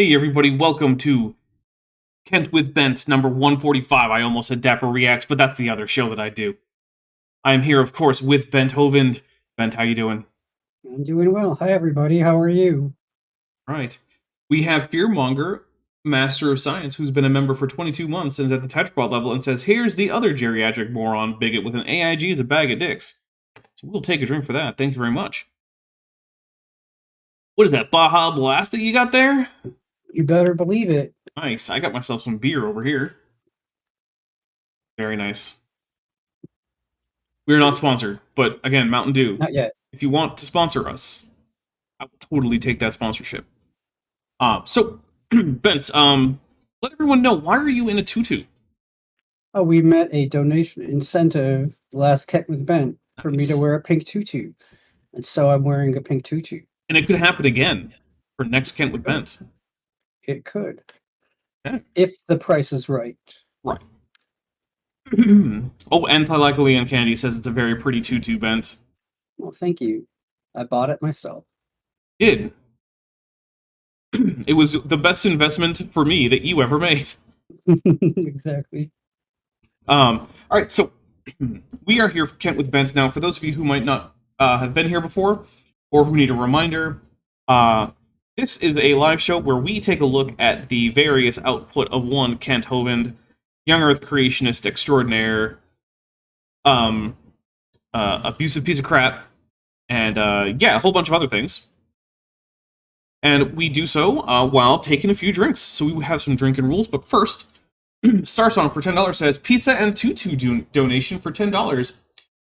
Hey everybody, welcome to Kent with Bent, number 145. I almost said Dapper Reacts, but that's the other show that I do. I'm here, of course, with Bent Hovind. Bent, how you doing? I'm doing well. Hi, everybody. How are you? Right. We have Fearmonger, Master of Science, who's been a member for 22 months and is at the Typology level and says, here's the other geriatric moron bigot with an AIG as a bag of dicks. So we'll take a drink for that. Thank you very much. What is that, Baja Blast that you got there? You better believe it. Nice. I got myself some beer over here. Very nice. We're not sponsored, but again, Mountain Dew. Not yet. If you want to sponsor us, I will totally take that sponsorship. So, Bent, let everyone know, why are you in a tutu? Oh, we met a donation incentive last Kent with Ben for me to wear a pink tutu. And so I'm wearing a pink tutu. And it could happen again for next Kent with Bent. It could. Okay. If the price is right. Right. Oh, and Thylacoley and Candy says it's a very pretty tutu, Bent. Well, thank you. I bought it myself. Did. It was the best investment for me that you ever made. Exactly. All right, so we are here for Kent with Bent. Now, for those of you who might not have been here before, or who need a reminder, this is a live show where we take a look at the various output of one Kent Hovind, young Earth creationist extraordinaire, abusive piece of crap, and yeah, a whole bunch of other things. And we do so while taking a few drinks. So we have some drinking rules, but first, Starsong for $10 says, pizza and tutu donation for $10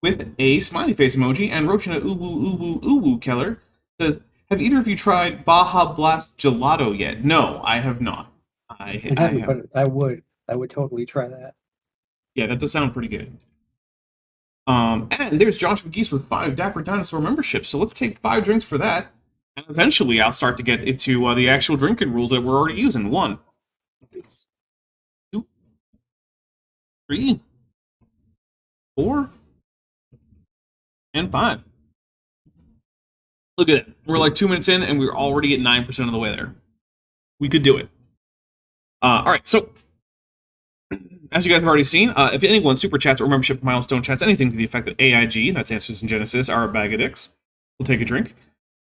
with a smiley face emoji, and Rochina Uwu Keller says, have either of you tried Baja Blast Gelato yet? No, I have not. I haven't, but I would totally try that. Yeah, that does sound pretty good. And there's Joshua Geese with 5 Dapper Dinosaur memberships, so let's take 5 drinks for that. And eventually I'll start to get into the actual drinking rules that we're already using. 1, 2, 3, 4, and 5. Look at it. We're like 2 minutes in, and we're already at 9% of the way there. We could do it. Alright, so, as you guys have already seen, if anyone super chats or membership milestone chats anything to the effect that AIG, that's Answers in Genesis, are a bag of dicks, we'll take a drink.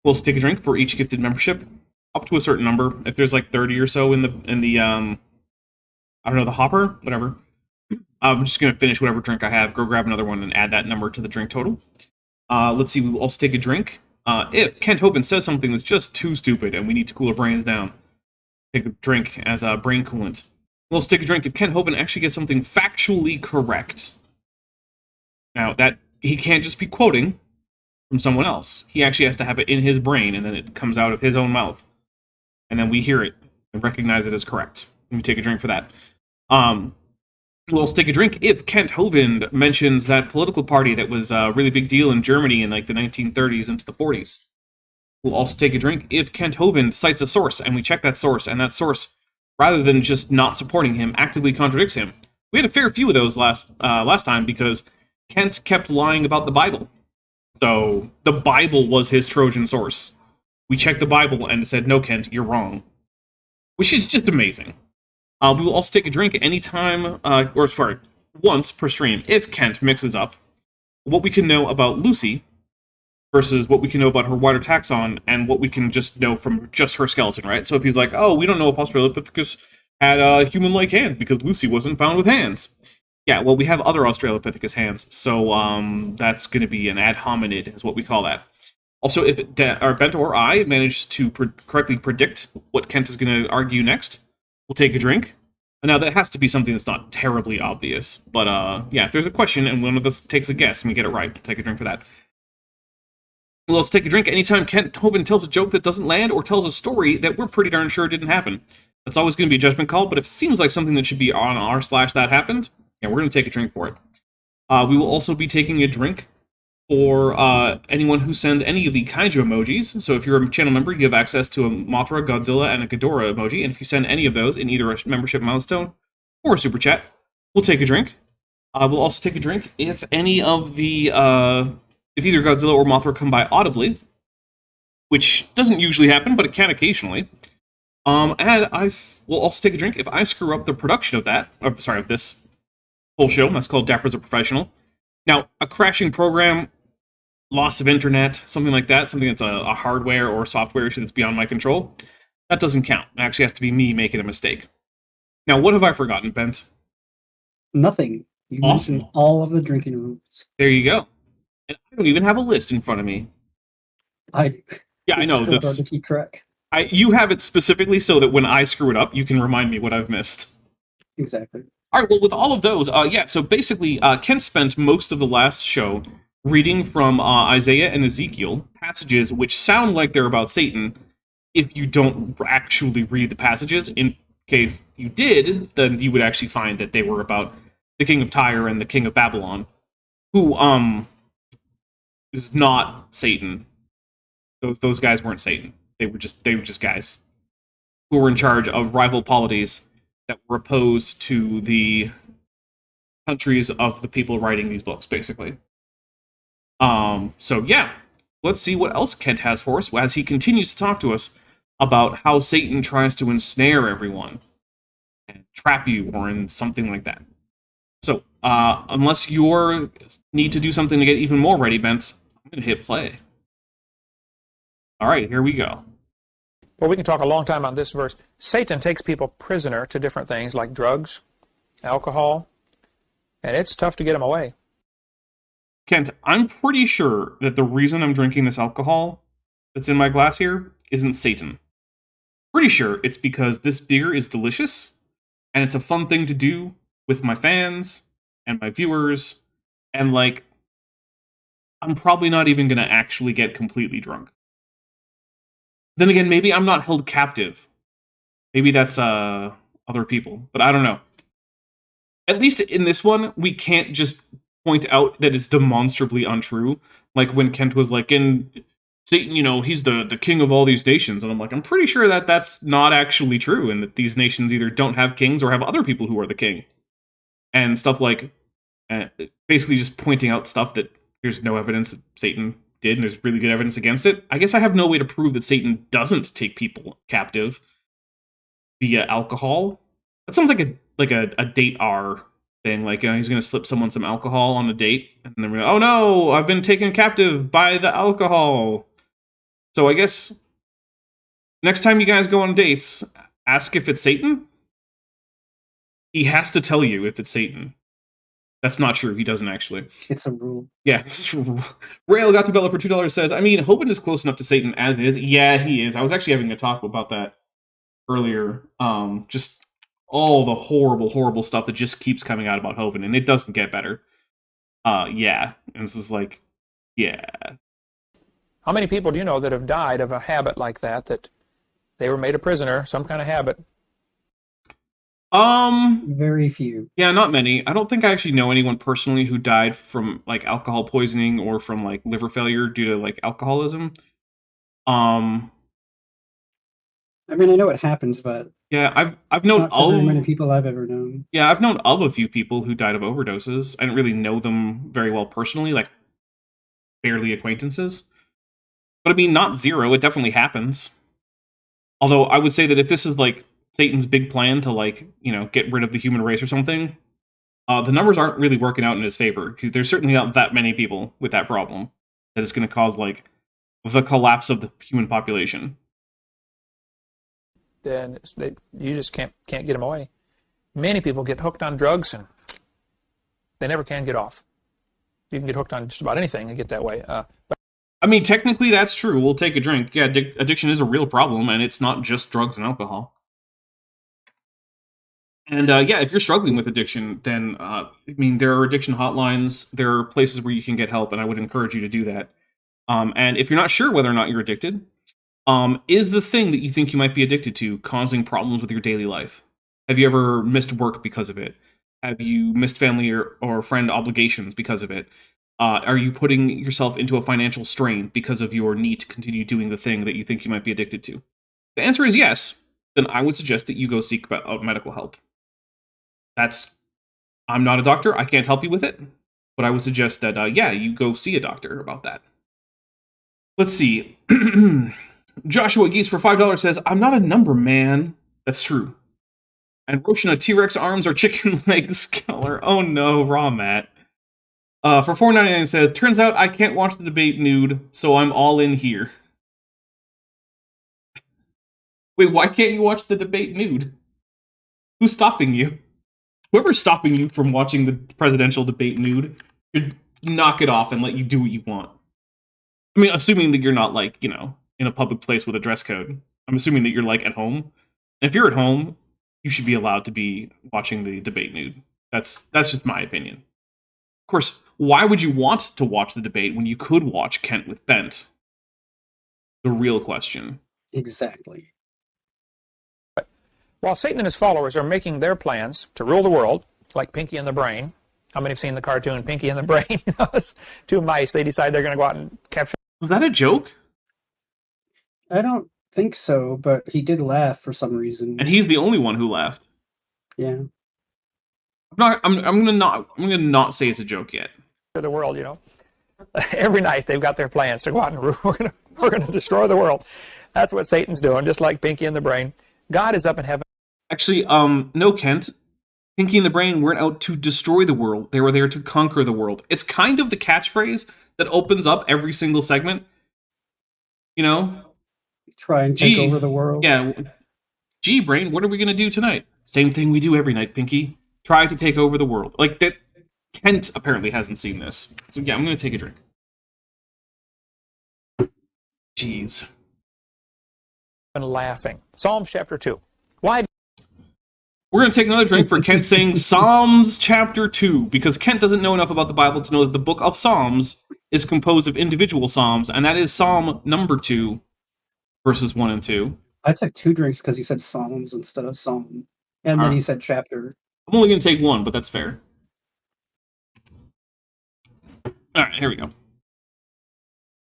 We'll take a drink for each gifted membership, up to a certain number. If there's like 30 or so in the I don't know, the hopper, whatever. I'm just gonna finish whatever drink I have, go grab another one, and add that number to the drink total. Let's see, we will also take a drink. If Kent Hovind says something that's just too stupid and we need to cool our brains down, take a drink as a brain coolant. We'll also take a drink if Kent Hovind actually gets something factually correct. Now, that he can't just be quoting from someone else. He actually has to have it in his brain, and then it comes out of his own mouth. And then we hear it and recognize it as correct. And we take a drink for that. We'll also take a drink if Kent Hovind mentions that political party that was a really big deal in Germany in like the 1930s into the 40s. We'll also take a drink if Kent Hovind cites a source, and we check that source, and that source, rather than just not supporting him, actively contradicts him. We had a fair few of those last time because Kent kept lying about the Bible. So, the Bible was his Trojan source. We checked the Bible and said, no, Kent, you're wrong. Which is just amazing. We will also take a drink anytime, once per stream, if Kent mixes up what we can know about Lucy versus what we can know about her wider taxon and what we can just know from just her skeleton, right? So if he's like, oh, we don't know if Australopithecus had human-like hands because Lucy wasn't found with hands. Yeah, well, we have other Australopithecus hands, so that's going to be an ad hominid, is what we call that. Also, if Bent or I manage to correctly predict what Kent is going to argue next, we'll take a drink. Now, that has to be something that's not terribly obvious, but yeah, if there's a question and one of us takes a guess and we get it right, we'll take a drink for that. We'll also take a drink anytime Kent Hovind tells a joke that doesn't land or tells a story that we're pretty darn sure didn't happen. That's always going to be a judgment call, but if it seems like something that should be on r/that happened, yeah, we're going to take a drink for it. We will also be taking a drink for anyone who sends any of the kaiju emojis. So if you're a channel member, you have access to a Mothra, Godzilla, and a Ghidorah emoji. And if you send any of those in either a membership milestone or a super chat, we'll take a drink. We'll also take a drink if any of the if either Godzilla or Mothra come by audibly, which doesn't usually happen, but it can occasionally. And I will also take a drink if I screw up the production of that. Of this whole show. That's called Dapper as a Professional. Now, a crashing program, loss of internet, something like that, something that's a hardware or software issue that's beyond my control, that doesn't count. It actually has to be me making a mistake. Now, what have I forgotten, Bent? Nothing. You Awesome. mentioned all of the drinking rules. There you go. And I don't even have a list in front of me. Yeah, I know. It's still hard to keep track. You have it specifically so that when I screw it up, you can remind me what I've missed. Exactly. All right, well, with all of those, so basically, Kent spent most of the last show reading from Isaiah and Ezekiel, passages which sound like they're about Satan if you don't actually read the passages. In case you did, then you would actually find that they were about the king of Tyre and the king of Babylon, who is not Satan. Those guys weren't Satan. They were just guys who were in charge of rival polities that were opposed to the countries of the people writing these books, basically. So yeah, let's see what else Kent has for us as he continues to talk to us about how Satan tries to ensnare everyone and trap you or in something like that. So, unless you need to do something to get even more ready, Bent, I'm going to hit play. All right, here we go. Well, we can talk a long time on this verse. Satan takes people prisoner to different things like drugs, alcohol, and it's tough to get them away. Kent, I'm pretty sure that the reason I'm drinking this alcohol that's in my glass here isn't Satan. Pretty sure it's because this beer is delicious, and it's a fun thing to do with my fans and my viewers, and, like, I'm probably not even going to actually get completely drunk. Then again, maybe I'm not held captive. Maybe that's other people, but I don't know. At least in this one, we can't just point out that it's demonstrably untrue. Like when Kent was like, and Satan, he's the king of all these nations. And I'm like, I'm pretty sure that that's not actually true, and that these nations either don't have kings or have other people who are the king. And stuff like, basically just pointing out stuff that there's no evidence that Satan did, and there's really good evidence against it. I guess I have no way to prove that Satan doesn't take people captive via alcohol. That sounds like a date R thing. Like he's going to slip someone some alcohol on a date, and then oh no, I've been taken captive by the alcohol. So I guess next time you guys go on dates, ask if it's Satan. He has to tell you if it's Satan. That's not true. He doesn't actually. It's a rule. Yeah, it's true. Rail got to Bella for $2 says, I mean, Hoban is close enough to Satan as is. Yeah, he is. I was actually having a talk about that earlier. Just all the horrible, horrible stuff that just keeps coming out about Hoban, and it doesn't get better. Yeah. And this is like, yeah. How many people do you know that have died of a habit like that they were made a prisoner, some kind of habit? Very few. Yeah, not many. I don't think I actually know anyone personally who died from like alcohol poisoning or from like liver failure due to like alcoholism. I mean, I know it happens, but yeah, I've known not so very many people I've ever known. Yeah, I've known of a few people who died of overdoses. I didn't really know them very well personally, like barely acquaintances. But I mean, not zero. It definitely happens. Although I would say that if this is like Satan's big plan to like, get rid of the human race or something, the numbers aren't really working out in his favor, because there's certainly not that many people with that problem that it's going to cause like the collapse of the human population. Then you just can't get them away. Many people get hooked on drugs and they never can get off. You can get hooked on just about anything and get that way. I mean, technically that's true. We'll take a drink. Yeah, addiction is a real problem, and it's not just drugs and alcohol. And yeah, if you're struggling with addiction, then there are addiction hotlines. There are places where you can get help, and I would encourage you to do that. And if you're not sure whether or not you're addicted, is the thing that you think you might be addicted to causing problems with your daily life? Have you ever missed work because of it? Have you missed family or friend obligations because of it? Are you putting yourself into a financial strain because of your need to continue doing the thing that you think you might be addicted to? The answer is yes. Then I would suggest that you go seek medical help. I'm not a doctor. I can't help you with it. But I would suggest that, you go see a doctor about that. Let's see. Joshua Geese for $5 says, I'm not a number man. That's true. And Roshan, T-Rex arms or chicken legs color. Oh no, raw Matt. For $4.99 says, turns out I can't watch the debate nude, so I'm all in here. Wait, why can't you watch the debate nude? Who's stopping you? Whoever's stopping you from watching the presidential debate nude should knock it off and let you do what you want. I mean, assuming that you're not, like, you know, in a public place with a dress code. I'm assuming that you're, like, at home. If you're at home, you should be allowed to be watching the debate nude. That's just my opinion. Of course, why would you want to watch the debate when you could watch Kent with Bent? The real question. Exactly. While Satan and his followers are making their plans to rule the world, like Pinky and the Brain. How many have seen the cartoon Pinky and the Brain? It's two mice. They decide they're going to go out and capture. Was that a joke? I don't think so, but he did laugh for some reason. And he's the only one who laughed. Yeah. I'm gonna not say it's a joke yet. The world, you know. Every night they've got their plans to go out and we're gonna destroy the world. That's what Satan's doing, just like Pinky and the Brain. God is up in heaven. Actually, no, Kent. Pinky and the Brain weren't out to destroy the world. They were there to conquer the world. It's kind of the catchphrase that opens up every single segment. You know? Try and take over the world. Yeah. Gee, Brain, what are we going to do tonight? Same thing we do every night, Pinky. Try to take over the world. Like, that. Kent apparently hasn't seen this. So yeah, I'm going to take a drink. Jeez. And laughing. Psalms chapter 2. Why? We're going to take another drink for Kent saying Psalms chapter 2, because Kent doesn't know enough about the Bible to know that the book of Psalms is composed of individual Psalms, and that is Psalm number 2, verses 1 and 2. I took 2 drinks because he said Psalms instead of Psalm. And then he said chapter. I'm only going to take 1, but that's fair. Alright, here we go.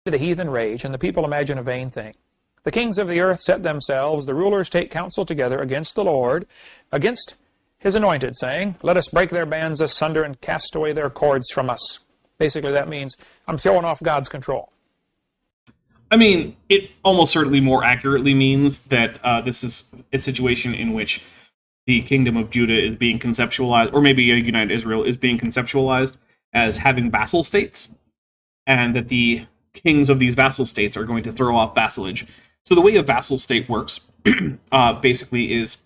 The heathen rage, and the people imagine a vain thing. The kings of the earth set themselves, the rulers take counsel together against the Lord, against his anointed, saying, let us break their bands asunder and cast away their cords from us. Basically, that means I'm throwing off God's control. I mean, it almost certainly more accurately means that this is a situation in which the kingdom of Judah is being conceptualized, or maybe a united Israel is being conceptualized as having vassal states, and that the kings of these vassal states are going to throw off vassalage. So the way a vassal state works, basically, is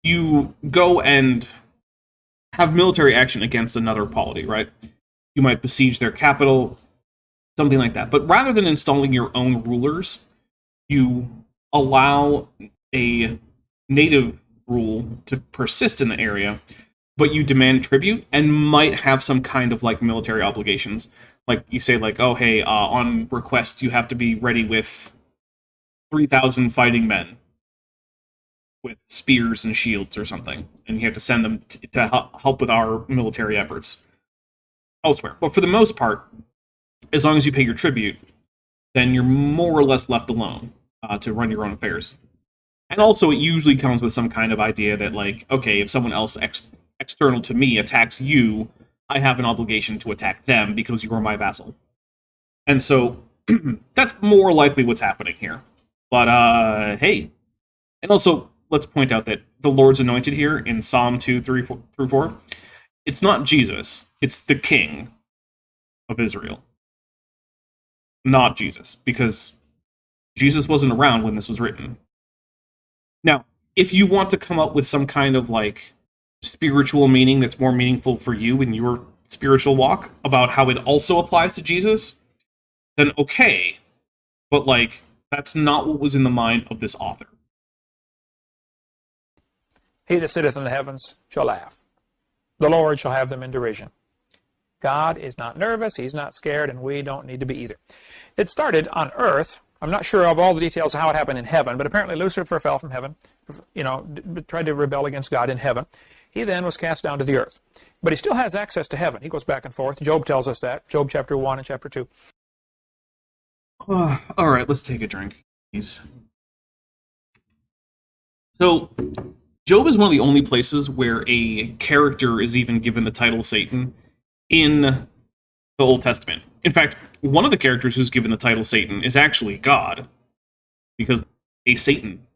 you go and have military action against another polity, right? You might besiege their capital, something like that. But rather than installing your own rulers, you allow a native rule to persist in the area, but you demand tribute and might have some kind of like military obligations. Like you say, like, oh, hey, on request, you have to be ready with 3,000 fighting men with spears and shields or something, and you have to send them to help with our military efforts elsewhere. But for the most part, as long as you pay your tribute, then you're more or less left alone to run your own affairs. And also, it usually comes with some kind of idea that, like, okay, if someone else external to me attacks you, I have an obligation to attack them because you are my vassal. And so, that's more likely what's happening here. But, hey. And also, let's point out that the Lord's anointed here in Psalm 2, 3 through 4, it's not Jesus, it's the king of Israel. Not Jesus, because Jesus wasn't around when this was written. Now, if you want to come up with some kind of, like, spiritual meaning that's more meaningful for you in your spiritual walk about how it also applies to Jesus, then okay. But, like, that's not what was in the mind of this author. He that sitteth in the heavens shall laugh. The Lord shall have them in derision. God is not nervous, he's not scared, and we don't need to be either. It started on earth. I'm not sure of all the details of how it happened in heaven, but apparently Lucifer fell from heaven, tried to rebel against God in heaven. He then was cast down to the earth. But he still has access to heaven. He goes back and forth. Job tells us that. Job chapter 1 and chapter 2. All right, let's take a drink. So, Job is one of the only places where a character is even given the title Satan in the Old Testament. In fact, one of the characters who's given the title Satan is actually God. because a Satan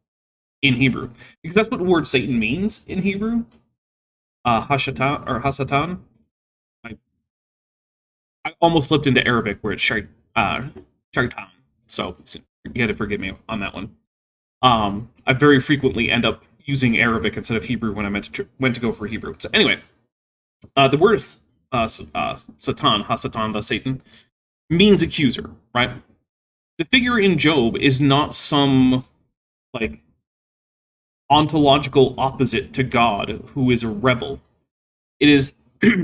in Hebrew, because that's what the word Satan means in Hebrew. Hashatan or Hasatan. I almost slipped into Arabic where it's shaitan. So you got to forgive me on that one. I very frequently end up using Arabic instead of Hebrew when I went to go for Hebrew. So anyway, the word Satan, Hasatan, the Satan, means accuser, right? The figure in Job is not some, like, ontological opposite to God who is a rebel. It is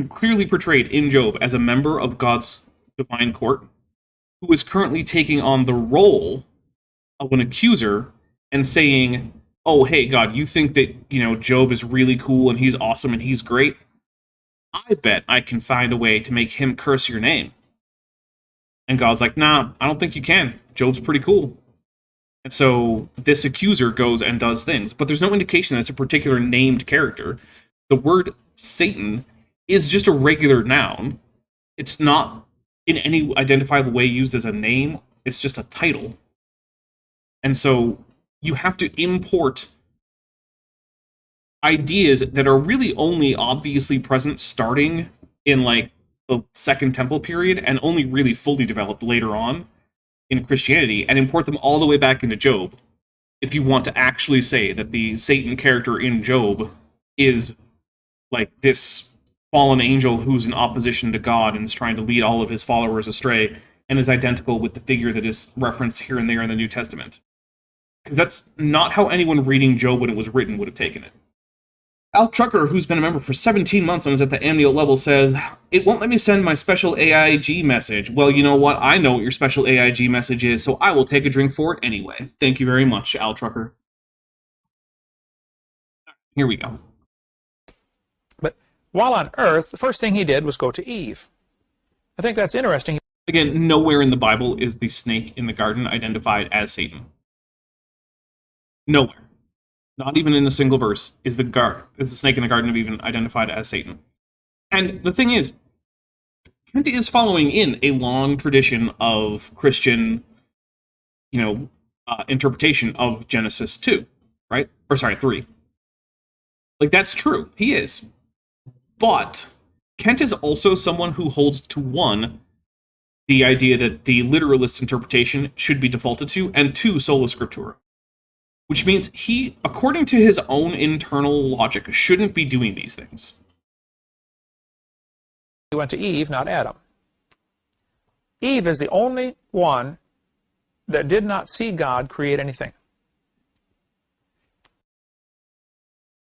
clearly portrayed in Job as a member of God's divine court who is currently taking on the role of an accuser and saying, oh, hey, God, you think that, Job is really cool and he's awesome and he's great? I bet I can find a way to make him curse your name. And God's like, nah, I don't think you can. Job's pretty cool. And so this accuser goes and does things. But there's no indication that it's a particular named character. The word Satan is just a regular noun. It's not in any identifiable way used as a name. It's just a title. And so you have to import ideas that are really only obviously present starting in, like, the Second Temple period and only really fully developed later on in Christianity, and import them all the way back into Job if you want to actually say that the Satan character in Job is like this fallen angel who's in opposition to God and is trying to lead all of his followers astray and is identical with the figure that is referenced here and there in the New Testament. Because that's not how anyone reading Job when it was written would have taken it. Al Trucker, who's been a member for 17 months and is at the amnio level, says, it won't let me send my special AIG message. Well, you know what? I know what your special AIG message is, so I will take a drink for it anyway. Thank you very much, Al Trucker. Here we go. But while on Earth, the first thing he did was go to Eve. I think that's interesting. Again, nowhere in the Bible is the snake in the garden identified as Satan. Nowhere. Not even in a single verse is the snake in the Garden of Eden identified as Satan. And the thing is, Kent is following in a long tradition of Christian, interpretation of Genesis 2, right? Or sorry, 3. Like, that's true. He is. But Kent is also someone who holds to, one, the idea that the literalist interpretation should be defaulted to, and two, sola scriptura. Which means he, according to his own internal logic, shouldn't be doing these things. He went to Eve, not Adam. Eve is the only one that did not see God create anything.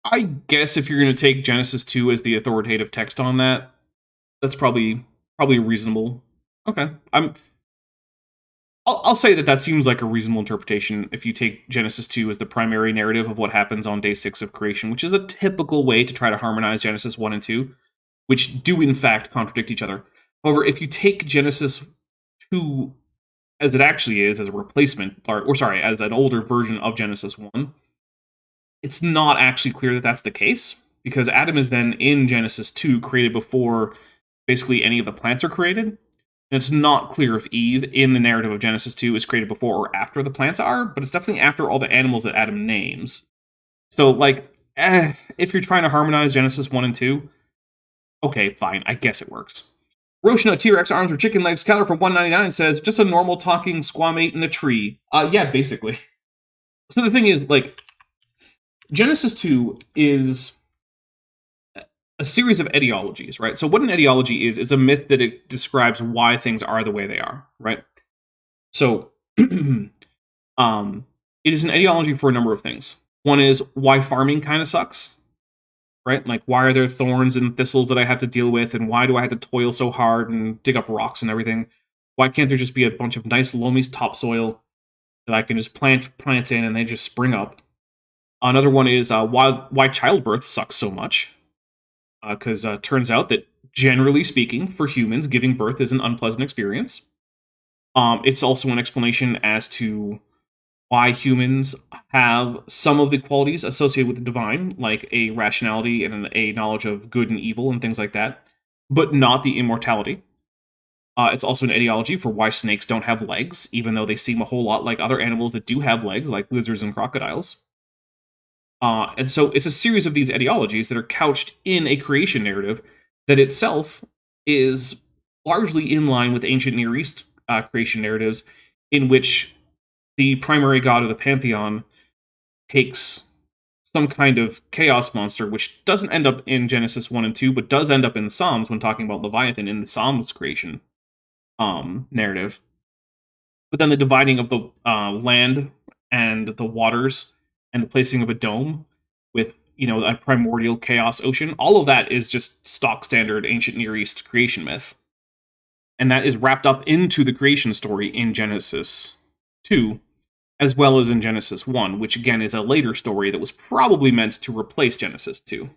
I guess if you're going to take Genesis 2 as the authoritative text on that, that's probably reasonable. Okay, I'll say that seems like a reasonable interpretation if you take Genesis 2 as the primary narrative of what happens on day 6 of creation, which is a typical way to try to harmonize Genesis 1 and 2, which do in fact contradict each other. However, if you take Genesis 2 as it actually is, as a replacement, as an older version of Genesis 1, it's not actually clear that that's the case, because Adam is then in Genesis 2 created before basically any of the plants are created. And it's not clear if Eve, in the narrative of Genesis 2, is created before or after the plants are, but it's definitely after all the animals that Adam names. So, if you're trying to harmonize Genesis 1 and 2, okay, fine, I guess it works. Roshna, T-Rex arms or chicken legs, counter for $1.99 says, just a normal talking squamate in a tree. Yeah, basically. So the thing is, Genesis 2 is a series of etiologies, right? So what an etiology is a myth that it describes why things are the way they are, right? So it is an etiology for a number of things. One is why farming kind of sucks, right? Like, why are there thorns and thistles that I have to deal with, and why do I have to toil so hard and dig up rocks and everything? Why can't there just be a bunch of nice loamy topsoil that I can just plant plants in and they just spring up? Another one is why childbirth sucks so much. Because turns out that, generally speaking, for humans, giving birth is an unpleasant experience. It's also an explanation as to why humans have some of the qualities associated with the divine, like a rationality and a knowledge of good and evil and things like that, but not the immortality. It's also an ideology for why snakes don't have legs, even though they seem a whole lot like other animals that do have legs, like lizards and crocodiles. And so it's a series of these ideologies that are couched in a creation narrative that itself is largely in line with ancient Near East creation narratives, in which the primary god of the pantheon takes some kind of chaos monster, which doesn't end up in Genesis 1 and 2, but does end up in Psalms when talking about Leviathan in the Psalms creation narrative. But then the dividing of the land and the waters and the placing of a dome with, a primordial chaos ocean, all of that is just stock standard ancient Near East creation myth. And that is wrapped up into the creation story in Genesis 2, as well as in Genesis 1, which again is a later story that was probably meant to replace Genesis 2.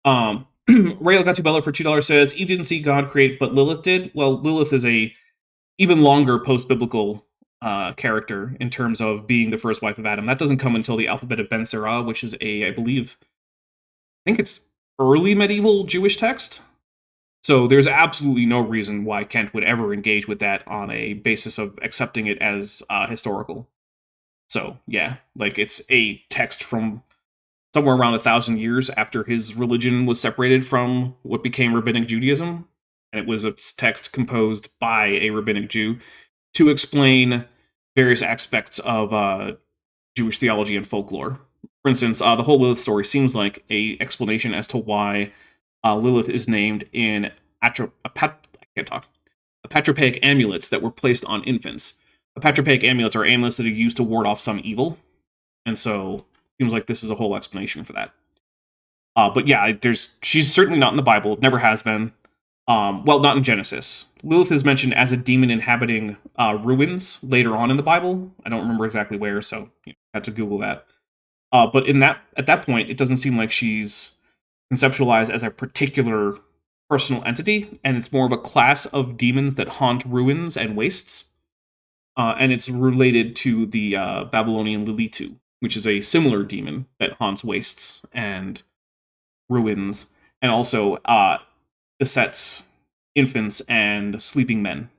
Rael got $2 for $2 says, Eve didn't see God create, but Lilith did. Well, Lilith is a even longer post-biblical character in terms of being the first wife of Adam. That doesn't come until the Alphabet of Ben Sirah, which is I think it's early medieval Jewish text. So there's absolutely no reason why Kent would ever engage with that on a basis of accepting it as historical. So, yeah, it's a text from somewhere around 1,000 years after his religion was separated from what became Rabbinic Judaism. And it was a text composed by a Rabbinic Jew to explain various aspects of Jewish theology and folklore. For instance, the whole Lilith story seems like a explanation as to why Lilith is named in apotropaic amulets that were placed on infants. Apotropaic amulets are amulets that are used to ward off some evil, and so it seems like this is a whole explanation for that. But yeah, she's certainly not in the Bible, never has been. Well, not in Genesis. Lilith is mentioned as a demon inhabiting ruins later on in the Bible. I don't remember exactly where, so had to Google that. But at that point, it doesn't seem like she's conceptualized as a particular personal entity, and it's more of a class of demons that haunt ruins and wastes. And it's related to the Babylonian Lilitu, which is a similar demon that haunts wastes and ruins, and also besets infants and sleeping men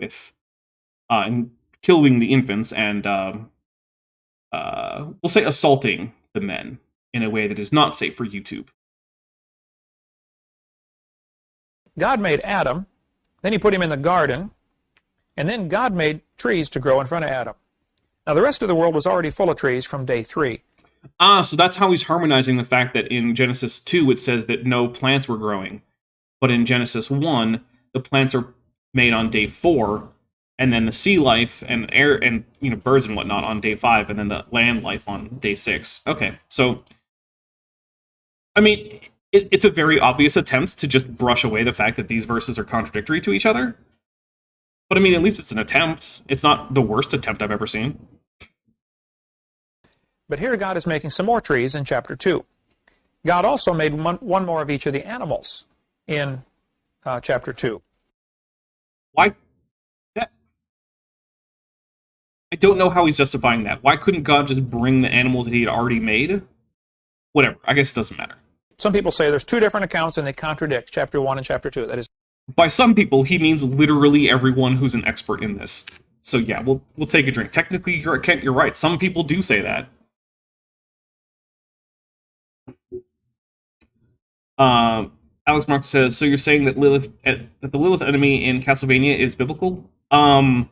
with and killing the infants and we'll say assaulting the men in a way that is not safe for YouTube. God made Adam, then he put him in the garden, and then God made trees to grow in front of Adam. Now the rest of the world was already full of trees from day 3. So that's how he's harmonizing the fact that in Genesis 2 it says that no plants were growing. But in Genesis 1, the plants are made on day 4, and then the sea life and air and birds and whatnot on day 5, and then the land life on day 6. Okay, so I mean, it's a very obvious attempt to just brush away the fact that these verses are contradictory to each other. But I mean, at least it's an attempt. It's not the worst attempt I've ever seen. But here God is making some more trees in chapter 2. God also made one more of each of the animals in chapter 2. Why? I don't know how he's justifying that. Why couldn't God just bring the animals that he had already made? Whatever. I guess it doesn't matter. Some people say there's 2 different accounts and they contradict chapter 1 and chapter 2. That is, by some people, he means literally everyone who's an expert in this. So yeah, we'll take a drink. Technically, Kent, you're right. Some people do say that. Alex Mark says, so you're saying that the Lilith enemy in Castlevania is biblical? I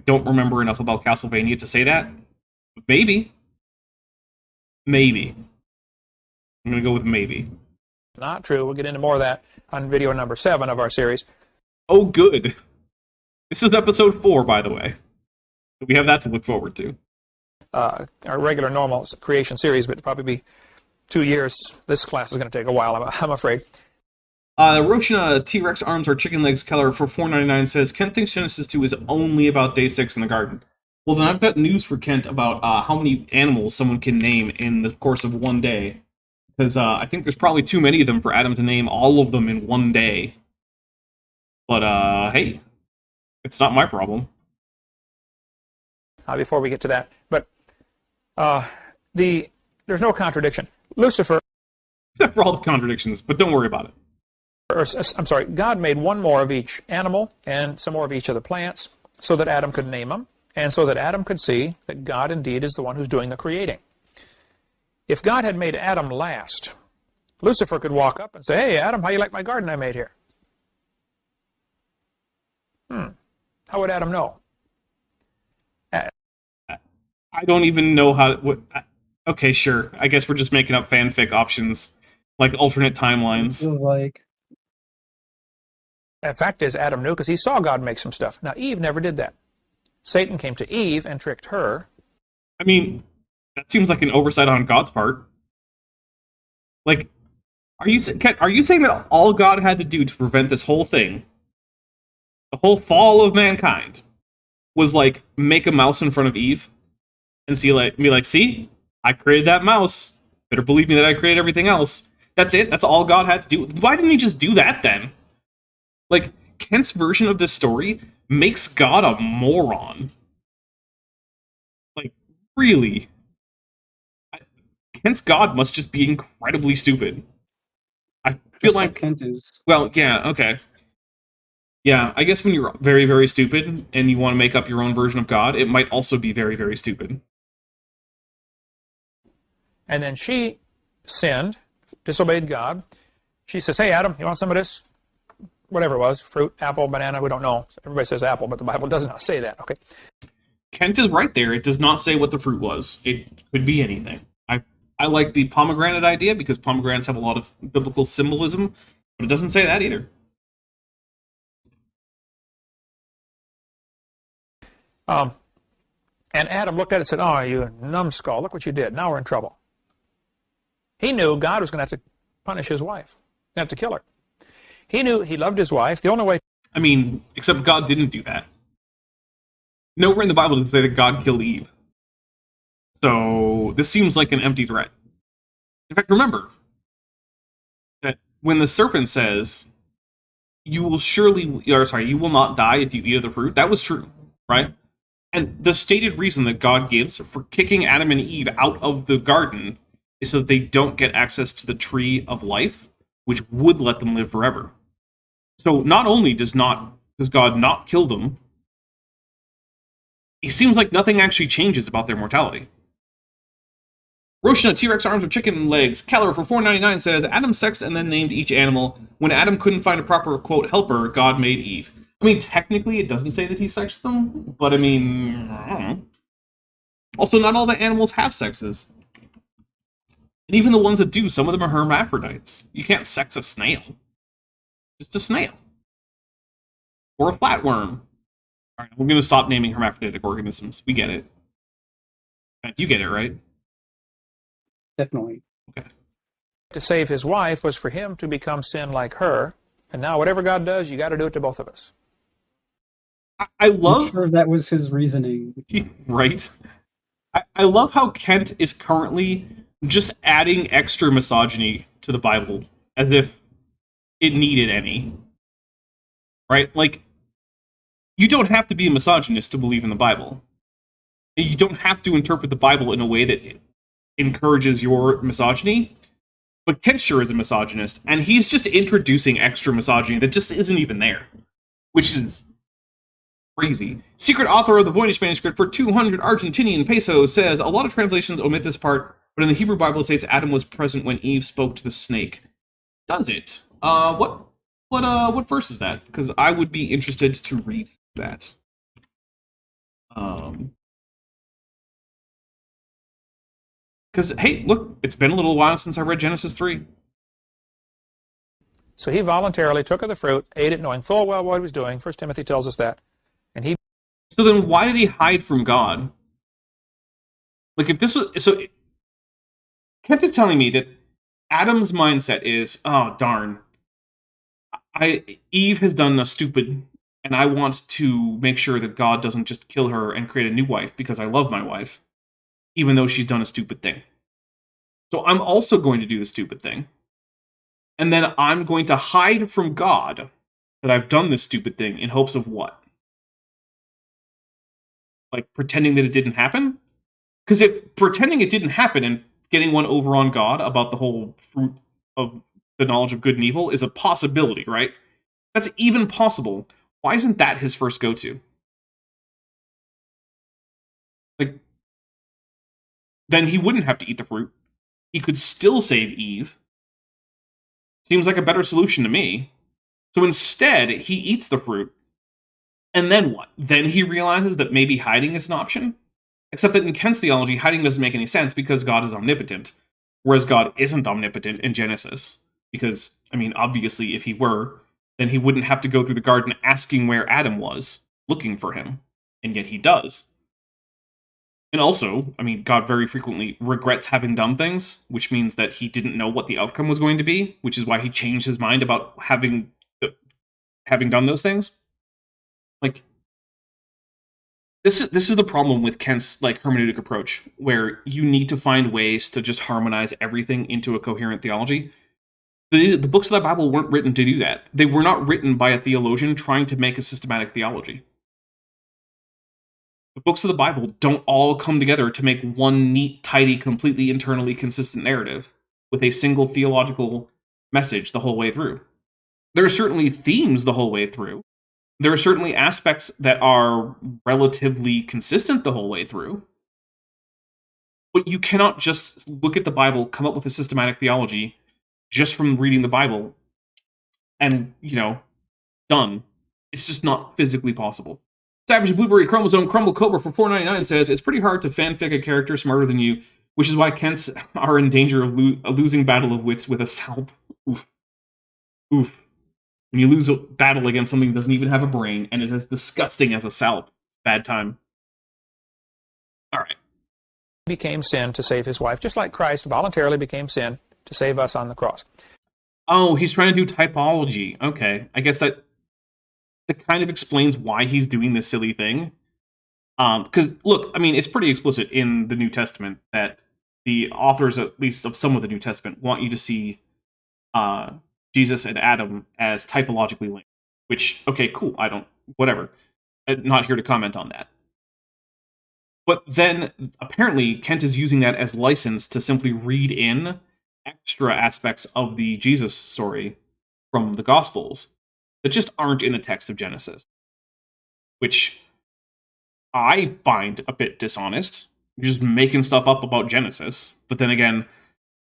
don't remember enough about Castlevania to say that. Maybe. Maybe. I'm going to go with maybe. not true. We'll get into more of that on video number 7 of our series. Oh, good. This is episode 4, by the way. We have that to look forward to. Our regular normal creation series, but it'll probably be 2 years. This class is going to take a while, I'm afraid. Roshna T-Rex Arms or Chicken Legs Keller for $4.99 says, Kent thinks Genesis 2 is only about day 6 in the garden. Well, then I've got news for Kent about how many animals someone can name in the course of one day. Because I think there's probably too many of them for Adam to name all of them in one day. But, hey, it's not my problem. Before we get to that, but there's no contradiction. Lucifer, Except for all the contradictions, but don't worry about it. I'm sorry, God made one more of each animal and some more of each of the plants so that Adam could name them and so that Adam could see that God indeed is the one who's doing the creating. If God had made Adam last, Lucifer could walk up and say, "Hey, Adam, how you like my garden I made here?" How would Adam know? I don't even know how. Okay, sure. I guess we're just making up fanfic options, like alternate timelines. So, like, The fact is, Adam knew because he saw God make some stuff. Now, Eve never did that. Satan came to Eve and tricked her. I mean, that seems like an oversight on God's part. Like, are you saying that all God had to do to prevent this whole thing, the whole fall of mankind, was like make a mouse in front of Eve and be like, see, I created that mouse. Better believe me that I created everything else. That's it. That's all God had to do. Why didn't he just do that then? Like, Kent's version of this story makes God a moron. Like, really? Kent's God must just be incredibly stupid. I feel just like Kent is. well, yeah, okay. Yeah, I guess when you're very, very stupid and you want to make up your own version of God, it might also be very, very stupid. And then she sinned, disobeyed God. She says, "Hey, Adam, you want some of this?" Whatever it was, fruit, apple, banana, we don't know. Everybody says apple, but the Bible does not say that, okay? Kent is right there. It does not say what the fruit was. It could be anything. I like the pomegranate idea because pomegranates have a lot of biblical symbolism, but it doesn't say that either. And Adam looked at it and said, "Oh, you numbskull, look what you did. Now we're in trouble." He knew God was going to have to punish his wife, have to kill her. He knew he loved his wife. The only way... I mean, except God didn't do that. Nowhere in the Bible does it say that God killed Eve. So, this seems like an empty threat. In fact, remember that when the serpent says, you will not die if you eat of the fruit, that was true, right? And the stated reason that God gives for kicking Adam and Eve out of the garden is so that they don't get access to the tree of life, which would let them live forever. So not only does God not kill them, it seems like nothing actually changes about their mortality. Roshna, T-Rex arms with chicken legs. Keller for $4.99 says, Adam sexed and then named each animal. When Adam couldn't find a proper, quote, helper, God made Eve. I mean, technically, it doesn't say that he sexed them, but I mean, I don't know. Also, not all the animals have sexes. And even the ones that do, some of them are hermaphrodites. You can't sex a snail. Just a snail. Or a flatworm. Alright, we're going to stop naming hermaphroditic organisms. We get it. You get it, right? Definitely. Okay. To save his wife was for him to become sin like her. And now whatever God does, you got to do it to both of us. I love... I'm sure that was his reasoning. Right? I love how Kent is currently just adding extra misogyny to the Bible, as if it needed any. Right? Like, you don't have to be a misogynist to believe in the Bible. You don't have to interpret the Bible in a way that encourages your misogyny. But Kent sure is a misogynist, and he's just introducing extra misogyny that just isn't even there. Which is crazy. Secret author of the Voynich manuscript for 200 Argentinian pesos says, a lot of translations omit this part, but in the Hebrew Bible it states Adam was present when Eve spoke to the snake. Does it? What verse is that? Because I would be interested to read that. Because, hey, look, it's been a little while since I read Genesis 3. So he voluntarily took of the fruit, ate it, knowing full well what he was doing. 1 Timothy tells us that. And he... So then why did he hide from God? Like, if this was... So, Kent is telling me that Adam's mindset is, oh, darn. Eve has done a stupid... And I want to make sure that God doesn't just kill her and create a new wife because I love my wife, even though she's done a stupid thing. So I'm also going to do the stupid thing. And then I'm going to hide from God that I've done this stupid thing in hopes of what? Like pretending that it didn't happen? Because if pretending it didn't happen and getting one over on God about the whole fruit of the knowledge of good and evil is a possibility, right? That's even possible. Why isn't that his first go-to? Like, then he wouldn't have to eat the fruit. He could still save Eve. Seems like a better solution to me. So instead, he eats the fruit. And then what? Then he realizes that maybe hiding is an option? Except that in Kent's theology, hiding doesn't make any sense because God is omnipotent. Whereas God isn't omnipotent in Genesis. Because, I mean, obviously, if he were, then he wouldn't have to go through the garden asking where Adam was, looking for him. And yet he does. And also, I mean, God very frequently regrets having done things, which means that he didn't know what the outcome was going to be, which is why he changed his mind about having done those things. Like, this is the problem with Kent's like hermeneutic approach, where you need to find ways to just harmonize everything into a coherent theology. The books of the Bible weren't written to do that. They were not written by a theologian trying to make a systematic theology. The books of the Bible don't all come together to make one neat, tidy, completely internally consistent narrative with a single theological message the whole way through. There are certainly themes the whole way through. There are certainly aspects that are relatively consistent the whole way through. But you cannot just look at the Bible, come up with a systematic theology just from reading the Bible, and, done. It's just not physically possible. Savage Blueberry Chromosome Crumble Cobra for $4.99 says, it's pretty hard to fanfic a character smarter than you, which is why Kents are in danger of a losing battle of wits with a salp. Oof. Oof. When you lose a battle against something that doesn't even have a brain and is as disgusting as a salp, it's a bad time. Alright. Became sin to save his wife, just like Christ voluntarily became sin to save us on the cross. Oh, he's trying to do typology. Okay, I guess that kind of explains why he's doing this silly thing. Because, look, I mean, it's pretty explicit in the New Testament that the authors, at least of some of the New Testament, want you to see Jesus and Adam as typologically linked. Which, okay, cool, whatever. I'm not here to comment on that. But then, apparently, Kent is using that as license to simply read in extra aspects of the Jesus story from the Gospels that just aren't in the text of Genesis. Which I find a bit dishonest. You're just making stuff up about Genesis. But then again,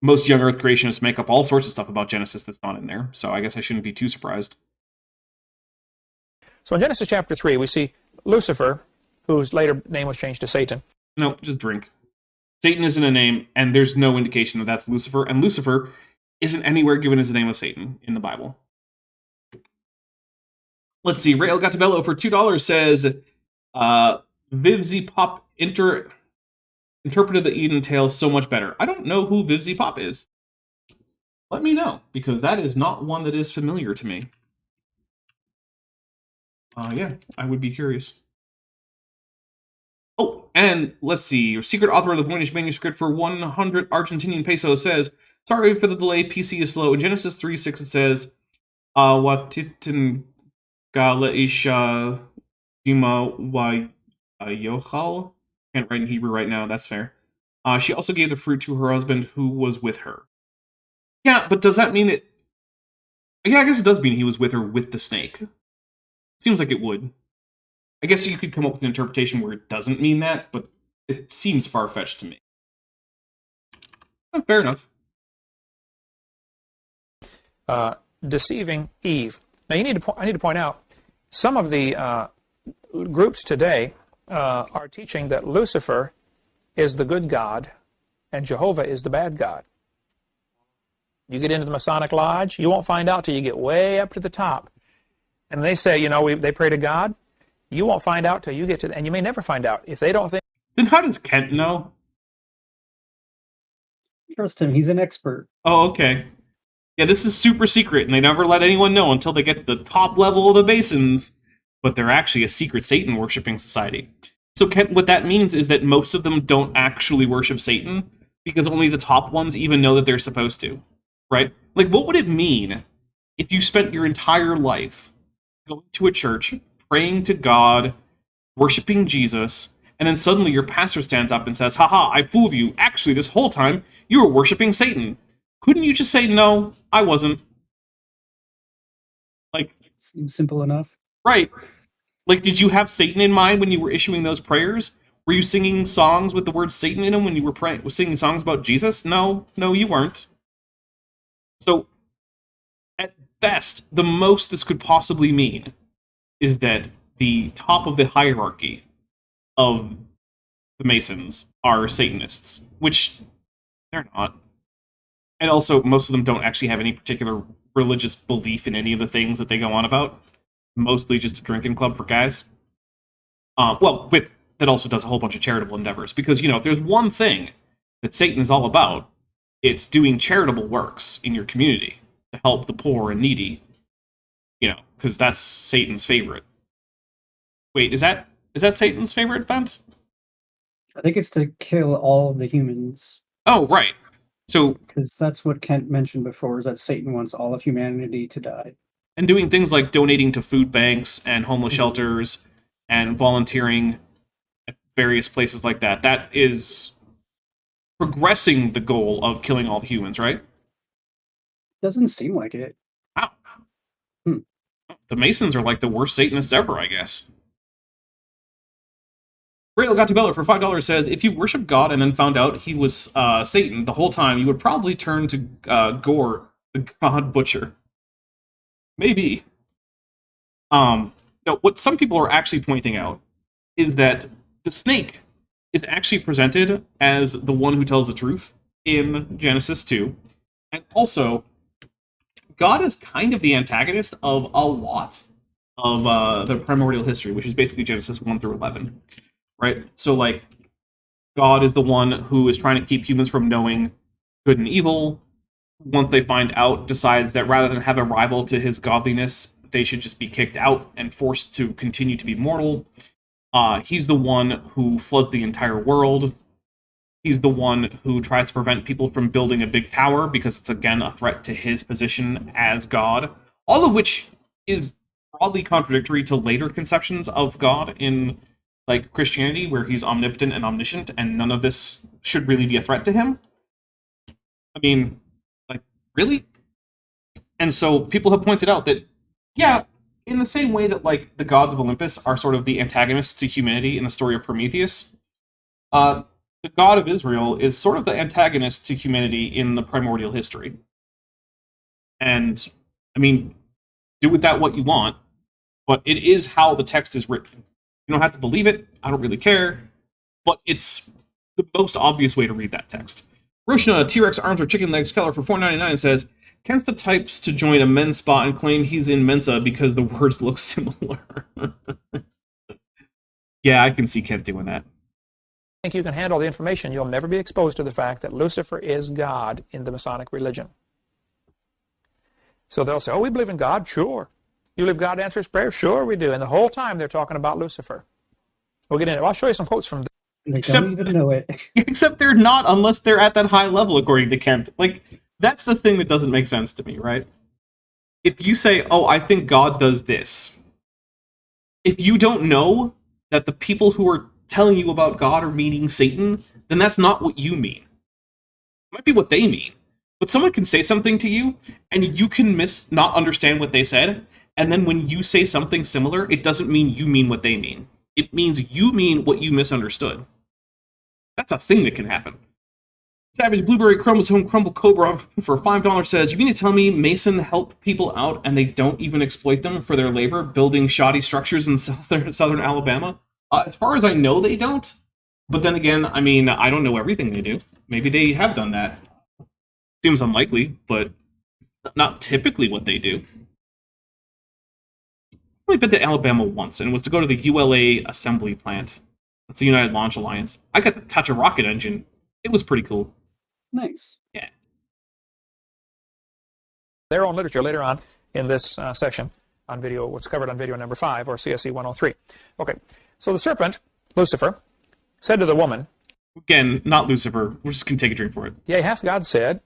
most young Earth creationists make up all sorts of stuff about Genesis that's not in there. So I guess I shouldn't be too surprised. So in Genesis chapter 3, we see Lucifer, whose later name was changed to Satan. No, just drink. Satan isn't a name, and there's no indication that that's Lucifer. And Lucifer isn't anywhere given as the name of Satan in the Bible. Let's see, Rail Gattabello for $2 says, Vivzy Pop interpreted the Eden tale so much better. I don't know who Vivzy Pop is. Let me know, because that is not one that is familiar to me. Yeah, I would be curious. Oh, and let's see, your secret author of the Voynich manuscript for 100 Argentinian pesos says, sorry for the delay, PC is slow. In Genesis 3:6 it says, Watitin Gala Isha Dima wa Yochal. Can't write in Hebrew right now, that's fair. She also gave the fruit to her husband who was with her. Yeah, but does that mean that... Yeah, I guess it does mean he was with her with the snake. Seems like it would. I guess you could come up with an interpretation where it doesn't mean that, but it seems far-fetched to me. Fair enough. Deceiving Eve. Now, I need to point out, some of the groups today are teaching that Lucifer is the good God and Jehovah is the bad God. You get into the Masonic Lodge, you won't find out till you get way up to the top. And they say, they pray to God. You won't find out till you get to, and you may never find out. If they don't think... Then how does Kent know? Trust him, he's an expert. Oh, okay. Yeah, this is super secret, and they never let anyone know until they get to the top level of the Masons. But they're actually a secret Satan-worshipping society. So Kent, what that means is that most of them don't actually worship Satan, because only the top ones even know that they're supposed to. Right? Like, what would it mean if you spent your entire life going to a church, praying to God, worshiping Jesus, and then suddenly your pastor stands up and says, haha, I fooled you. Actually, this whole time, you were worshiping Satan. couldn't you just say, no, I wasn't? Like, Seems simple enough. right. Like, did you have Satan in mind when you were issuing those prayers? Were you singing songs with the word Satan in them when you were praying, singing songs about Jesus? No, you weren't. So, at best, the most this could possibly mean is that the top of the hierarchy of the Masons are Satanists, which they're not. And also, most of them don't actually have any particular religious belief in any of the things that they go on about. Mostly just a drinking club for guys. That also does a whole bunch of charitable endeavors. Because, if there's one thing that Satan is all about, it's doing charitable works in your community to help the poor and needy. Because that's Satan's favorite. Wait, is that Satan's favorite event? I think it's to kill all of the humans. Oh, right. So, because that's what Kent mentioned before, is that Satan wants all of humanity to die. And doing things like donating to food banks and homeless shelters and volunteering at various places like that. That is progressing the goal of killing all the humans, right? Doesn't seem like it. Wow. The Masons are like the worst Satanists ever, I guess. Rail Got to Beller for $5 says, if you worship God and then found out he was Satan the whole time, you would probably turn to Gore, the God Butcher. Maybe. No, what some people are actually pointing out is that the snake is actually presented as the one who tells the truth in Genesis 2. And also, God is kind of the antagonist of a lot of the primordial history, which is basically Genesis 1 through 11. Right? So, like, God is the one who is trying to keep humans from knowing good and evil. Once they find out, decides that rather than have a rival to his godliness, they should just be kicked out and forced to continue to be mortal. He's the one who floods the entire world. He's the one who tries to prevent people from building a big tower because it's, again, a threat to his position as God. All of which is broadly contradictory to later conceptions of God in, like, Christianity, where he's omnipotent and omniscient, and none of this should really be a threat to him. I mean, like, really? And so people have pointed out that, yeah, in the same way that, like, the gods of Olympus are sort of the antagonists to humanity in the story of Prometheus, the God of Israel is sort of the antagonist to humanity in the primordial history. And, I mean, do with that what you want, but it is how the text is written. You don't have to believe it, I don't really care, but it's the most obvious way to read that text. Roshna, T-Rex Arms or Chicken Legs Keller for $4.99 says, Kent's the types to join a men's spot and claim he's in Mensa because the words look similar. Yeah, I can see Kent doing that. I think you can handle the information, you'll never be exposed to the fact that Lucifer is God in the Masonic religion. So they'll say, oh, we believe in God? Sure. You believe God answers prayer? Sure we do. And the whole time they're talking about Lucifer. We'll get into it. I'll show you some quotes from They don't even know it. Except they're not unless they're at that high level, according to Kent. Like, that's the thing that doesn't make sense to me, right? If you say, oh, I think God does this, if you don't know that the people who are telling you about God are meaning Satan, then that's not what you mean. It might be what they mean. But someone can say something to you, and you can not understand what they said, and then when you say something similar, it doesn't mean you mean what they mean. It means you mean what you misunderstood. That's a thing that can happen. Savage Blueberry Chromosome Crumble Cobra for $5 says, you mean to tell me Mason help people out and they don't even exploit them for their labor building shoddy structures in southern Alabama? As far as I know, they don't. But then again, I mean, I don't know everything they do. Maybe they have done that. Seems unlikely, but it's not typically what they do. I've only been to Alabama once, and it was to go to the ULA assembly plant. That's the United Launch Alliance. I got to touch a rocket engine. It was pretty cool. Nice. Yeah. their own literature later on in this section on video, what's covered on video number 5, or CSE 103. Okay, so the serpent, Lucifer, said to the woman, again, not Lucifer, we're just going to take a drink for it. yea, hath God said.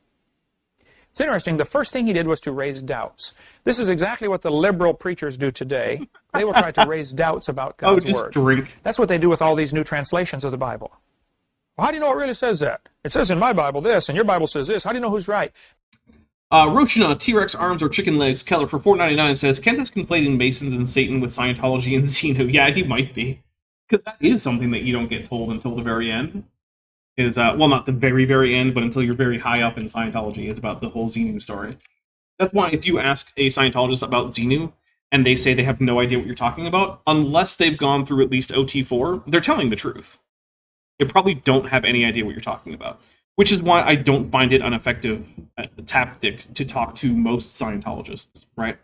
It's interesting, the first thing he did was to raise doubts. This is exactly what the liberal preachers do today. They will try to raise doubts about God's just word. drink. That's what they do with all these new translations of the Bible. Well, how do you know it really says that? It says in my Bible this, and your Bible says this. How do you know who's right? Roshina, T-Rex arms or chicken legs, Keller for $4.99 says, Kent is conflating Masons and Satan with Scientology and Xenu. Yeah, he might be. Because that is something that you don't get told until the very end. Well, not the very, very end, but until you're very high up in Scientology, is about the whole Xenu story. That's why if you ask a Scientologist about Xenu, and they say they have no idea what you're talking about, unless they've gone through at least OT4, they're telling the truth. They probably don't have any idea what you're talking about. Which is why I don't find it an effective tactic to talk to most Scientologists, right?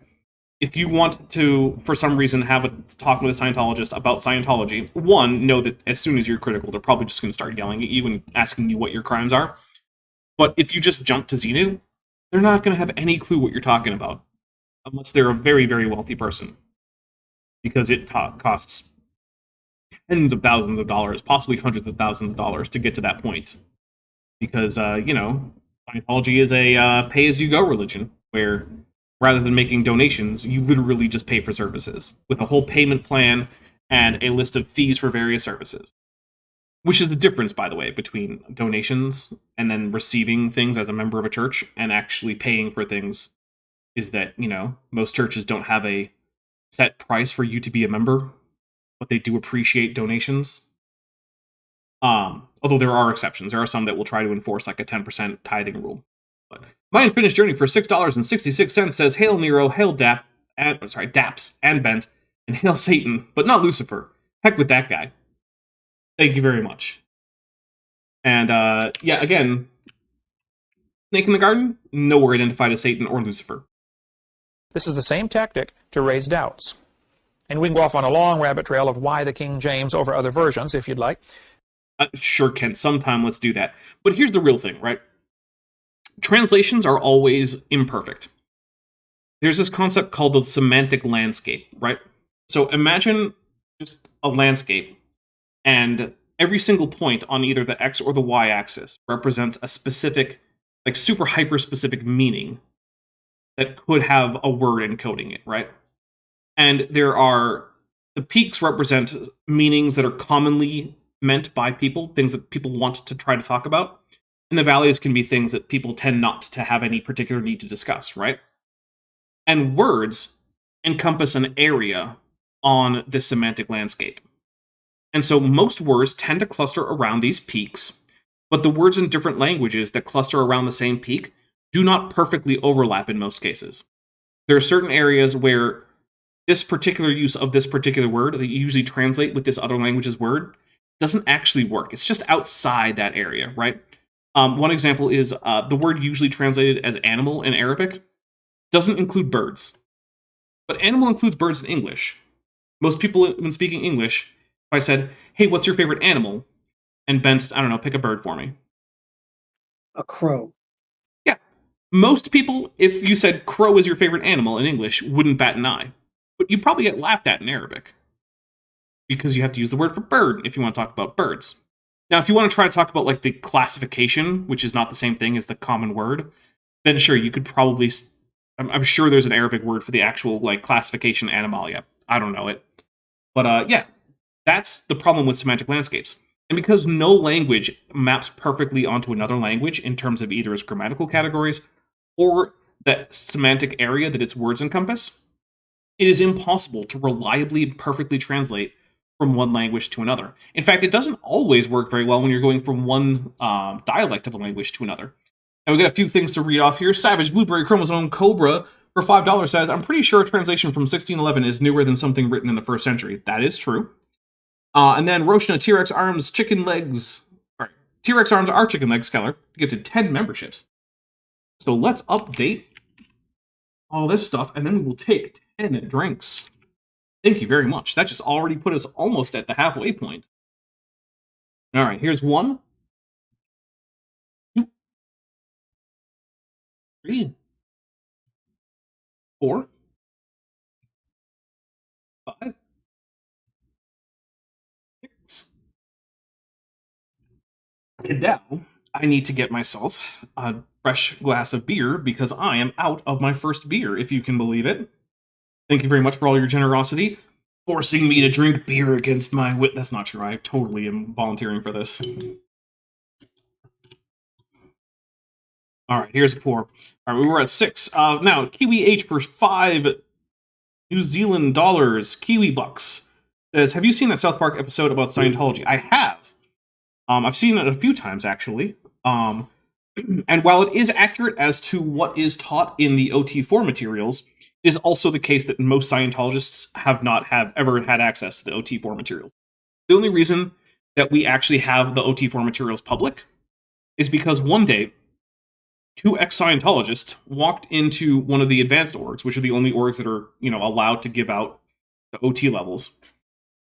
If you want to, for some reason, have a talk with a Scientologist about Scientology, one, know that as soon as you're critical, they're probably just going to start yelling at you and asking you what your crimes are. But if you just jump to Xenu, they're not going to have any clue what you're talking about, unless they're a very, very wealthy person. Because it costs tens of thousands of dollars, possibly hundreds of thousands of dollars to get to that point. Because, Scientology is a pay-as-you-go religion, where rather than making donations, you literally just pay for services, with a whole payment plan and a list of fees for various services. Which is the difference, by the way, between donations and then receiving things as a member of a church and actually paying for things, is that, most churches don't have a set price for you to be a member, but they do appreciate donations. Although there are exceptions. There are some that will try to enforce like a 10% tithing rule. But My Unfinished Journey for $6.66 says, Hail Nero, hail Daps, and Bent, and hail Satan, but not Lucifer. Heck with that guy. Thank you very much. And, again, Snake in the Garden, nowhere identified as Satan or Lucifer. This is the same tactic to raise doubts. And we can go off on a long rabbit trail of why the King James over other versions, if you'd like. Sure, Kent, sometime let's do that. But here's the real thing, right? Translations are always imperfect. There's this concept called the semantic landscape, right? So imagine just a landscape, and every single point on either the X or the Y axis represents a specific, like super hyper-specific meaning that could have a word encoding it, right? And the peaks represent meanings that are commonly meant by people, things that people want to try to talk about. And the valleys can be things that people tend not to have any particular need to discuss, right? And words encompass an area on this semantic landscape. And so most words tend to cluster around these peaks, but the words in different languages that cluster around the same peak do not perfectly overlap in most cases. There are certain areas where this particular use of this particular word that you usually translate with this other language's word doesn't actually work. It's just outside that area, right? One example is the word usually translated as animal in Arabic doesn't include birds. But animal includes birds in English. Most people, when speaking English, if I said, hey, what's your favorite animal? And Bent, I don't know, pick a bird for me. A crow. Yeah. Most people, if you said crow is your favorite animal in English, wouldn't bat an eye. But you'd probably get laughed at in Arabic. Because you have to use the word for bird if you want to talk about birds. Now, if you want to try to talk about like the classification, which is not the same thing as the common word, then sure, you could probably... I'm sure there's an Arabic word for the actual like classification animalia. I don't know it. But yeah, that's the problem with semantic landscapes. And because no language maps perfectly onto another language in terms of either its grammatical categories or the semantic area that its words encompass, it is impossible to reliably and perfectly translate from one language to another. In fact, it doesn't always work very well when you're going from one dialect of a language to another. And we got a few things to read off here. Savage Blueberry Chromosome Cobra for $5 says, I'm pretty sure a translation from 1611 is newer than something written in the 1st century. That is true. And then Roshna, T-Rex Arms, Chicken Legs... Sorry, T-Rex Arms are Chicken Legs, Keller, gifted 10 memberships. So let's update all this stuff, and then we will take 10 drinks. Thank you very much. That just already put us almost at the halfway point. All right, here's 1, 2, 3, 4, 5, 6. And now, I need to get myself a fresh glass of beer because I am out of my first beer, if you can believe it. Thank you very much for all your generosity. Forcing me to drink beer against my wit. That's not true. I totally am volunteering for this. All right, here's 4. All right, we were at 6. Now, Kiwi H for 5 New Zealand dollars, Kiwi bucks, says, have you seen that South Park episode about Scientology? I have. I've seen it a few times, actually. And while it is accurate as to what is taught in the OT4 materials, it is also the case that most Scientologists have not ever had access to the OT4 materials. The only reason that we actually have the OT4 materials public is because one day, 2 ex-Scientologists walked into one of the advanced orgs, which are the only orgs that are, allowed to give out the OT levels.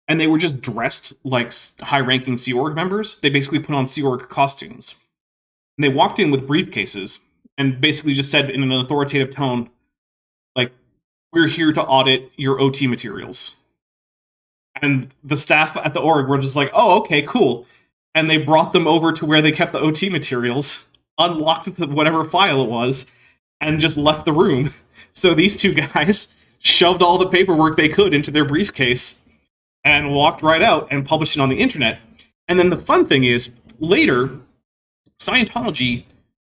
And they were just dressed like high-ranking Sea Org members. They basically put on Sea Org costumes. And they walked in with briefcases and basically just said in an authoritative tone, like, we're here to audit your OT materials. And the staff at the org were just like, oh, okay, cool. And they brought them over to where they kept the OT materials, unlocked whatever file it was, and just left the room. So these 2 guys shoved all the paperwork they could into their briefcase and walked right out and published it on the internet. And then the fun thing is, later, Scientology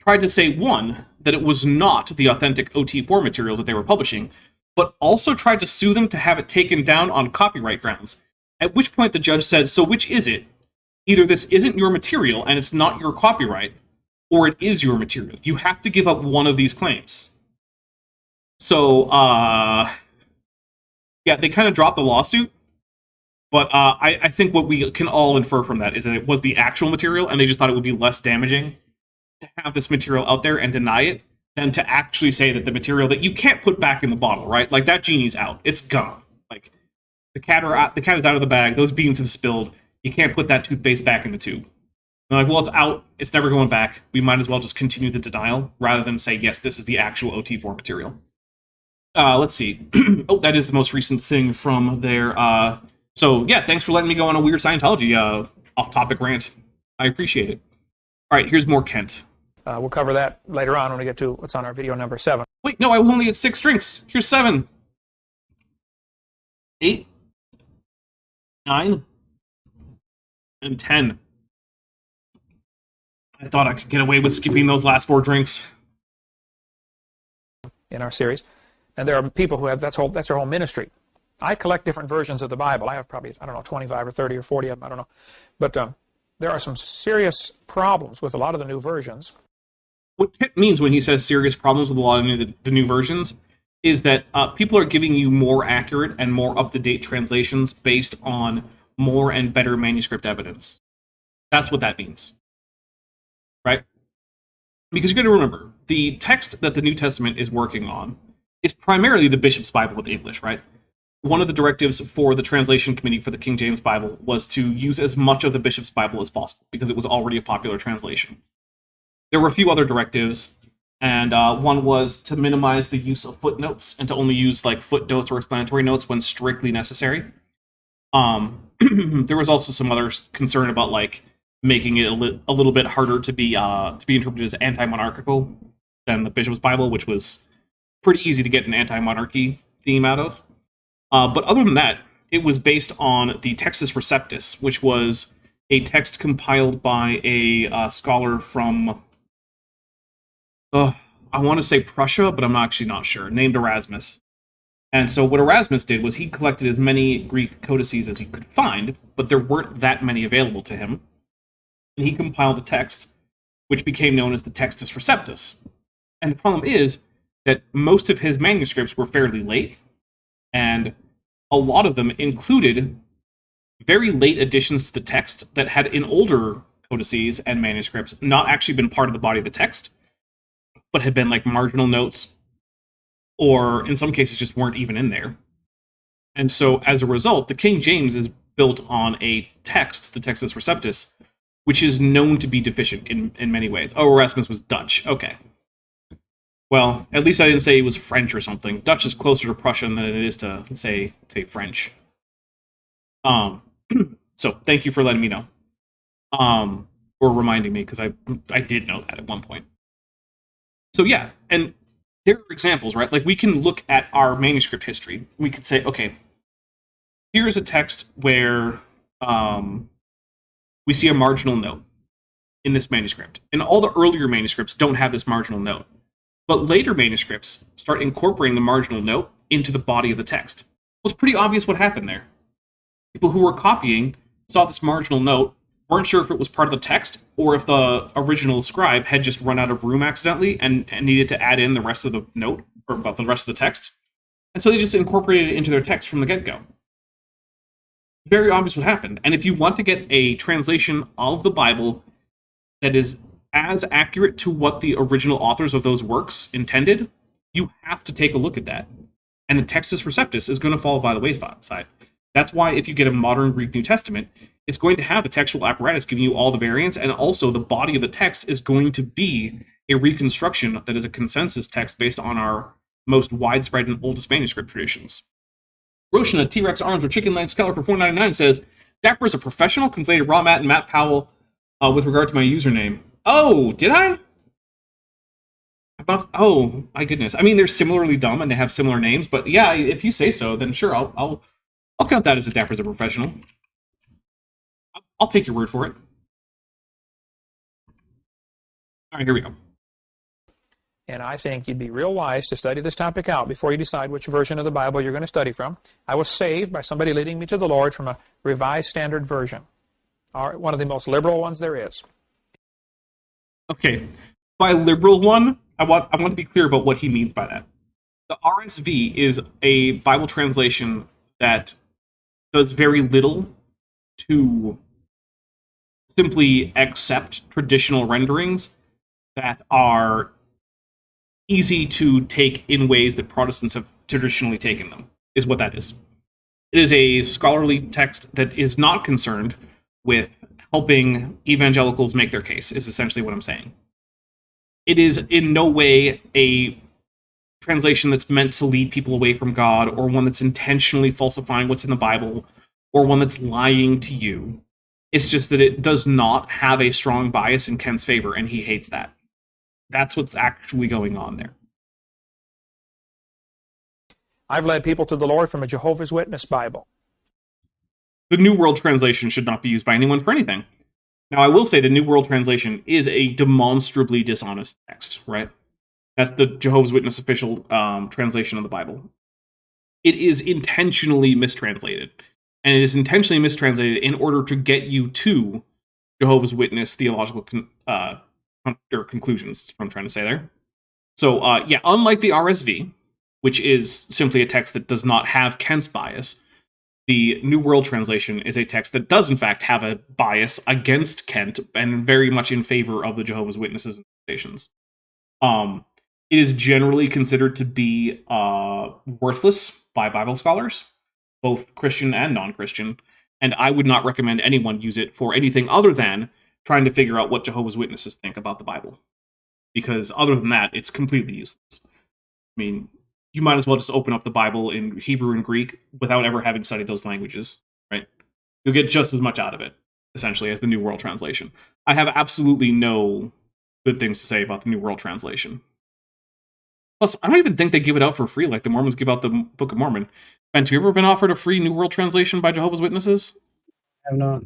tried to say, one, that it was not the authentic OT4 material that they were publishing, but also tried to sue them to have it taken down on copyright grounds. At which point the judge said, so which is it? Either this isn't your material and it's not your copyright, or it is your material. You have to give up one of these claims. So, yeah, they kind of dropped the lawsuit, but I think what we can all infer from that is that it was the actual material, and they just thought it would be less damaging to have this material out there and deny it than to actually say that the material that you can't put back in the bottle, right? Like, that genie's out. It's gone. Like, the cat is out of the bag. Those beans have spilled. You can't put that toothpaste back in the tube. They're like, well, it's out. It's never going back. We might as well just continue the denial rather than say, yes, this is the actual OT4 material. Let's see. Oh, that is the most recent thing from there. So, yeah, thanks for letting me go on a weird Scientology off-topic rant. I appreciate it. All right, here's more Kent. We'll cover that later on when we get to what's on our video number 7. Wait, no, I was only at 6 drinks. Here's 7. 8. 9. And 10. I thought I could get away with skipping those last 4 drinks. In our series. And there are people who have, that's their whole ministry. I collect different versions of the Bible. I have probably, 25 or 30 or 40 of them, I don't know. But there are some serious problems with a lot of the new versions. What Kent means when he says serious problems with a lot of the new versions is that people are giving you more accurate and more up-to-date translations based on more and better manuscript evidence. That's what that means. Right? Because you got to remember, the text that the New Testament is working on is primarily the Bishop's Bible in English, right? One of the directives for the translation committee for the King James Bible was to use as much of the Bishop's Bible as possible, because it was already a popular translation. There were a few other directives, and one was to minimize the use of footnotes and to only use like footnotes or explanatory notes when strictly necessary. There was also some other concern about like making it a little bit harder to be interpreted as anti-monarchical than the Bishop's Bible, which was pretty easy to get an anti-monarchy theme out of. But other than that, it was based on the Textus Receptus, which was a text compiled by a scholar from, I want to say Prussia, but I'm actually not sure, named Erasmus. And so what Erasmus did was he collected as many Greek codices as he could find, but there weren't that many available to him. And he compiled a text, which became known as the Textus Receptus. And the problem is that most of his manuscripts were fairly late, and a lot of them included very late additions to the text that had in older codices and manuscripts not actually been part of the body of the text, but had been like marginal notes, or in some cases just weren't even in there. And so as a result, the King James is built on a text, the Textus Receptus, which is known to be deficient in many ways. Oh, Erasmus was Dutch. Okay. Well, at least I didn't say he was French or something. Dutch is closer to Prussian than it is to, say French. So, thank you for letting me know. Or reminding me, because I did know that at one point. So, yeah, and there are examples, right? Like, we can look at our manuscript history. We could say, okay, here's a text where we see a marginal note. in this manuscript. And all the earlier manuscripts don't have this marginal note. But later manuscripts start incorporating the marginal note into the body of the text. It was pretty obvious what happened there. People who were copying saw this marginal note, weren't sure if it was part of the text or if the original scribe had just run out of room accidentally and needed to add in the rest of the note, or about the rest of the text. And so they just incorporated it into their text from the get-go. Very obvious what happened. And if you want to get a translation of the Bible that is as accurate to what the original authors of those works intended, you have to take a look at that. And the Textus Receptus is going to fall by the wayside. That's why if you get a modern Greek New Testament, it's going to have the textual apparatus giving you all the variants, and also the body of the text is going to be a reconstruction that is a consensus text based on our most widespread and oldest manuscript traditions. Roshna, T-Rex Arms, or Chicken Leg Scholar for $4.99 says, Dapper is a professional, conflated Raw Matt and Matt Powell with regard to my username. Oh, did I? Oh, my goodness. I mean, they're similarly dumb and they have similar names, but yeah, if you say so, then sure, I'll count that as a Dapper as a professional. I'll take your word for it. All right, here we go. And I think you'd be real wise to study this topic out before you decide which version of the Bible you're going to study from. I was saved by somebody leading me to the Lord from a Revised Standard Version, one of the most liberal ones there is. Okay, by liberal one, I want to be clear about what he means by that. The RSV is a Bible translation that does very little to simply accept traditional renderings that are easy to take in ways that Protestants have traditionally taken them, is what that is. It is a scholarly text that is not concerned with helping evangelicals make their case, is essentially what I'm saying. It is in no way a translation that's meant to lead people away from God, or one that's intentionally falsifying what's in the Bible, or one that's lying to you. It's just that it does not have a strong bias in Ken's favor, and he hates that. That's what's actually going on there. I've led people to the Lord from a Jehovah's Witness Bible. The New World Translation should not be used by anyone for anything. Now, I will say the New World Translation is a demonstrably dishonest text, right? That's the Jehovah's Witness official translation of the Bible. It is intentionally mistranslated. And it is intentionally mistranslated in order to get you to Jehovah's Witness theological conclusions, is what I'm trying to say there. So, yeah, unlike the RSV, which is simply a text that does not have Kent's bias, the New World Translation is a text that does, in fact, have a bias against Kent and very much in favor of the Jehovah's Witnesses' interpretations. It is generally considered to be worthless by Bible scholars, both Christian and non-Christian, and I would not recommend anyone use it for anything other than trying to figure out what Jehovah's Witnesses think about the Bible. Because other than that, it's completely useless. I mean, you might as well just open up the Bible in Hebrew and Greek without ever having studied those languages, right? You'll get just as much out of it, essentially, as the New World Translation. I have absolutely no good things to say about the New World Translation. Plus, I don't even think they give it out for free like the Mormons give out the Book of Mormon. Ben, have you ever been offered a free New World Translation by Jehovah's Witnesses? I have not.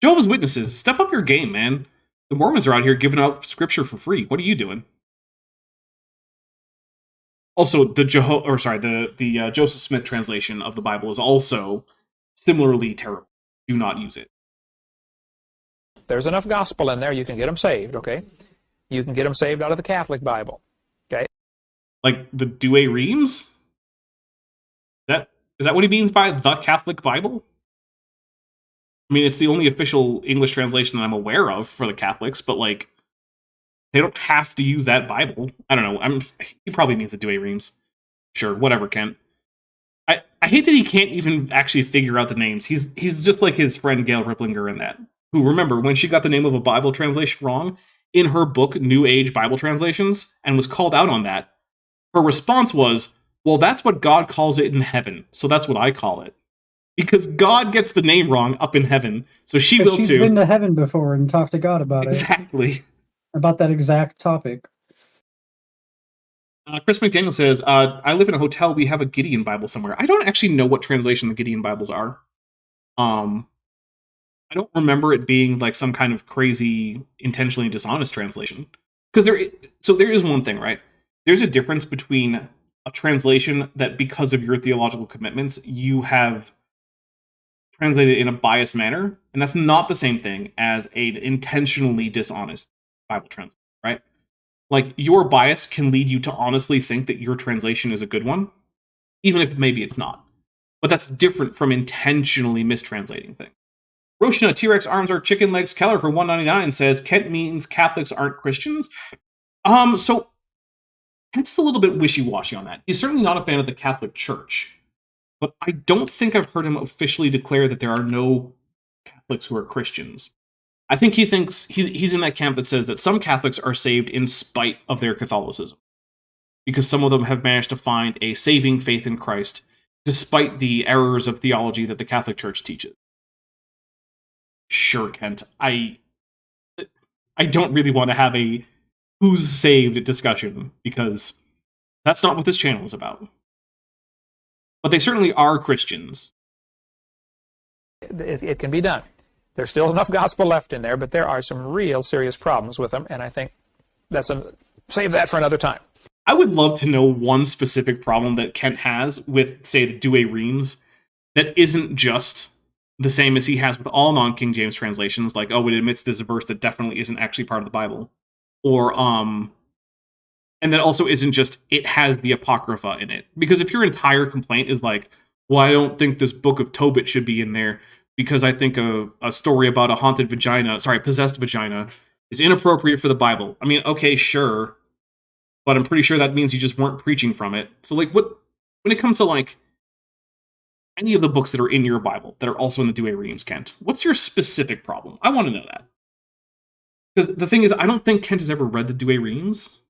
Jehovah's Witnesses, step up your game, man. The Mormons are out here giving out scripture for free. What are you doing? Also, the Joseph Smith translation of the Bible is also similarly terrible. Do not use it. There's enough gospel in there, you can get them saved, okay? You can get them saved out of the Catholic Bible, okay? Like the Douay Rheims? Is that what he means by the Catholic Bible? I mean, it's the only official English translation that I'm aware of for the Catholics, but like, they don't have to use that Bible. I don't know. He probably means the Douay Rheims. Sure, whatever, Kent. I hate that he can't even actually figure out the names. He's just like his friend Gail Riplinger in that. Who, remember, when she got the name of a Bible translation wrong in her book, New Age Bible Translations, and was called out on that, her response was, well, that's what God calls it in heaven, so that's what I call it. Because God gets the name wrong up in heaven, so she will she's too. She's been to heaven before and talked to God about Exactly. About that exact topic. Chris McDaniel says, I live in a hotel, we have a Gideon Bible somewhere. I don't actually know what translation the Gideon Bibles are. I don't remember it being like some kind of crazy, intentionally dishonest translation. Because there is one thing, right? There's a difference between a translation that, because of your theological commitments, you have translated in a biased manner, and that's not the same thing as an intentionally dishonest Bible translation, right? Like, your bias can lead you to honestly think that your translation is a good one, even if maybe it's not. But that's different from intentionally mistranslating things. Roshna, T-Rex arms are chicken legs. Keller for $1.99 says, Kent means Catholics aren't Christians. So Kent's a little bit wishy-washy on that. He's certainly not a fan of the Catholic Church, but I don't think I've heard him officially declare that there are no Catholics who are Christians. I think he thinks he's in that camp that says that some Catholics are saved in spite of their Catholicism, because some of them have managed to find a saving faith in Christ despite the errors of theology that the Catholic Church teaches. Sure, Kent. I don't really want to have a who's saved discussion, because that's not what this channel is about. But they certainly are Christians. It can be done. There's still enough gospel left in there, but there are some real serious problems with them, and I think save that for another time. I would love to know one specific problem that Kent has with, say, the Douay Rheims that isn't just the same as he has with all non-King James translations, like, oh, it admits this verse that definitely isn't actually part of the Bible. Or, and that also isn't just, it has the Apocrypha in it. Because if your entire complaint is like, well, I don't think this book of Tobit should be in there, because I think a story about a possessed vagina is inappropriate for the Bible. I mean, okay, sure, but I'm pretty sure that means you just weren't preaching from it. So, like, when it comes to, like, any of the books that are in your Bible that are also in the Douay Rheims, Kent, what's your specific problem? I want to know that. Because the thing is, I don't think Kent has ever read the Douay Rheims.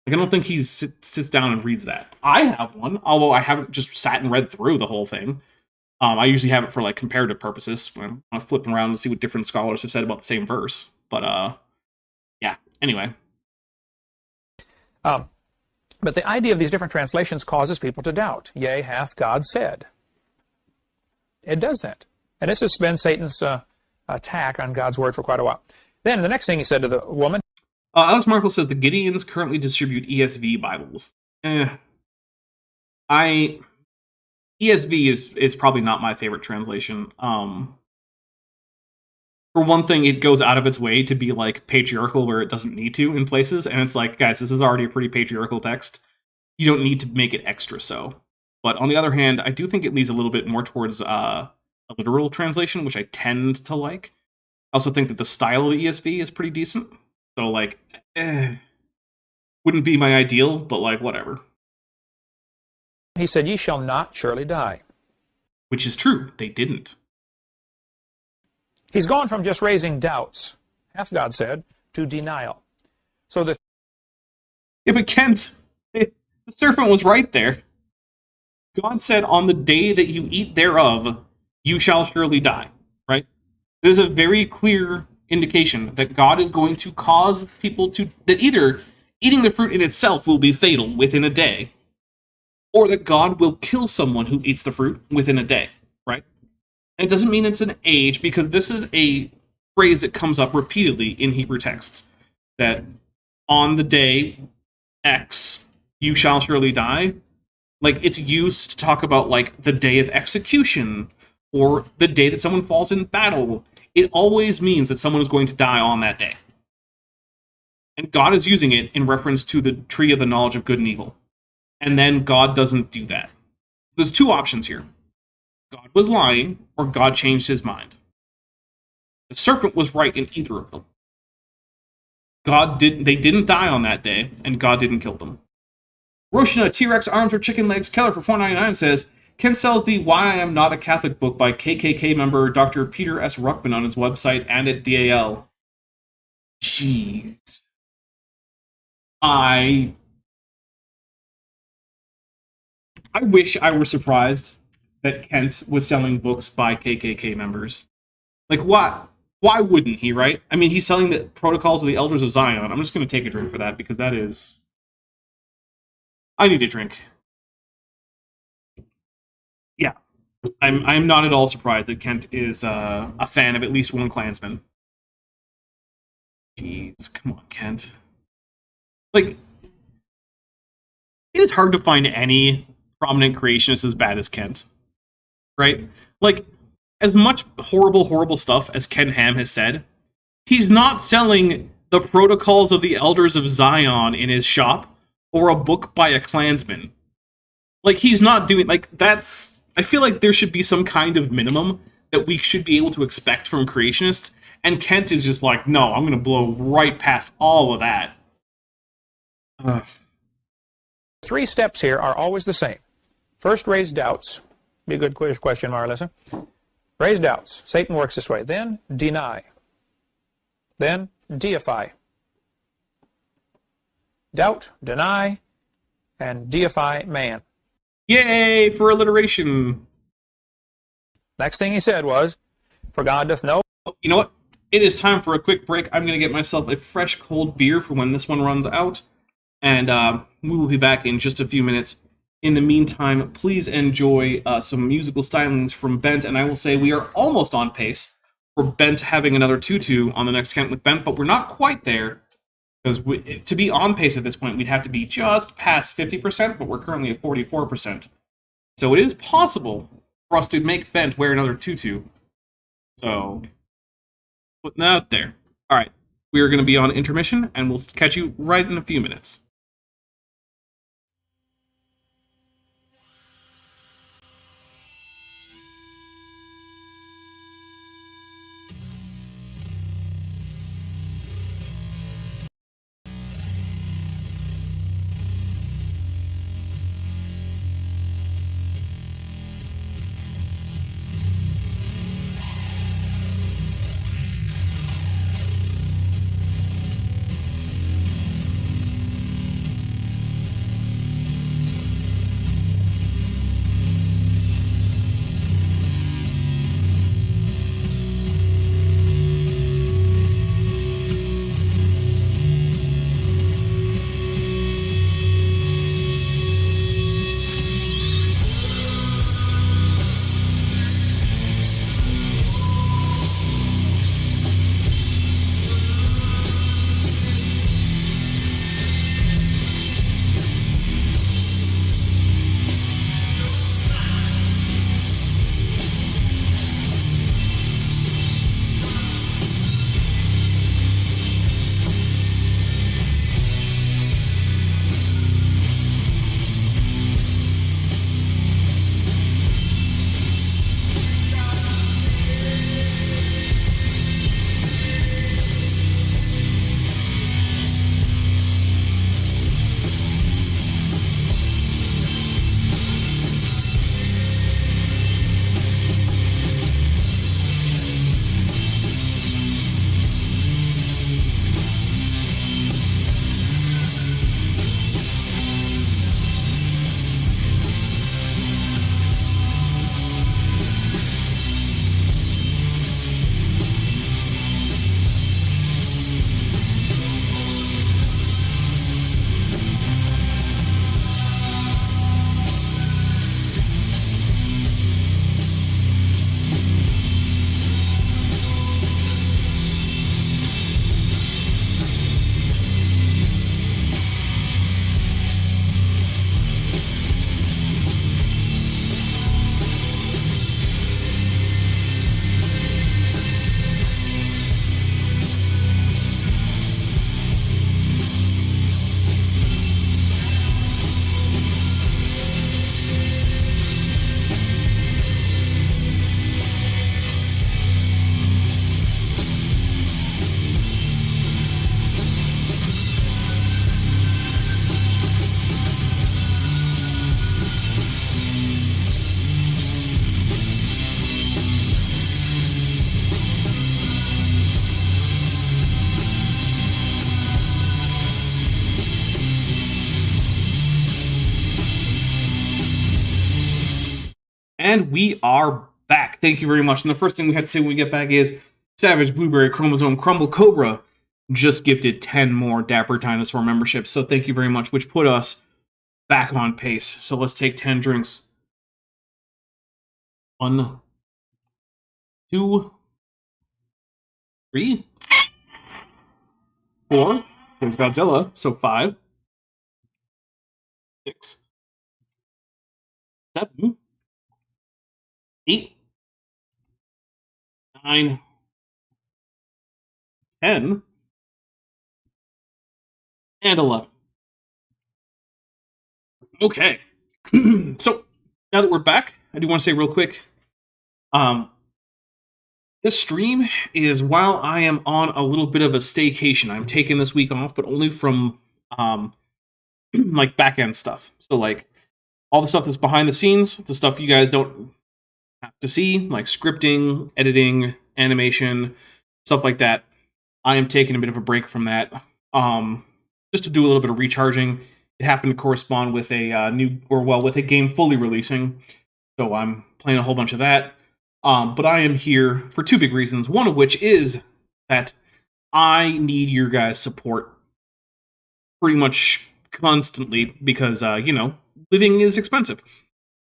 Like, I don't think he sits down and reads that. I have one, although I haven't just sat and read through the whole thing. I usually have it for, like, comparative purposes, when I'm flipping around to see what different scholars have said about the same verse. But, yeah, anyway. But the idea of these different translations causes people to doubt. Yea, hath God said. It does that. And this has been Satan's attack on God's word for quite a while. Then the next thing he said to the woman... Alex Markle says the Gideons currently distribute ESV Bibles. ESV is probably not my favorite translation. For one thing, it goes out of its way to be, like, patriarchal where it doesn't need to in places, and it's like, guys, this is already a pretty patriarchal text. You don't need to make it extra so. But on the other hand, I do think it leads a little bit more towards a literal translation, which I tend to like. I also think that the style of the ESV is pretty decent. So, like, wouldn't be my ideal, but, like, whatever. He said, ye shall not surely die. Which is true. They didn't. He's gone from just raising doubts, hath God said, to denial. So the... Yeah, but Kent, the serpent was right there. God said, on the day that you eat thereof, you shall surely die, right? There's a very clear indication that God is going to cause people to... that either eating the fruit in itself will be fatal within a day, or that God will kill someone who eats the fruit within a day, right? And it doesn't mean it's an age, because this is a phrase that comes up repeatedly in Hebrew texts, that on the day X, you shall surely die. Like, it's used to talk about, like, the day of execution, or the day that someone falls in battle. It always means that someone is going to die on that day. And God is using it in reference to the tree of the knowledge of good and evil. And then God doesn't do that. So there's two options here. God was lying, or God changed his mind. The serpent was right in either of them. They didn't die on that day, and God didn't kill them. Roshna, T-Rex arms or chicken legs. Keller for $4.99 says, Ken sells the Why I Am Not a Catholic book by KKK member Dr. Peter S. Ruckman on his website and at DAL. Jeez. I wish I were surprised that Kent was selling books by KKK members. Like, what? Why wouldn't he, right? I mean, he's selling the Protocols of the Elders of Zion. I'm just going to take a drink for that, because that is... I need a drink. Yeah. I'm not at all surprised that Kent is a fan of at least one Klansman. Jeez, come on, Kent. Like, it is hard to find any prominent creationist as bad as Kent, right? Like, as much horrible stuff as Ken Ham has said, he's not selling the Protocols of the Elders of Zion in his shop or a book by a Klansman. Like, he's not doing, like, that's, I feel like there should be some kind of minimum that we should be able to expect from creationists, and Kent is just like, no, I'm gonna blow right past all of that. Three steps here are always the same. First, raise doubts. Be a good quiz question, Marlissa. Raise doubts. Satan works this way. Then, deny. Then, deify. Doubt, deny, and deify man. Yay for alliteration! Next thing he said was, for God doth know. You know what? It is time for a quick break. I'm going to get myself a fresh cold beer for when this one runs out. And we will be back in just a few minutes. In the meantime, please enjoy some musical stylings from Bent. And I will say we are almost on pace for Bent having another 2-2 on the next Kent with Bent. But we're not quite there. Because to be on pace at this point, we'd have to be just past 50%. But we're currently at 44%. So it is possible for us to make Bent wear another 2-2. So, putting that out there. All right. We are going to be on intermission. And we'll catch you right in a few minutes. And we are back. Thank you very much. And the first thing we have to say when we get back is Savage Blueberry Chromosome Crumble Cobra just gifted 10 more Dapper Dinosaur memberships. So thank you very much, which put us back on pace. So let's take 10 drinks. 1, 2, 3, 4. There's Godzilla, so 5, 6, 7, 8, 9, 10, and 11. Okay. So, now that we're back, I do want to say real quick, this stream is while I am on a little bit of a staycation. I'm taking this week off, but only from, like, back-end stuff. So, like, all the stuff that's behind the scenes, the stuff you guys don't have to see, like scripting, editing, animation, stuff like that. I am taking a bit of a break from that, just to do a little bit of recharging. It happened to correspond with a with a game fully releasing, so I'm playing a whole bunch of that. But I am here for two big reasons. One of which is that I need your guys' support pretty much constantly because, living is expensive.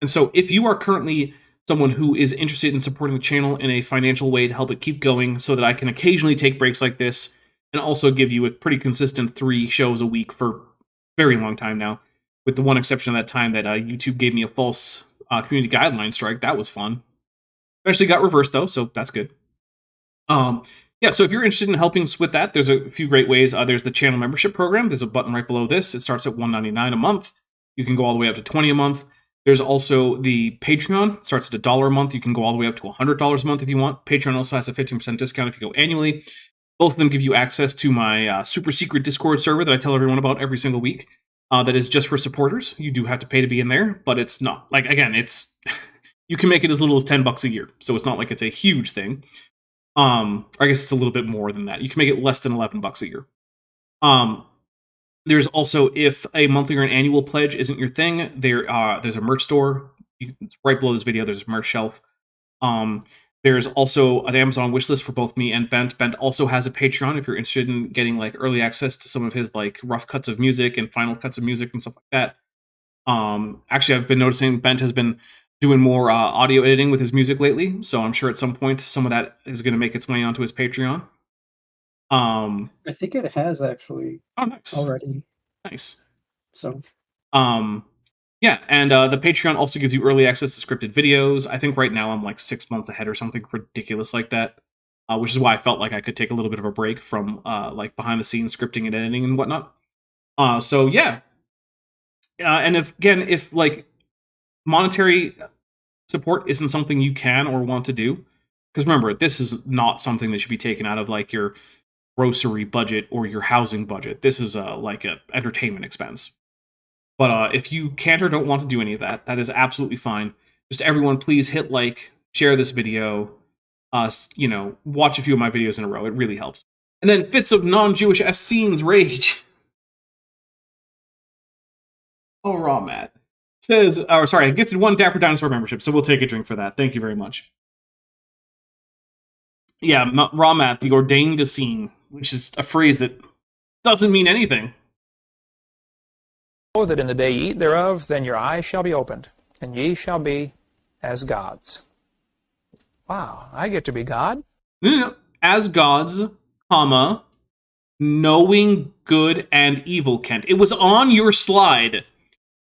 And so if you are currently someone who is interested in supporting the channel in a financial way to help it keep going so that I can occasionally take breaks like this and also give you a pretty consistent 3 shows a week for a very long time now, with the one exception of that time that YouTube gave me a false community guideline strike. That was fun. Eventually got reversed, though, so that's good. Yeah, so if you're interested in helping us with that, there's a few great ways. There's the channel membership program. There's a button right below this. It starts at $1.99 a month. You can go all the way up to $20 a month. There's also the Patreon. It starts at $1 a month. You can go all the way up to $100 a month if you want. Patreon also has a 15% discount if you go annually. Both of them give you access to my super secret Discord server that I tell everyone about every single week. That is just for supporters. You do have to pay to be in there, but it's not. Like, again, it's... you can make it as little as $10 a year, so it's not like it's a huge thing. I guess it's a little bit more than that. You can make it less than $11 a year. There's also, if a monthly or an annual pledge isn't your thing, there's a merch store. It's right below this video. There's a merch shelf. There's also an Amazon wishlist for both me and Bent. Bent also has a Patreon if you're interested in getting like early access to some of his like rough cuts of music and final cuts of music and stuff like that. Actually, I've been noticing Bent has been doing more audio editing with his music lately, so I'm sure at some point some of that is going to make its way onto his Patreon. I think it has actually. Oh, nice. Already. Nice. So. Yeah, and the Patreon also gives you early access to scripted videos. I think right now I'm like 6 months ahead or something ridiculous like that, which is why I felt like I could take a little bit of a break from like behind the scenes scripting and editing and whatnot. So yeah, and if like monetary support isn't something you can or want to do, because remember, this is not something that should be taken out of like your grocery budget or your housing budget. This is like an entertainment expense. But if you can't or don't want to do any of that, that is absolutely fine. Just everyone, please hit like, share this video, watch a few of my videos in a row. It really helps. And then fits of non-Jewish Essenes rage. Oh, raw Matt says, I gifted 1 Dapper Dinosaur membership, so we'll take a drink for that. Thank you very much. Yeah, raw Matt, the ordained Essene, which is a phrase that doesn't mean anything. That in the day ye eat thereof, then your eyes shall be opened, and ye shall be as gods. Wow, I get to be God? No. As gods, comma, knowing good and evil, Kent. It was on your slide.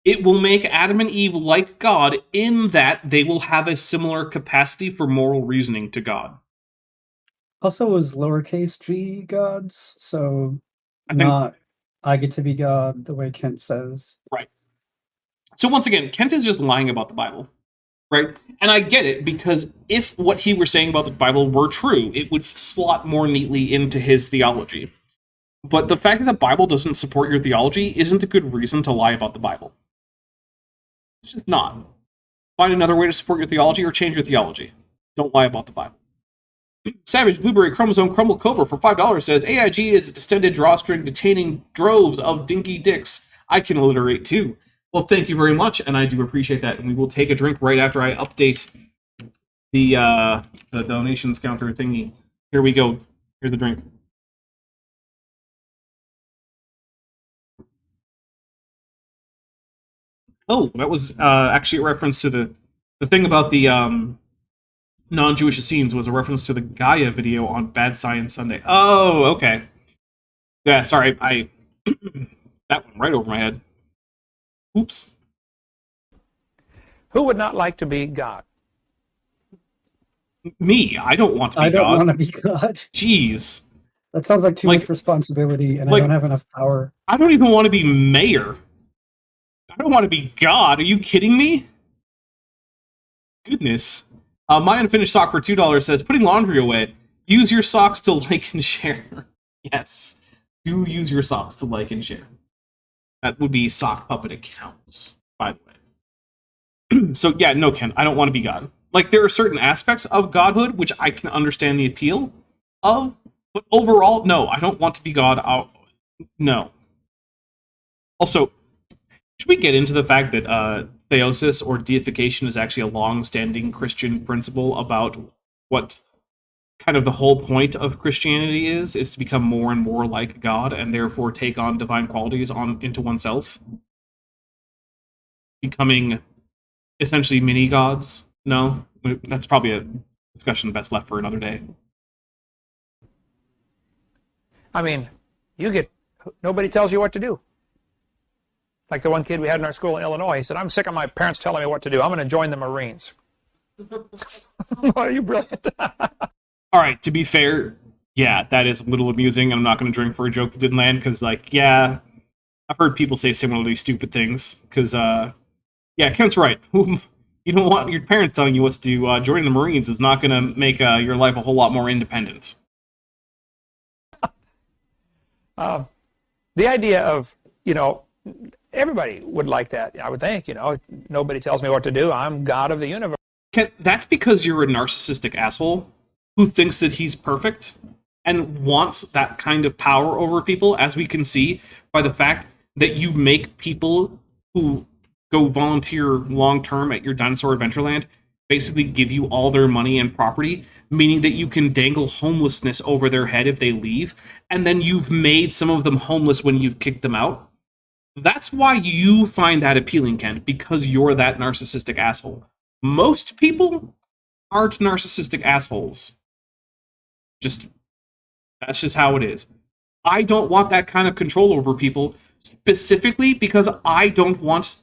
It will make Adam and Eve like God in that they will have a similar capacity for moral reasoning to God. Also was lowercase g gods, so I get to be God the way Kent says. Right. So once again, Kent is just lying about the Bible, right? And I get it, because if what he was saying about the Bible were true, it would slot more neatly into his theology. But the fact that the Bible doesn't support your theology isn't a good reason to lie about the Bible. It's just not. Find another way to support your theology or change your theology. Don't lie about the Bible. Savage Blueberry Chromosome Crumble Cobra for $5 says, AIG is a distended drawstring detaining droves of dinky dicks. I can alliterate too. Well, thank you very much, and I do appreciate that. And we will take a drink right after I update the donations counter thingy. Here we go. Here's the drink. Oh, that was actually a reference to the thing about the non-Jewish Essenes was a reference to the Gaia video on Bad Science Sunday. Oh, okay. Yeah, sorry, I that went right over my head. Oops. Who would not like to be God? Me, I don't want to be I don't God. want to be God. Jeez. That sounds like too Like- much responsibility, and I like- don't have enough power. I don't even want to be mayor. I don't want to be God. Are you kidding me? Goodness. My unfinished sock for $2 says, putting laundry away. Use your socks to like and share. Yes. Do use your socks to like and share. That would be sock puppet accounts, by the way. So, yeah, no, Ken, I don't want to be God. Like, there are certain aspects of godhood which I can understand the appeal of, but overall, no, I don't want to be God. No. Also, should we get into the fact that theosis or deification is actually a long-standing Christian principle about what kind of the whole point of Christianity is to become more and more like God and therefore take on divine qualities into oneself? Becoming essentially mini-gods? No? That's probably a discussion best left for another day. I mean, nobody tells you what to do. Like the one kid we had in our school in Illinois, he said, I'm sick of my parents telling me what to do. I'm going to join the Marines. Are you brilliant? All right, to be fair, yeah, that is a little amusing. I'm not going to drink for a joke that didn't land, because, like, yeah, I've heard people say similarly stupid things, because, yeah, Kent's right. You don't want your parents telling you what to do. Joining the Marines is not going to make your life a whole lot more independent. The idea of, everybody would like that, I would think, nobody tells me what to do. I'm God of the universe. Kent, that's because you're a narcissistic asshole who thinks that he's perfect and wants that kind of power over people, as we can see by the fact that you make people who go volunteer long-term at your dinosaur adventureland basically give you all their money and property, meaning that you can dangle homelessness over their head if they leave, and then you've made some of them homeless when you've kicked them out. That's why you find that appealing, Kent, because you're that narcissistic asshole. Most people aren't narcissistic assholes. That's just how it is. I don't want that kind of control over people, specifically because I don't want...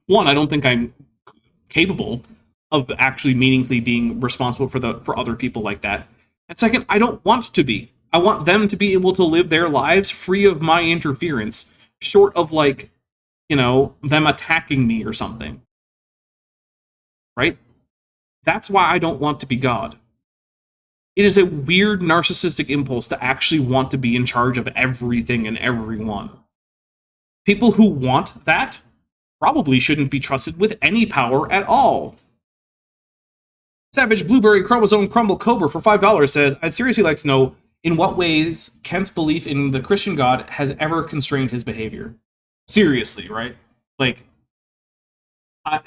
One, I don't think I'm capable of actually meaningfully being responsible for other people like that. And second, I don't want to be. I want them to be able to live their lives free of my interference, short of, like, them attacking me or something. Right? That's why I don't want to be God. It is a weird narcissistic impulse to actually want to be in charge of everything and everyone. People who want that probably shouldn't be trusted with any power at all. Savage Blueberry Chromosome Crumble Cobra for $5 says, I'd seriously like to know in what ways Kent's belief in the Christian God has ever constrained his behavior. Seriously, right? Like, I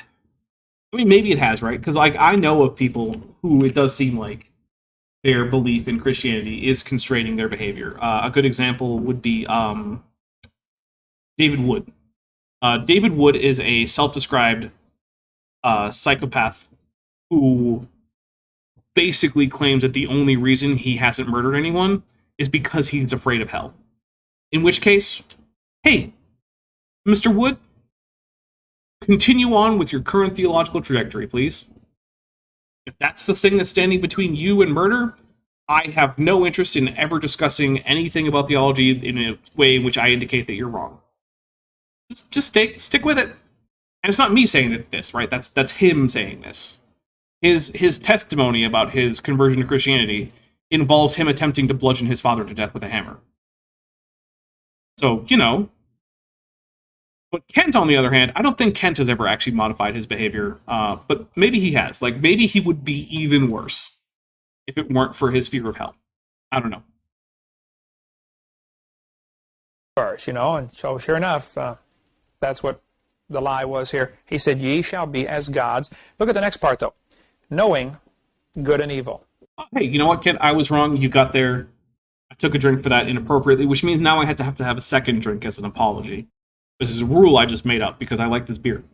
mean, maybe it has, right? Because, like, I know of people who it does seem like their belief in Christianity is constraining their behavior. A good example would be David Wood. David Wood is a self-described psychopath who basically claims that the only reason he hasn't murdered anyone is because he's afraid of hell. In which case, hey, Mr. Wood, continue on with your current theological trajectory, please. If that's the thing that's standing between you and murder, I have no interest in ever discussing anything about theology in a way in which I indicate that you're wrong. Just stick with it. And it's not me saying this, right? That's him saying this. His testimony about his conversion to Christianity involves him attempting to bludgeon his father to death with a hammer. So, But Kent, on the other hand, I don't think Kent has ever actually modified his behavior, but maybe he has. Like, maybe he would be even worse if it weren't for his fear of hell. I don't know. And so sure enough, that's what the lie was here. He said, ye shall be as gods. Look at the next part, though. Knowing good and evil. Hey, you know what, Kent? I was wrong. You got there. I took a drink for that inappropriately, which means now I have to have a second drink as an apology. This is a rule I just made up because I like this beer.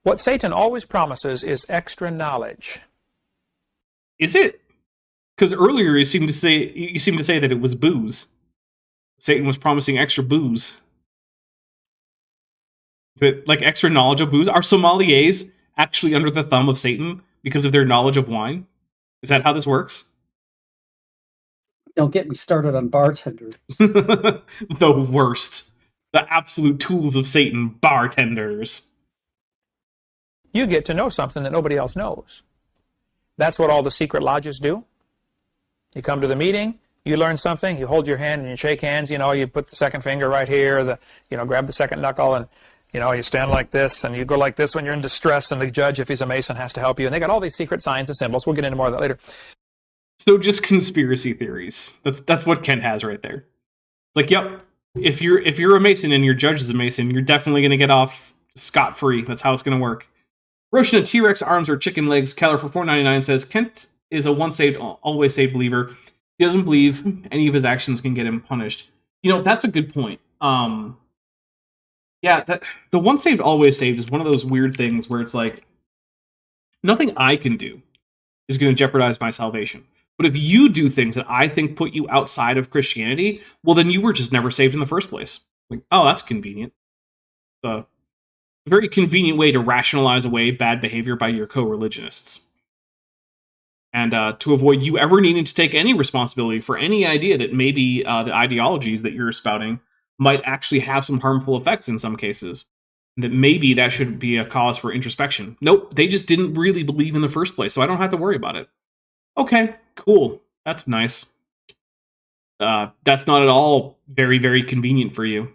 What Satan always promises is extra knowledge. Is it? Because earlier you seemed to say that it was booze. Satan was promising extra booze. Is it like extra knowledge of booze? Are sommeliers actually under the thumb of Satan because of their knowledge of wine? Is that how this works? Don't get me started on bartenders. The worst. The absolute tools of Satan, bartenders. You get to know something that nobody else knows. That's what all the secret lodges do. You come to the meeting, you learn something, you hold your hand and you shake hands, you put the second finger right here, grab the second knuckle, and you stand like this, and you go like this when you're in distress, and the judge, if he's a Mason, has to help you. And they got all these secret signs and symbols. We'll get into more of that later. So just conspiracy theories. That's what Kent has right there. It's like, yep, if you're a Mason and your judge is a Mason, you're definitely going to get off scot-free. That's how it's going to work. Roshan, T-Rex arms or chicken legs. Keller for $4.99 says, Kent is a once saved, always saved believer. He doesn't believe any of his actions can get him punished. That's a good point. The once saved, always saved is one of those weird things where it's like, nothing I can do is going to jeopardize my salvation. But if you do things that I think put you outside of Christianity, well, then you were just never saved in the first place. Like, oh, that's convenient. So, a very convenient way to rationalize away bad behavior by your co-religionists. And to avoid you ever needing to take any responsibility for any idea that maybe the ideologies that you're spouting might actually have some harmful effects in some cases. That maybe that should be a cause for introspection. Nope, they just didn't really believe in the first place, so I don't have to worry about it. Okay, cool. That's nice. That's not at all very, very convenient for you.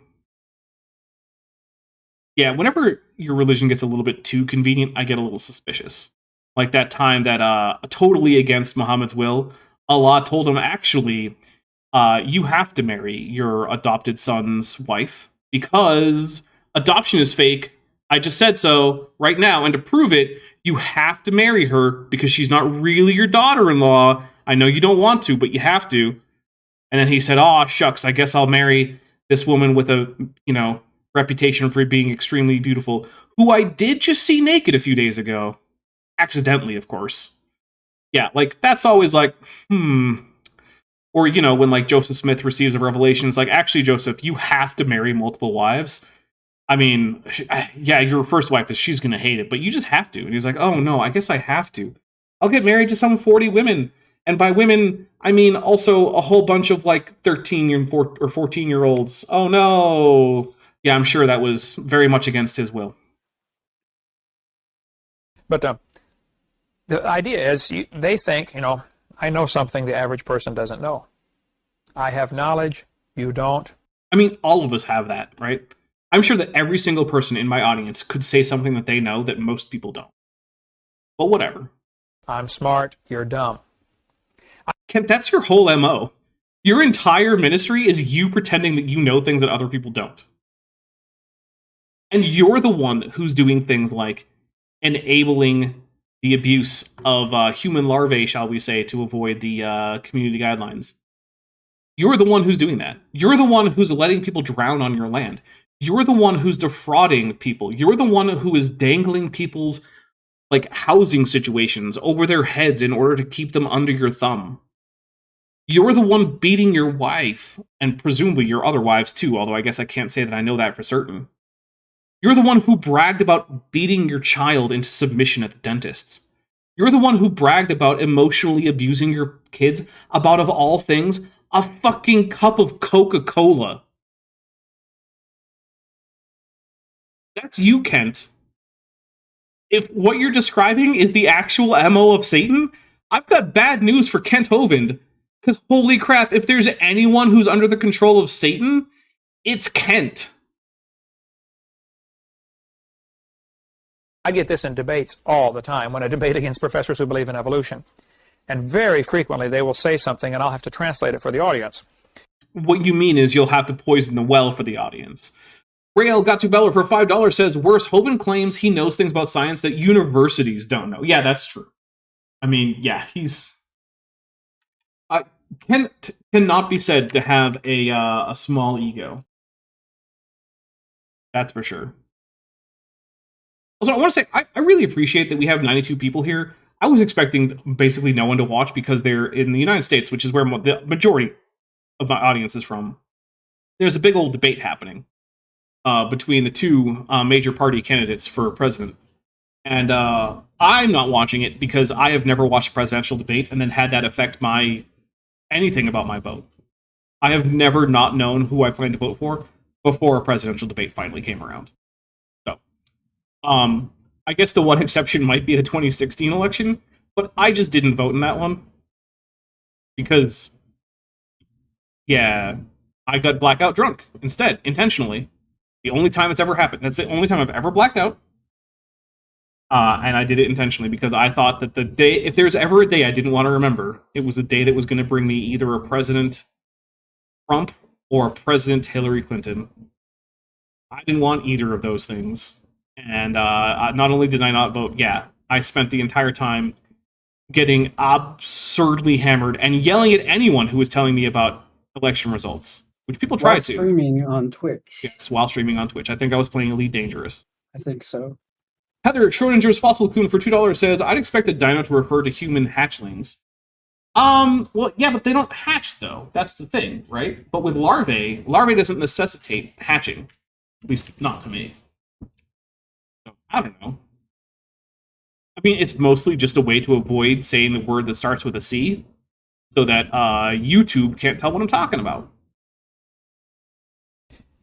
Yeah, whenever your religion gets a little bit too convenient, I get a little suspicious. Like that time that, totally against Muhammad's will, Allah told him, actually, you have to marry your adopted son's wife because adoption is fake. I just said so right now, and to prove it, you have to marry her because she's not really your daughter-in-law. I know you don't want to, but you have to. And then he said, "Oh, shucks, I guess I'll marry this woman with a, reputation for being extremely beautiful, who I did just see naked a few days ago. Accidentally, of course." Yeah, like, that's always like, Or, when, like, Joseph Smith receives a revelation, it's like, actually, Joseph, you have to marry multiple wives. I mean, yeah, your first wife, she's going to hate it, but you just have to. And he's like, oh, no, I guess I have to. I'll get married to some 40 women. And by women, I mean also a whole bunch of, like, 13 or 14-year-olds. Oh, no. Yeah, I'm sure that was very much against his will. But the idea is, they think, I know something the average person doesn't know. I have knowledge, you don't. I mean, all of us have that, right? I'm sure that every single person in my audience could say something that they know that most people don't. But whatever. I'm smart, you're dumb. Kent, that's your whole MO. Your entire ministry is you pretending that you know things that other people don't. And you're the one who's doing things like enabling the abuse of human larvae, shall we say, to avoid the community guidelines. You're the one who's doing that. You're the one who's letting people drown on your land. You're the one who's defrauding people. You're the one who is dangling people's, like, housing situations over their heads in order to keep them under your thumb. You're the one beating your wife, and presumably your other wives too, although I guess I can't say that I know that for certain. You're the one who bragged about beating your child into submission at the dentist's. You're the one who bragged about emotionally abusing your kids about, of all things, a fucking cup of Coca-Cola. That's you, Kent. If what you're describing is the actual MO of Satan, I've got bad news for Kent Hovind. Because holy crap, if there's anyone who's under the control of Satan, it's Kent. I get this in debates all the time when I debate against professors who believe in evolution. And very frequently they will say something and I'll have to translate it for the audience. What you mean is you'll have to poison the well for the audience. Rael got to Beller for $5 says, worse, Hovind claims he knows things about science that universities don't know. Yeah, that's true. I mean, yeah, he's... cannot be said to have a small ego. That's for sure. Also, I want to say, I really appreciate that we have 92 people here. I was expecting basically no one to watch because they're in the United States, which is where the majority of my audience is from. There's a big old debate happening between the two major party candidates for president. And I'm not watching it because I have never watched a presidential debate and then had that affect anything about my vote. I have never not known who I plan to vote for before a presidential debate finally came around. So, I guess the one exception might be the 2016 election, but I just didn't vote in that one. Because, yeah, I got blackout drunk instead, intentionally. The only time it's ever happened. That's the only time I've ever blacked out. And I did it intentionally because I thought that the day, if there's ever a day I didn't want to remember, it was a day that was going to bring me either a President Trump or a President Hillary Clinton. I didn't want either of those things. And not only did I not vote, I spent the entire time getting absurdly hammered and yelling at anyone who was telling me about election results, which people try to. Streaming on Twitch. Yes, while streaming on Twitch. I think I was playing Elite Dangerous. I think so. Heather Schrodinger's Fossil Coon for $2 says, I'd expect a dino to refer to human hatchlings. Well, yeah, but they don't hatch, though. That's the thing, right? But with larvae doesn't necessitate hatching. At least, not to me. So, I don't know. I mean, it's mostly just a way to avoid saying the word that starts with a C, so that YouTube can't tell what I'm talking about.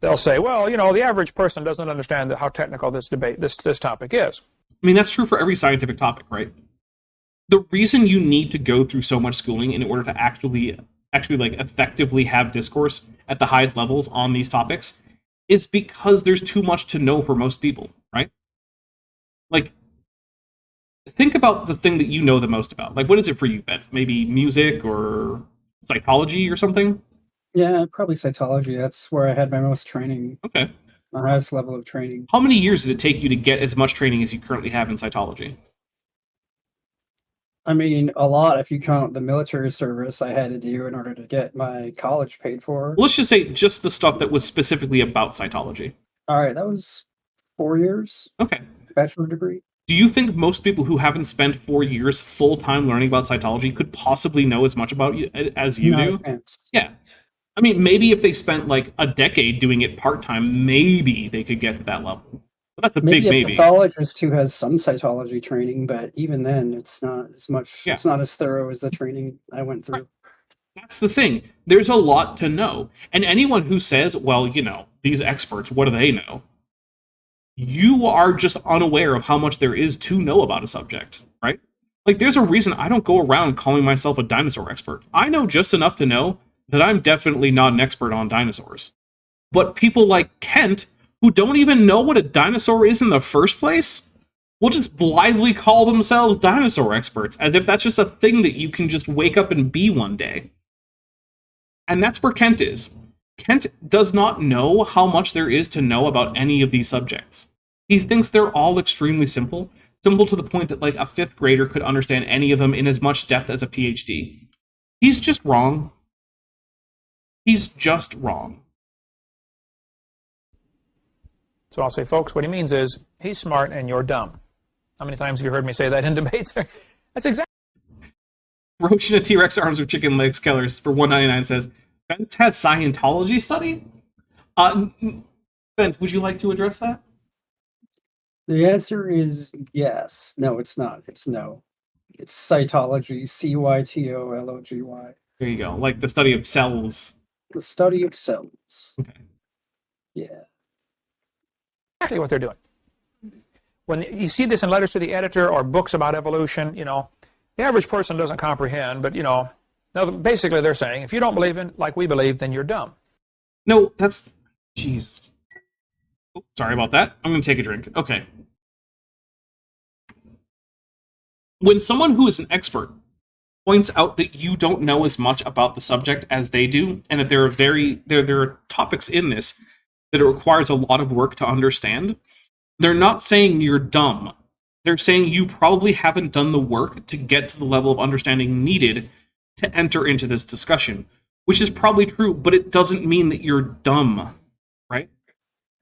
They'll say, well, the average person doesn't understand how technical this topic is. I mean, that's true for every scientific topic, right? The reason you need to go through so much schooling in order to actually like effectively have discourse at the highest levels on these topics is because there's too much to know for most people, right? Like, think about the thing that you know the most about. Like, what is it for you, Ben? Maybe music or psychology or something? Yeah, probably cytology. That's where I had my most training. Okay. My highest level of training. How many years did it take you to get as much training as you currently have in cytology? I mean, a lot if you count the military service I had to do in order to get my college paid for. Well, let's just say just the stuff that was specifically about cytology. All right, that was 4 years. Okay. Bachelor degree. Do you think most people who haven't spent 4 years full-time learning about cytology could possibly know as much about you as you do? Yeah. I mean, maybe if they spent like a decade doing it part-time, maybe they could get to that level. But that's a big maybe. A pathologist who has some cytology training, but even then, it's not as much. Yeah. It's not as thorough as the training I went through. Right. That's the thing. There's a lot to know. And anyone who says, well, these experts, what do they know? You are just unaware of how much there is to know about a subject, right? Like, there's a reason I don't go around calling myself a dinosaur expert. I know just enough to know that I'm definitely not an expert on dinosaurs. But people like Kent, who don't even know what a dinosaur is in the first place, will just blithely call themselves dinosaur experts, as if that's just a thing that you can just wake up and be one day. And that's where Kent is. Kent does not know how much there is to know about any of these subjects. He thinks they're all extremely simple to the point that like a 5th grader could understand any of them in as much depth as a PhD. He's just wrong. He's just wrong. So I'll say, folks, what he means is, he's smart and you're dumb. How many times have you heard me say that in debates? That's exactly. Roaching a T-Rex arms with chicken legs, Kellers for $1.99 says, Bent has Scientology study? Bent, would you like to address that? The answer is yes. No, it's not. It's no. It's cytology, Cytology. There you go. Like the study of cells. The study of cells. Okay. Yeah. Exactly what they're doing. When you see this in letters to the editor or books about evolution, the average person doesn't comprehend, but, now basically they're saying, if you don't believe in like we believe, then you're dumb. No, that's... Jesus. Oh, sorry about that. I'm going to take a drink. Okay. When someone who is an expert points out that you don't know as much about the subject as they do, and that there are topics in this that it requires a lot of work to understand, they're not saying you're dumb. They're saying you probably haven't done the work to get to the level of understanding needed to enter into this discussion, which is probably true, but it doesn't mean that you're dumb, right?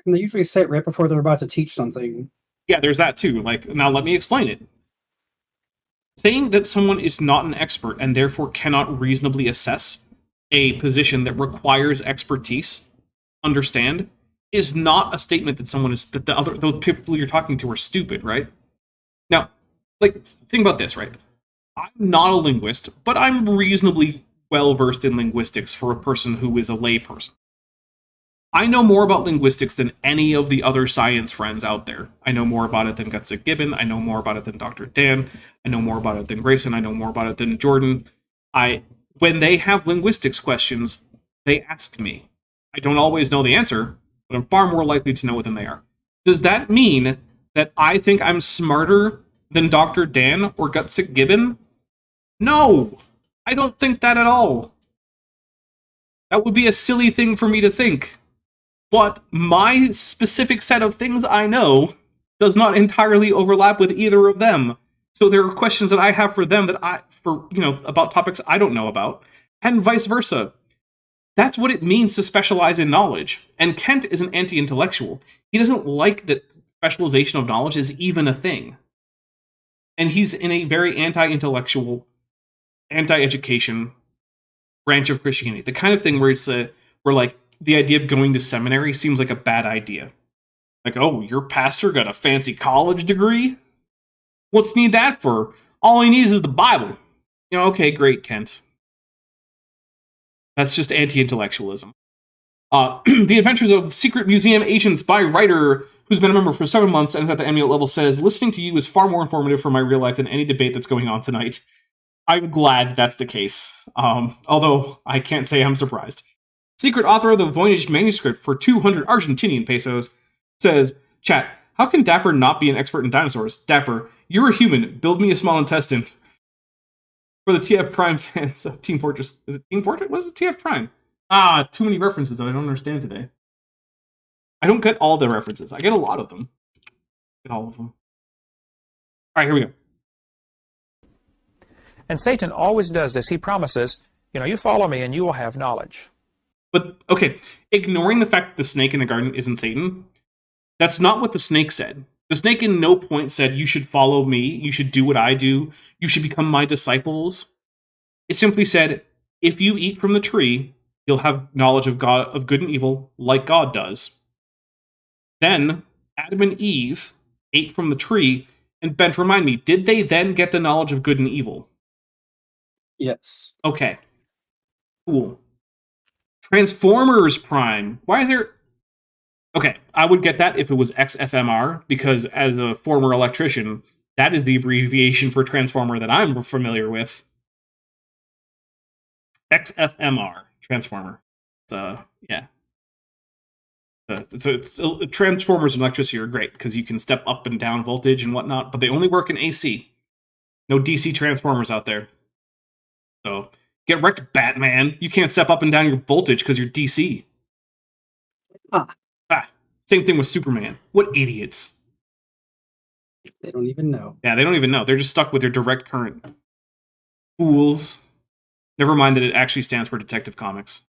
And they usually say it right before they're about to teach something. Yeah, there's that too. Like, now let me explain it. Saying that someone is not an expert and therefore cannot reasonably assess a position that requires expertise, understand, is not a statement that someone is, that those people you're talking to are stupid, right? Now, like, think about this, right? I'm not a linguist, but I'm reasonably well versed in linguistics for a person who is a layperson. I know more about linguistics than any of the other science friends out there. I know more about it than Gutsick Gibbon. I know more about it than Dr. Dan. I know more about it than Grayson. I know more about it than Jordan. When they have linguistics questions, they ask me. I don't always know the answer, but I'm far more likely to know it than they are. Does that mean that I think I'm smarter than Dr. Dan or Gutsick Gibbon? No, I don't think that at all. That would be a silly thing for me to think. But my specific set of things I know does not entirely overlap with either of them. So there are questions that I have for them about topics I don't know about, and vice versa. That's what it means to specialize in knowledge. And Kent is an anti-intellectual. He doesn't like that specialization of knowledge is even a thing. And he's in a very anti-intellectual, anti-education branch of Christianity. The kind of thing where it's where like the idea of going to seminary seems like a bad idea. Like, oh, your pastor got a fancy college degree? What's he need that for? All he needs is the Bible. Okay, great, Kent. That's just anti-intellectualism. The Adventures of Secret Museum Agents by writer who's been a member for 7 months and is at the annual level says, listening to you is far more informative for my real life than any debate that's going on tonight. I'm glad that's the case. Although I can't say I'm surprised. Secret author of the Voynich manuscript for 200 Argentinian pesos says, chat, how can Dapper not be an expert in dinosaurs? Dapper, you're a human. Build me a small intestine. For the TF Prime fans of Team Fortress. Is it Team Fortress? What is the TF Prime? Too many references that I don't understand today. I don't get all the references. I get a lot of them. Get all of them. Alright, here we go. And Satan always does this. He promises, you follow me and you will have knowledge. But, okay, ignoring the fact that the snake in the garden isn't Satan, that's not what the snake said. The snake in no point said, you should follow me, you should do what I do, you should become my disciples. It simply said, if you eat from the tree, you'll have knowledge of God, of good and evil, like God does. Then, Adam and Eve ate from the tree, and Ben, remind me, did they then get the knowledge of good and evil? Yes. Okay. Cool. Transformers Prime. Why is there... Okay, I would get that if it was XFMR, because as a former electrician, that is the abbreviation for Transformer that I'm familiar with. XFMR. Transformer. Yeah. Transformers and electricity are great, because you can step up and down voltage and whatnot, but they only work in AC. No DC Transformers out there. So... Get wrecked, Batman. You can't step up and down your voltage because you're DC. Same thing with Superman. What idiots. They don't even know. Yeah, they don't even know. They're just stuck with their direct current. Fools. Never mind that it actually stands for Detective Comics.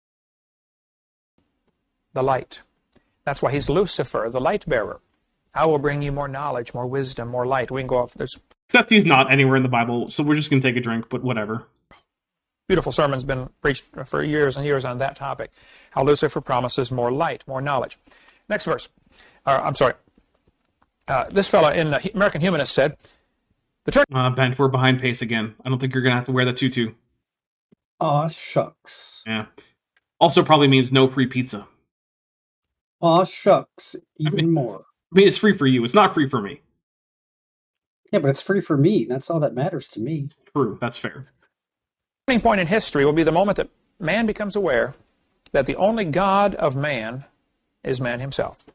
The light. That's why he's Lucifer, the light bearer. I will bring you more knowledge, more wisdom, more light. We can go off. Except he's not anywhere in the Bible, so we're just going to take a drink, but whatever. Beautiful sermon's been preached for years and years on that topic. How Lucifer promises more light, more knowledge. Next verse. This fella in American Humanist said, the church... Ben, we're behind pace again. I don't think you're going to have to wear the tutu. Aw, shucks. Yeah. Also probably means no free pizza. Aw, shucks. Even more. I mean, it's free for you. It's not free for me. Yeah, but it's free for me. That's all that matters to me. True. That's fair. Turning point in history will be the moment that man becomes aware that the only God of man is man himself.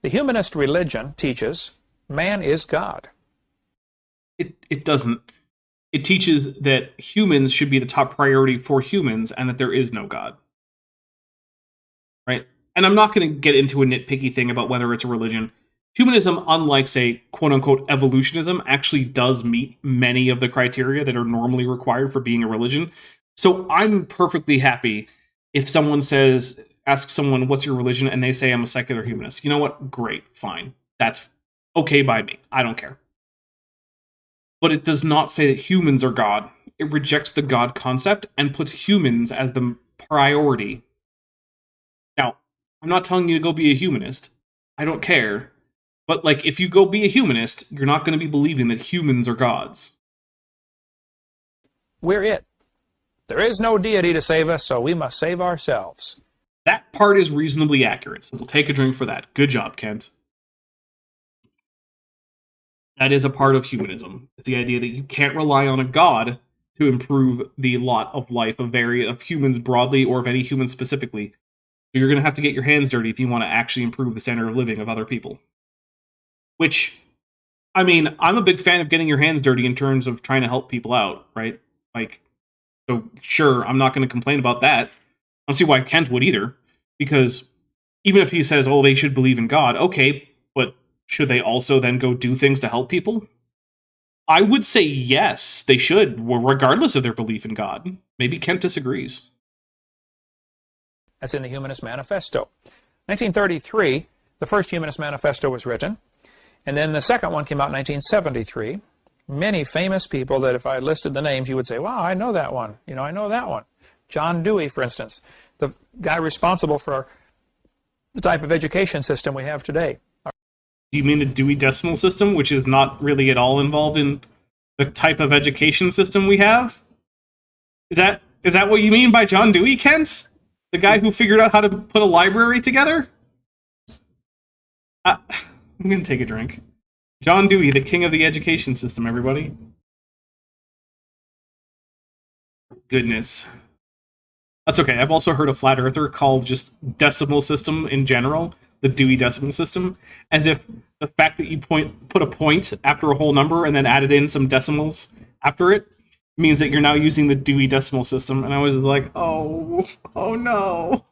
The humanist religion teaches man is God. It doesn't. It teaches that humans should be the top priority for humans and that there is no God. Right? And I'm not going to get into a nitpicky thing about whether it's a religion. Humanism, unlike, say, quote-unquote evolutionism, actually does meet many of the criteria that are normally required for being a religion. So I'm perfectly happy if someone asks someone, what's your religion? And they say, I'm a secular humanist. You know what? Great. Fine. That's Okay by me. I don't care. But it does not say that humans are God. It rejects the God concept and puts humans as the priority. Now, I'm not telling you to go be a humanist. I don't care. But, like, if you go be a humanist, you're not going to be believing that humans are gods. We're it. There is no deity to save us, so we must save ourselves. That part is reasonably accurate, so we'll take a drink for that. Good job, Kent. That is a part of humanism. It's the idea that you can't rely on a god to improve the lot of life of humans broadly or of any humans specifically. So you're going to have to get your hands dirty if you want to actually improve the standard of living of other people. Which, I mean, I'm a big fan of getting your hands dirty in terms of trying to help people out, right? Like, so sure, I'm not going to complain about that. I don't see why Kent would either. Because even if he says, oh, they should believe in God, okay, but should they also then go do things to help people? I would say yes, they should, regardless of their belief in God. Maybe Kent disagrees. That's in the Humanist Manifesto. 1933, the first Humanist Manifesto was written, and then the second one came out in 1973. Many famous people that if I listed the names, you would say, wow, I know that one. You know, I know that one. John Dewey, for instance, the guy responsible for the type of education system we have today. Do you mean the Dewey Decimal System, which is not really at all involved in the type of education system we have? Is that what you mean by John Dewey, Kent? The guy who figured out how to put a library together? I'm going to take a drink. John Dewey, the king of the education system, everybody. Goodness. That's okay. I've also heard a flat earther called just decimal system in general, the Dewey Decimal System, as if the fact that you put a point after a whole number and then added in some decimals after it means that you're now using the Dewey Decimal System. And I was like, oh no.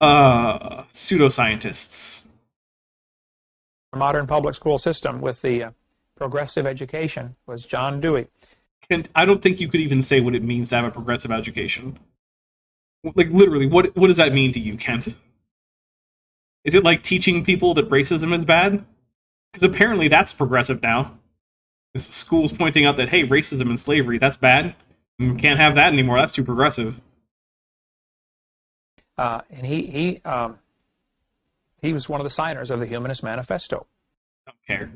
Pseudoscientists. Modern public school system with the progressive education was John Dewey. Kent, I don't think you could even say what it means to have a progressive education. Like, literally, what does that mean to you, Kent? Is it like teaching people that racism is bad? Because apparently that's progressive now. This school's pointing out that, hey, racism and slavery, that's bad. We can't have that anymore. That's too progressive. And he was one of the signers of the Humanist Manifesto. Don't care.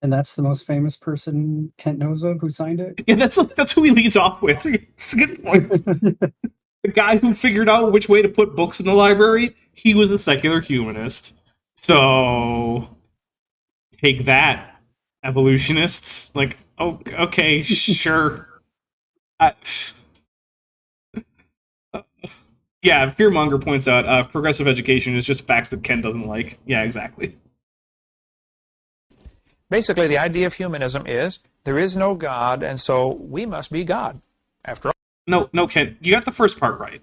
And that's the most famous person Kent knows of who signed it? Yeah, that's who he leads off with. It's a good point. The guy who figured out which way to put books in the library, he was a secular humanist. So, take that, evolutionists. Like, oh, okay, sure. Yeah, Fearmonger points out progressive education is just facts that Ken doesn't like. Yeah, exactly. Basically, the idea of humanism is there is no God, and so we must be God. After all. No, Ken, you got the first part right.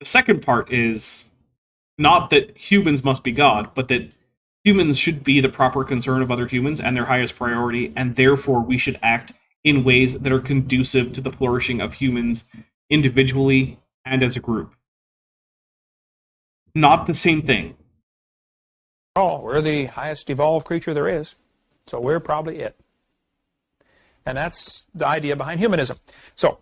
The second part is not that humans must be God, but that humans should be the proper concern of other humans and their highest priority, and therefore we should act in ways that are conducive to the flourishing of humans individually and as a group. It's not the same thing. Oh, we're the highest evolved creature there is, so we're probably it. And that's the idea behind humanism. So,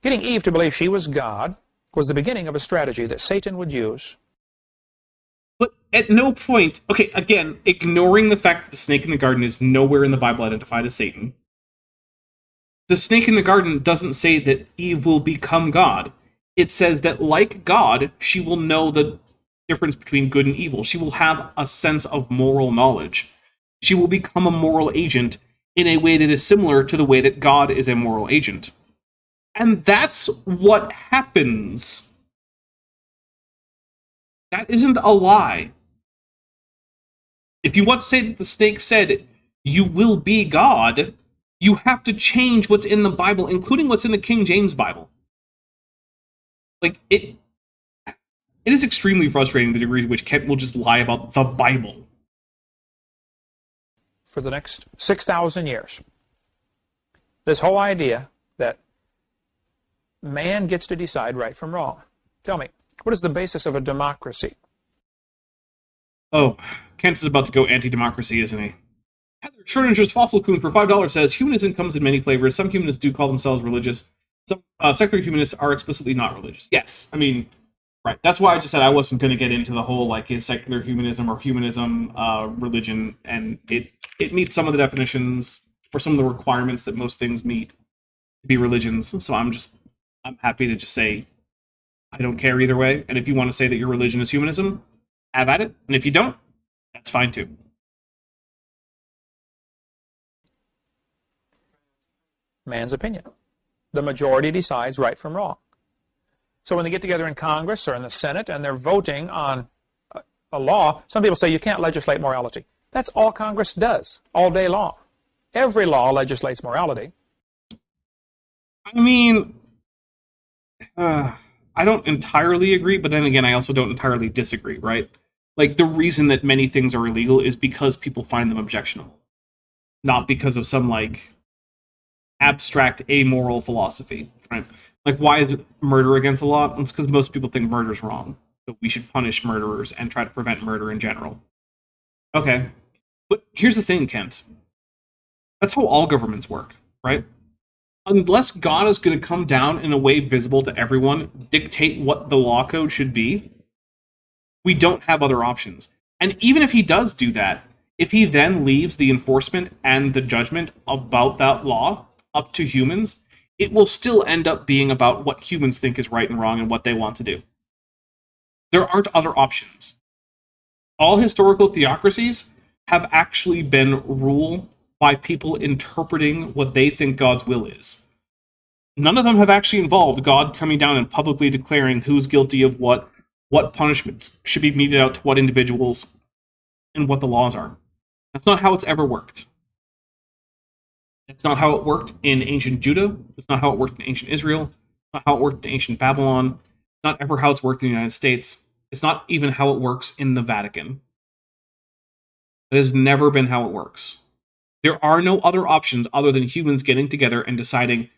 getting Eve to believe she was God was the beginning of a strategy that Satan would use. But at no point, okay, again, ignoring the fact that the snake in the garden is nowhere in the Bible identified as Satan, the snake in the garden doesn't say that Eve will become God. It says that, like God, she will know the difference between good and evil. She will have a sense of moral knowledge. She will become a moral agent in a way that is similar to the way that God is a moral agent. And that's what happens. That isn't a lie. If you want to say that the snake said, you will be God, you have to change what's in the Bible, including what's in the King James Bible. Like, it is extremely frustrating the degree to which Kent will just lie about the Bible. For the next 6,000 years. This whole idea that man gets to decide right from wrong. Tell me, what is the basis of a democracy? Oh, Kent is about to go anti-democracy, isn't he? Heather Schrodinger's Fossil Coon for $5 says, humanism comes in many flavors. Some humanists do call themselves religious. Some secular humanists are explicitly not religious. Yes, I mean, right. That's why I just said I wasn't going to get into the whole, like, is secular humanism or humanism religion, and it meets some of the definitions or some of the requirements that most things meet to be religions. So I'm happy to just say I don't care either way. And if you want to say that your religion is humanism, have at it. And if you don't, that's fine too. Man's opinion. The majority decides right from wrong. So when they get together in Congress or in the Senate and they're voting on a law, some people say you can't legislate morality. That's all Congress does all day long. Every law legislates morality. I mean, I don't entirely agree, but then again, I also don't entirely disagree, right? Like, the reason that many things are illegal is because people find them objectionable. Not because of some, like, abstract amoral philosophy, right? Like, why is murder against the law? It's because most people think murder's wrong. So we should punish murderers and try to prevent murder in general. Okay. But here's the thing, Kent. That's how all governments work, right? Unless God is going to come down in a way visible to everyone, dictate what the law code should be, we don't have other options. And even if he does do that, if he then leaves the enforcement and the judgment about that law up to humans, it will still end up being about what humans think is right and wrong and what they want to do. There aren't other options. All historical theocracies have actually been ruled by people interpreting what they think God's will is. None of them have actually involved God coming down and publicly declaring who's guilty of what punishments should be meted out to what individuals, and what the laws are. That's not how it's ever worked. It's not how it worked in ancient Judah. It's not how it worked in ancient Israel. It's not how it worked in ancient Babylon. It's not ever how it's worked in the United States. It's not even how it works in the Vatican. It has never been how it works. There are no other options other than humans getting together and deciding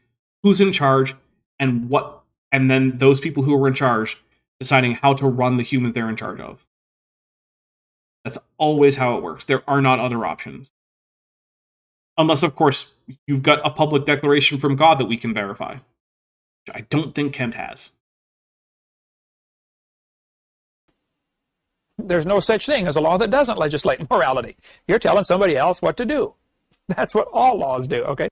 who's in charge and what, and then those people who are in charge deciding how to run the humans they're in charge of. That's always how it works. There are not other options. Unless, of course, you've got a public declaration from God that we can verify. Which I don't think Kent has. There's no such thing as a law that doesn't legislate morality. You're telling somebody else what to do. That's what all laws do, okay?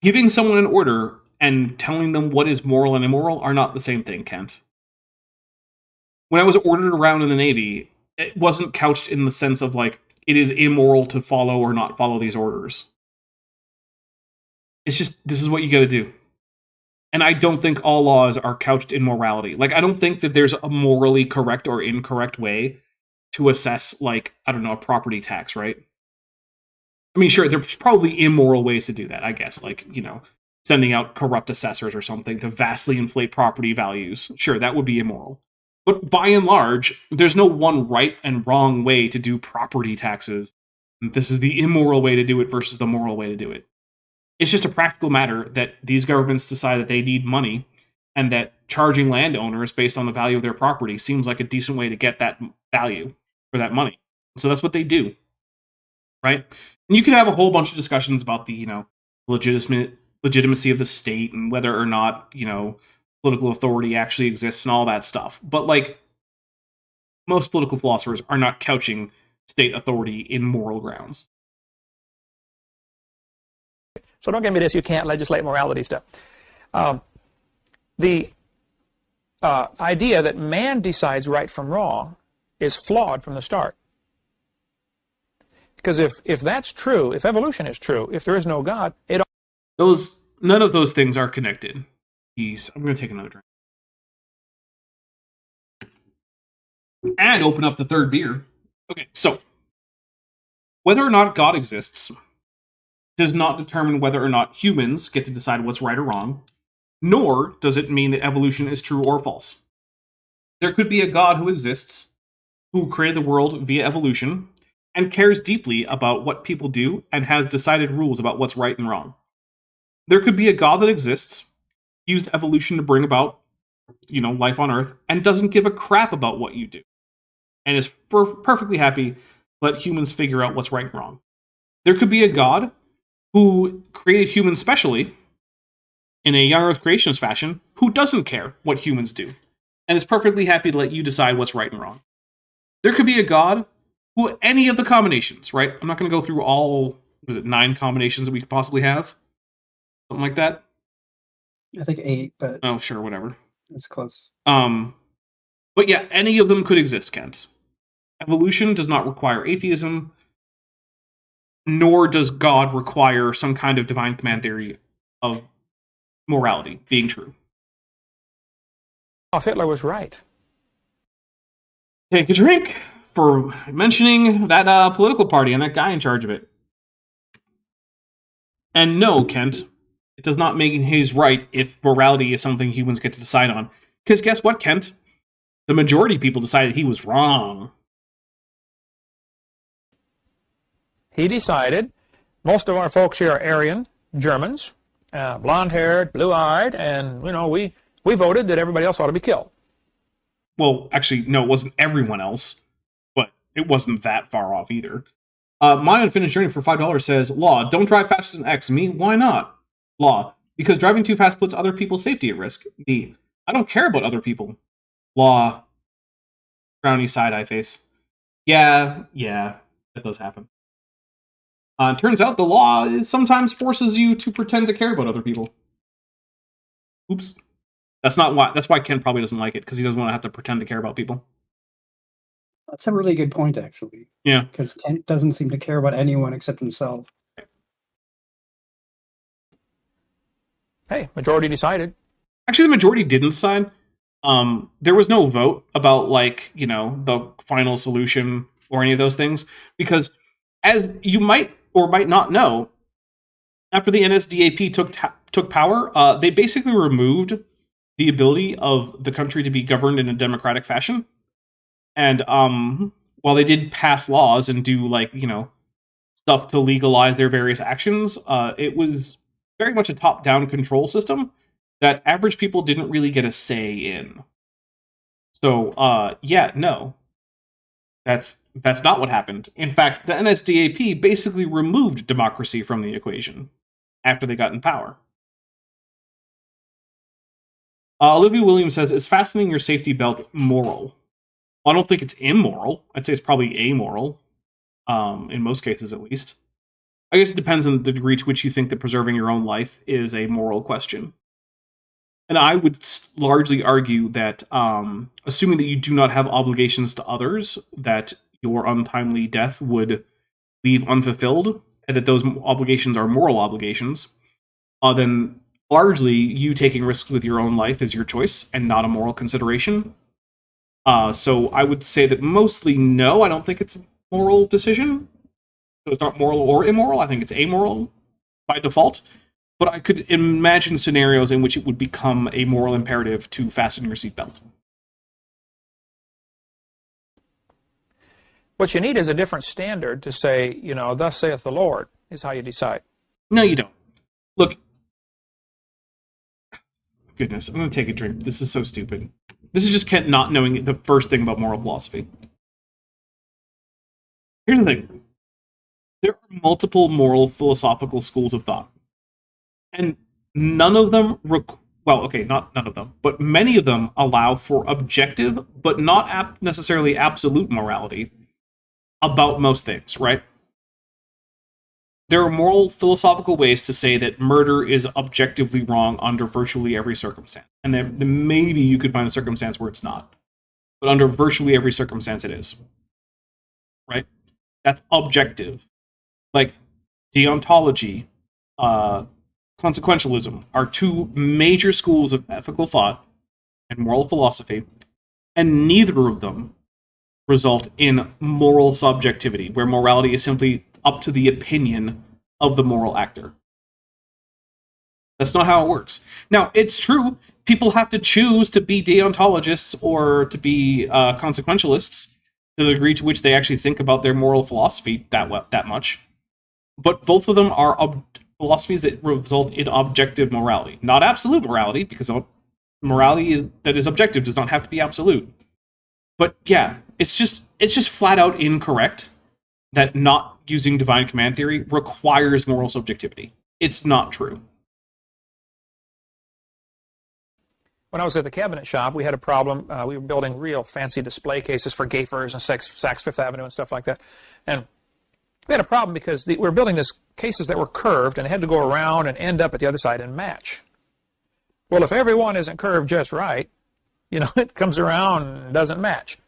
Giving someone an order and telling them what is moral and immoral are not the same thing, Kent. When I was ordered around in the Navy, it wasn't couched in the sense of, like, it is immoral to follow or not follow these orders. It's just, this is what you gotta do. And I don't think all laws are couched in morality. Like, I don't think that there's a morally correct or incorrect way to assess, like, I don't know, a property tax, right? I mean, sure, there's probably immoral ways to do that, I guess. Like, you know, sending out corrupt assessors or something to vastly inflate property values. Sure, that would be immoral. But by and large, there's no one right and wrong way to do property taxes. This is the immoral way to do it versus the moral way to do it. It's just a practical matter that these governments decide that they need money, and that charging landowners based on the value of their property seems like a decent way to get that value for that money. So that's what they do, right? And you could have a whole bunch of discussions about the, you know, legitimacy of the state and whether or not, you know, political authority actually exists and all that stuff. But, like, most political philosophers are not couching state authority in moral grounds. So don't give me this, you can't legislate morality stuff. The idea that man decides right from wrong is flawed from the start. Because if that's true, if evolution is true, if there is no God, none of those things are connected. I'm going to take another drink. And open up the third beer. Okay, so whether or not God exists does not determine whether or not humans get to decide what's right or wrong, nor does it mean that evolution is true or false. There could be a God who exists, who created the world via evolution, and cares deeply about what people do and has decided rules about what's right and wrong. There could be a God that exists, used evolution to bring about, you know, life on Earth, and doesn't give a crap about what you do. and is perfectly happy to let humans figure out what's right and wrong. There could be a God who created humans specially in a young earth creationist fashion who doesn't care what humans do and is perfectly happy to let you decide what's right and wrong. There could be a God who, any of the combinations, right? I'm not going to go through all, 9 combinations that we could possibly have? Something like that? I think 8, but Oh, sure, whatever. it's close. But yeah, any of them could exist, Kent. Evolution does not require atheism, nor does God require some kind of divine command theory of morality being true. Oh, Hitler was right. Take a drink for mentioning that political party and that guy in charge of it. And no, Kent, it does not make his right if morality is something humans get to decide on. Because guess what, Kent? The majority of people decided he was wrong. He decided most of our folks here are Aryan, Germans, blonde-haired, blue-eyed, and, we voted that everybody else ought to be killed. Well, actually, no, it wasn't everyone else, but it wasn't that far off either. My Unfinished Journey for $5 says, Law, don't drive faster than X. Me, why not? Law, because driving too fast puts other people's safety at risk. Me, I don't care about other people. Law, frowny side-eye face. Yeah, that does happen. It turns out the law sometimes forces you to pretend to care about other people. Oops. That's why Ken probably doesn't like it, because he doesn't want to have to pretend to care about people. That's a really good point, actually. Yeah. Because Kent doesn't seem to care about anyone except himself. Hey, majority decided. Actually, the majority didn't decide. There was no vote about, the final solution or any of those things, because as you might or might not know, after the NSDAP took power, they basically removed the ability of the country to be governed in a democratic fashion. And while they did pass laws and do stuff to legalize their various actions, it was very much a top-down control system that average people didn't really get a say in. So, no. That's not what happened. In fact, the NSDAP basically removed democracy from the equation after they got in power. Olivia Williams says, is fastening your safety belt moral? Well, I don't think it's immoral. I'd say it's probably amoral, in most cases at least. I guess it depends on the degree to which you think that preserving your own life is a moral question. And I would largely argue that, assuming that you do not have obligations to others, that your untimely death would leave unfulfilled, and that those obligations are moral obligations, then largely you taking risks with your own life is your choice and not a moral consideration. So I would say that mostly no, I don't think it's a moral decision. So it's not moral or immoral. I think it's amoral by default. But I could imagine scenarios in which it would become a moral imperative to fasten your seatbelt. What you need is a different standard to say, thus saith the Lord, is how you decide. No, you don't. Look. Goodness, I'm going to take a drink. This is so stupid. This is just Kent not knowing the first thing about moral philosophy. Here's the thing. There are multiple moral philosophical schools of thought. And none of them, not none of them, but many of them allow for objective, but not necessarily absolute morality about most things, right? There are moral philosophical ways to say that murder is objectively wrong under virtually every circumstance. And then maybe you could find a circumstance where it's not. But under virtually every circumstance it is. Right? That's objective. Like deontology, consequentialism are two major schools of ethical thought and moral philosophy, and neither of them result in moral subjectivity, where morality is simply up to the opinion of the moral actor. That's not how it works. Now, it's true, people have to choose to be deontologists or to be consequentialists to the degree to which they actually think about their moral philosophy that much. But both of them are philosophies that result in objective morality. Not absolute morality, because morality that is objective does not have to be absolute. But yeah, it's just it's just flat out incorrect that not using divine command theory requires moral subjectivity. It's not true. When I was at the cabinet shop, we had a problem. We were building real fancy display cases for gay furs and Saks Fifth Avenue and stuff like that. And we had a problem because we were building these cases that were curved, and it had to go around and end up at the other side and match. Well, if every one isn't curved just right, you know, it comes around and doesn't match.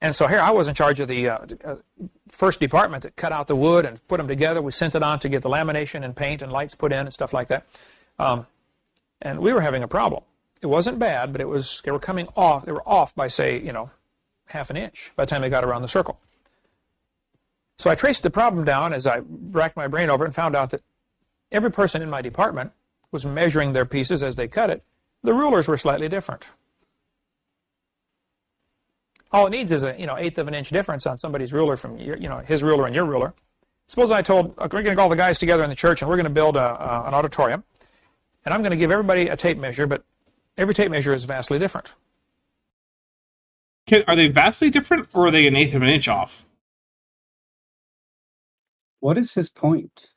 And so here I was in charge of the first department that cut out the wood and put them together. We sent it on to get the lamination and paint and lights put in and stuff like that. And we were having a problem. It wasn't bad, but they were coming off. They were off by, say, you know, half an inch by the time they got around the circle. So I traced the problem down as I racked my brain over it and found out that every person in my department was measuring their pieces as they cut it. The rulers were slightly different. All it needs is a, you know, eighth of an inch difference on somebody's ruler from your, you know, his ruler and your ruler. Suppose I told, we're going to get all the guys together in the church and we're going to build an auditorium, and I'm going to give everybody a tape measure, but every tape measure is vastly different. Are they vastly different, or are they an eighth of an inch off? What is his point?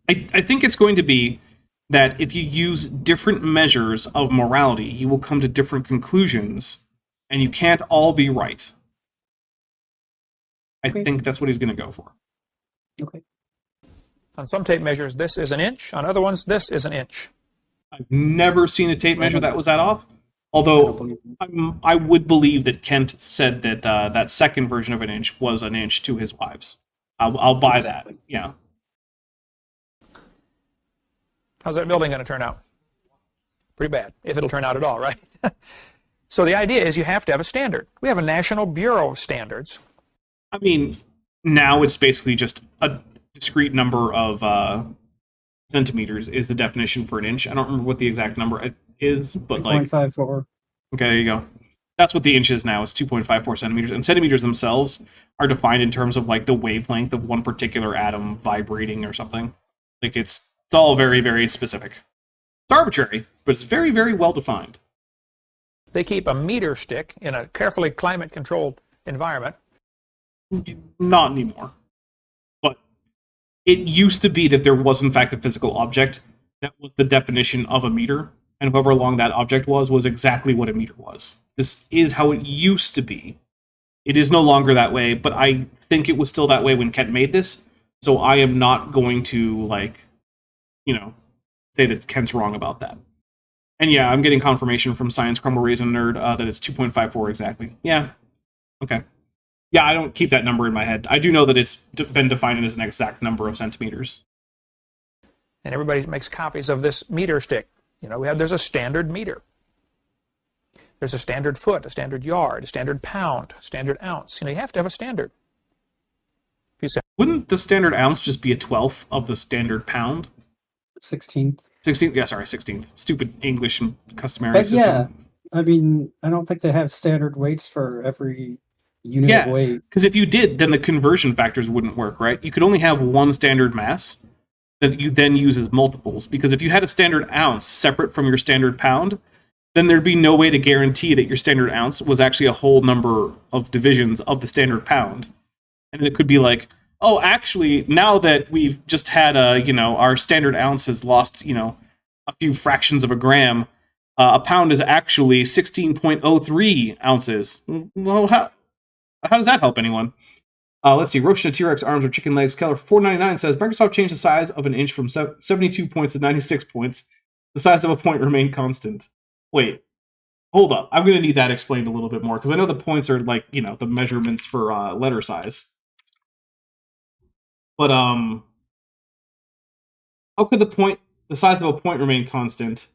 I think it's going to be that if you use different measures of morality, you will come to different conclusions, and you can't all be right. I think that's what he's going to go for. Okay. On some tape measures, this is an inch. On other ones, this is an inch. I've never seen a tape measure that was that off. Although I would believe that Kent said that that second version of an inch was an inch to his wives. I'll buy that. Yeah. How's that building going to turn out? Pretty bad, if it'll turn out at all, right? So the idea is you have to have a standard. We have a National Bureau of Standards. I mean, now it's basically just a discrete number of centimeters is the definition for an inch. I don't remember what the exact number is, but like 2.54. Okay, there you go. That's what the inch is now, is 2.54 centimeters. And centimeters themselves are defined in terms of like the wavelength of one particular atom vibrating or something. Like it's all very, very specific. It's arbitrary, but it's very, very well defined. They keep a meter stick in a carefully climate-controlled environment. Not anymore. But it used to be that there was, in fact, a physical object that was the definition of a meter, and however long that object was exactly what a meter was. This is how it used to be. It is no longer that way, but I think it was still that way when Kent made this, so I am not going to, like, you know, say that Kent's wrong about that. And yeah, I'm getting confirmation from Science Crumble Raisin Nerd that it's 2.54 exactly. Yeah. Okay. Yeah, I don't keep that number in my head. I do know that it's been defined as an exact number of centimeters. And everybody makes copies of this meter stick. You know, there's a standard meter. There's a standard foot, a standard yard, a standard pound, standard ounce. You know, you have to have a standard. If you say, wouldn't the standard ounce just be a 12th of the standard pound? 16th. 16th, yeah, sorry, 16th. Stupid English and customary But system. yeah, I mean, I don't think they have standard weights for every unit of weight. Because if you did, then the conversion factors wouldn't work, right? You could only have one standard mass that you then use as multiples. Because if you had a standard ounce separate from your standard pound, then there'd be no way to guarantee that your standard ounce was actually a whole number of divisions of the standard pound. And then it could be like, oh, actually, now that we've just had our standard ounce has lost, a few fractions of a gram, a pound is actually 16.03 ounces. Well, how does that help anyone? Let's see. Roasted T-Rex arms or chicken legs. Keller 499 says Microsoft changed the size of an inch from 72 points to 96 points. The size of a point remained constant. Wait, hold up. I'm going to need that explained a little bit more because I know the points are like, the measurements for letter size. But how could the size of a point remain constant?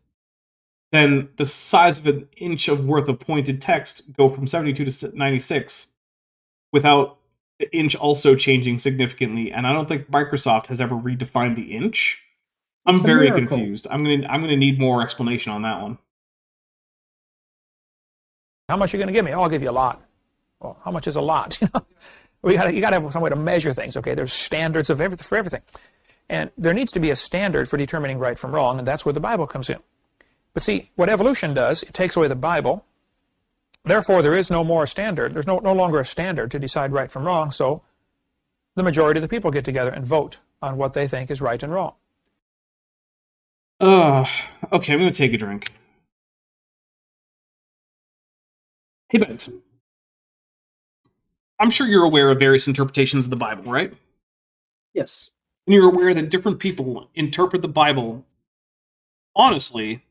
Then the size of an inch of worth of pointed text go from 72 to 96 without the inch also changing significantly. And I don't think Microsoft has ever redefined the inch. I'm very confused. I'm gonna need more explanation on that one. how much are you going to give me? Oh, I'll give you a lot. Well, how much is a lot? You got to have some way to measure things. Okay, there's standards for everything, and there needs to be a standard for determining right from wrong, and that's where the Bible comes in. But see, what evolution does, it takes away the Bible, Therefore, there is no more standard. There's no longer a standard to decide right from wrong, so the majority of the people get together and vote on what they think is right and wrong. Okay, I'm going to take a drink. Hey, Bent. I'm sure you're aware of various interpretations of the Bible, right? Yes. And you're aware that different people interpret the Bible, honestly,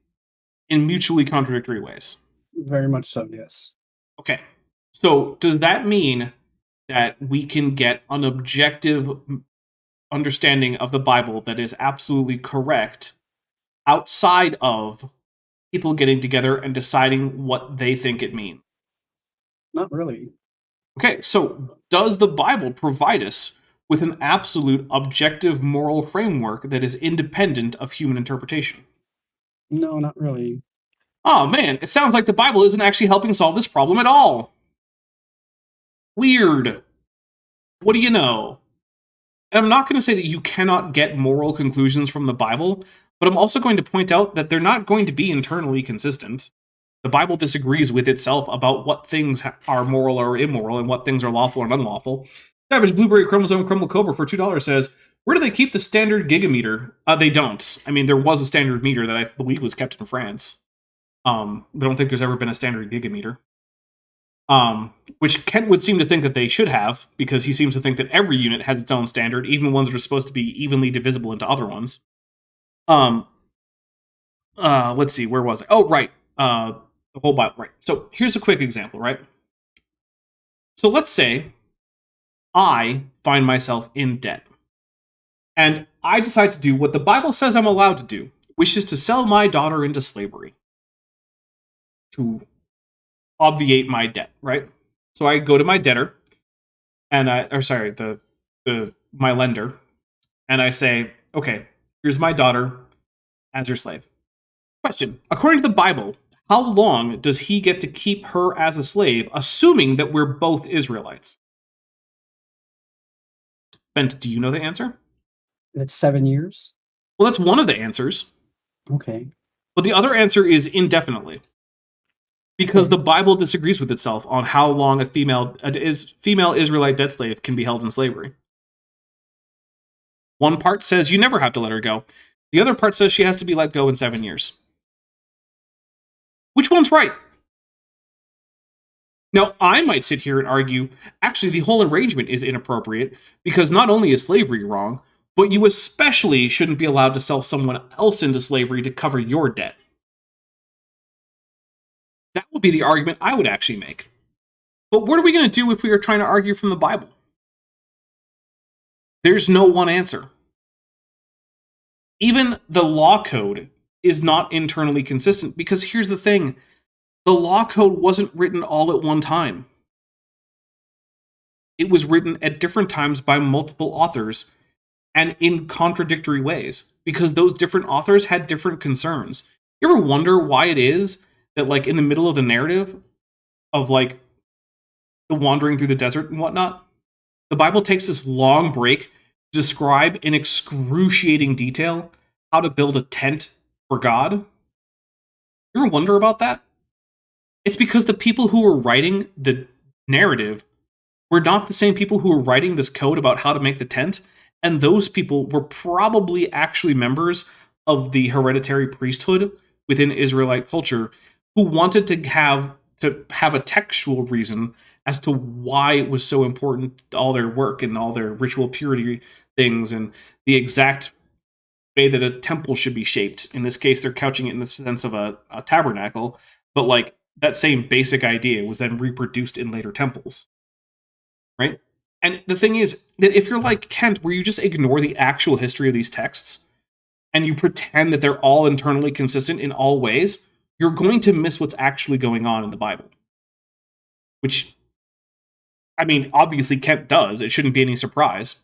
in mutually contradictory ways. Very much so, yes. Okay. So, does that mean that we can get an objective understanding of the Bible that is absolutely correct outside of people getting together and deciding what they think it means? Not really. Okay, so does the Bible provide us with an absolute objective moral framework that is independent of human interpretation? No, not really. Oh man, it sounds like the Bible isn't actually helping solve this problem at all. Weird. What do you know? And I'm not going to say that you cannot get moral conclusions from the Bible, but I'm also going to point out that they're not going to be internally consistent. The Bible disagrees with itself about what things are moral or immoral and what things are lawful and unlawful. Savage Blueberry Chromosome Crumble Cobra for $2 says, where do they keep the standard gigameter? They don't. I mean, there was a standard meter that I believe was kept in France. I don't think there's ever been a standard gigameter. Which Kent would seem to think that they should have, because he seems to think that every unit has its own standard, even ones that are supposed to be evenly divisible into other ones. Let's see, where was I? Oh, right. The whole Bible, right. So here's a quick example, right? So let's say I find myself in debt, and I decide to do what the Bible says I'm allowed to do, which is to sell my daughter into slavery to obviate my debt, right? So I go to my debtor, and my lender, and I say, okay, here's my daughter as your slave. Question: according to the Bible, how long does he get to keep her as a slave, assuming that we're both Israelites? Bent, do you know the answer? It's 7 years? Well, that's one of the answers. Okay. But the other answer is indefinitely. Because the Bible disagrees with itself on how long a female Israelite debt slave can be held in slavery. One part says you never have to let her go. The other part says she has to be let go in 7 years. Which one's right? Now, I might sit here and argue, actually, the whole arrangement is inappropriate, because not only is slavery wrong, but you especially shouldn't be allowed to sell someone else into slavery to cover your debt. That would be the argument I would actually make. But what are we going to do if we are trying to argue from the Bible? There's no one answer. Even the law code is not internally consistent, because here's the thing. The law code wasn't written all at one time. It was written at different times by multiple authors and in contradictory ways, because those different authors had different concerns. You ever wonder why it is that, like, in the middle of the narrative of, like, the wandering through the desert and whatnot, the Bible takes this long break to describe in excruciating detail how to build a tent for God? You ever wonder about that? It's because the people who were writing the narrative were not the same people who were writing this code about how to make the tent, and those people were probably actually members of the hereditary priesthood within Israelite culture who wanted to have a textual reason as to why it was so important, all their work and all their ritual purity things and the exact way that a temple should be shaped. In this case, they're couching it in the sense of a tabernacle, but like that same basic idea was then reproduced in later temples, right? And the thing is that if you're like Kent, where you just ignore the actual history of these texts and you pretend that they're all internally consistent in all ways, you're going to miss what's actually going on in the Bible. Which, I mean, obviously Kent does. It shouldn't be any surprise.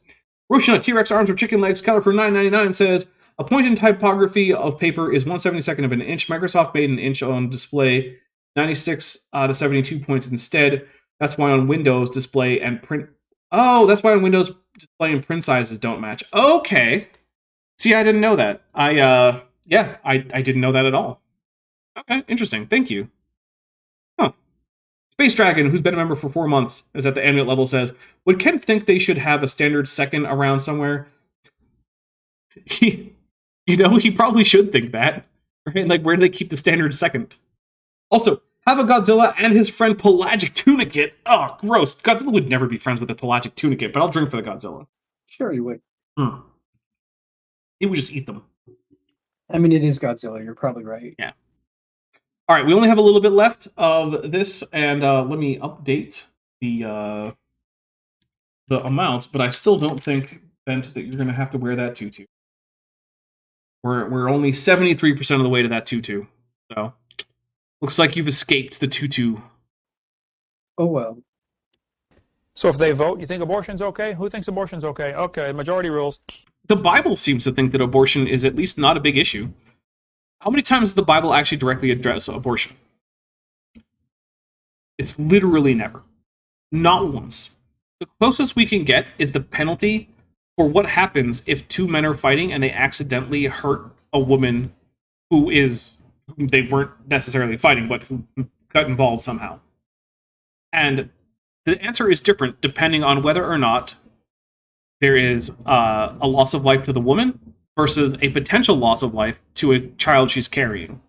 Roshan, T-Rex arms or chicken legs, caliper 999 says, a point in typography of paper is 1/72 of an inch. Microsoft made an inch on display 96 to 72 points instead. That's why on Windows display and print. Oh, that's why on Windows display and print sizes don't match. Okay. See, I didn't know that. I didn't know that at all. Okay, interesting. Thank you. Huh. Space Dragon, who's been a member for 4 months, is at the amulet level, says, would Ken think they should have a standard second around somewhere? He probably should think that. Right? Like, where do they keep the standard second? Also, have a Godzilla and his friend Pelagic Tunicate. Oh, gross. Godzilla would never be friends with a Pelagic Tunicate, but I'll drink for the Godzilla. Sure, you would. He would just eat them. I mean, it is Godzilla. You're probably right. Yeah. All right, we only have a little bit left of this, and let me update the amounts, but I still don't think, Bent, that you're going to have to wear that tutu. We're only 73% of the way to that tutu, so looks like you've escaped the tutu. Oh, well. So if they vote, you think abortion's okay? Who thinks abortion's okay? Okay, majority rules. The Bible seems to think that abortion is at least not a big issue. How many times does the Bible actually directly address abortion? It's literally never. Not once. The closest we can get is the penalty for what happens if two men are fighting and they accidentally hurt a woman who they weren't necessarily fighting, but who got involved somehow. And the answer is different depending on whether or not there is a loss of life to the woman versus a potential loss of life to a child she's carrying.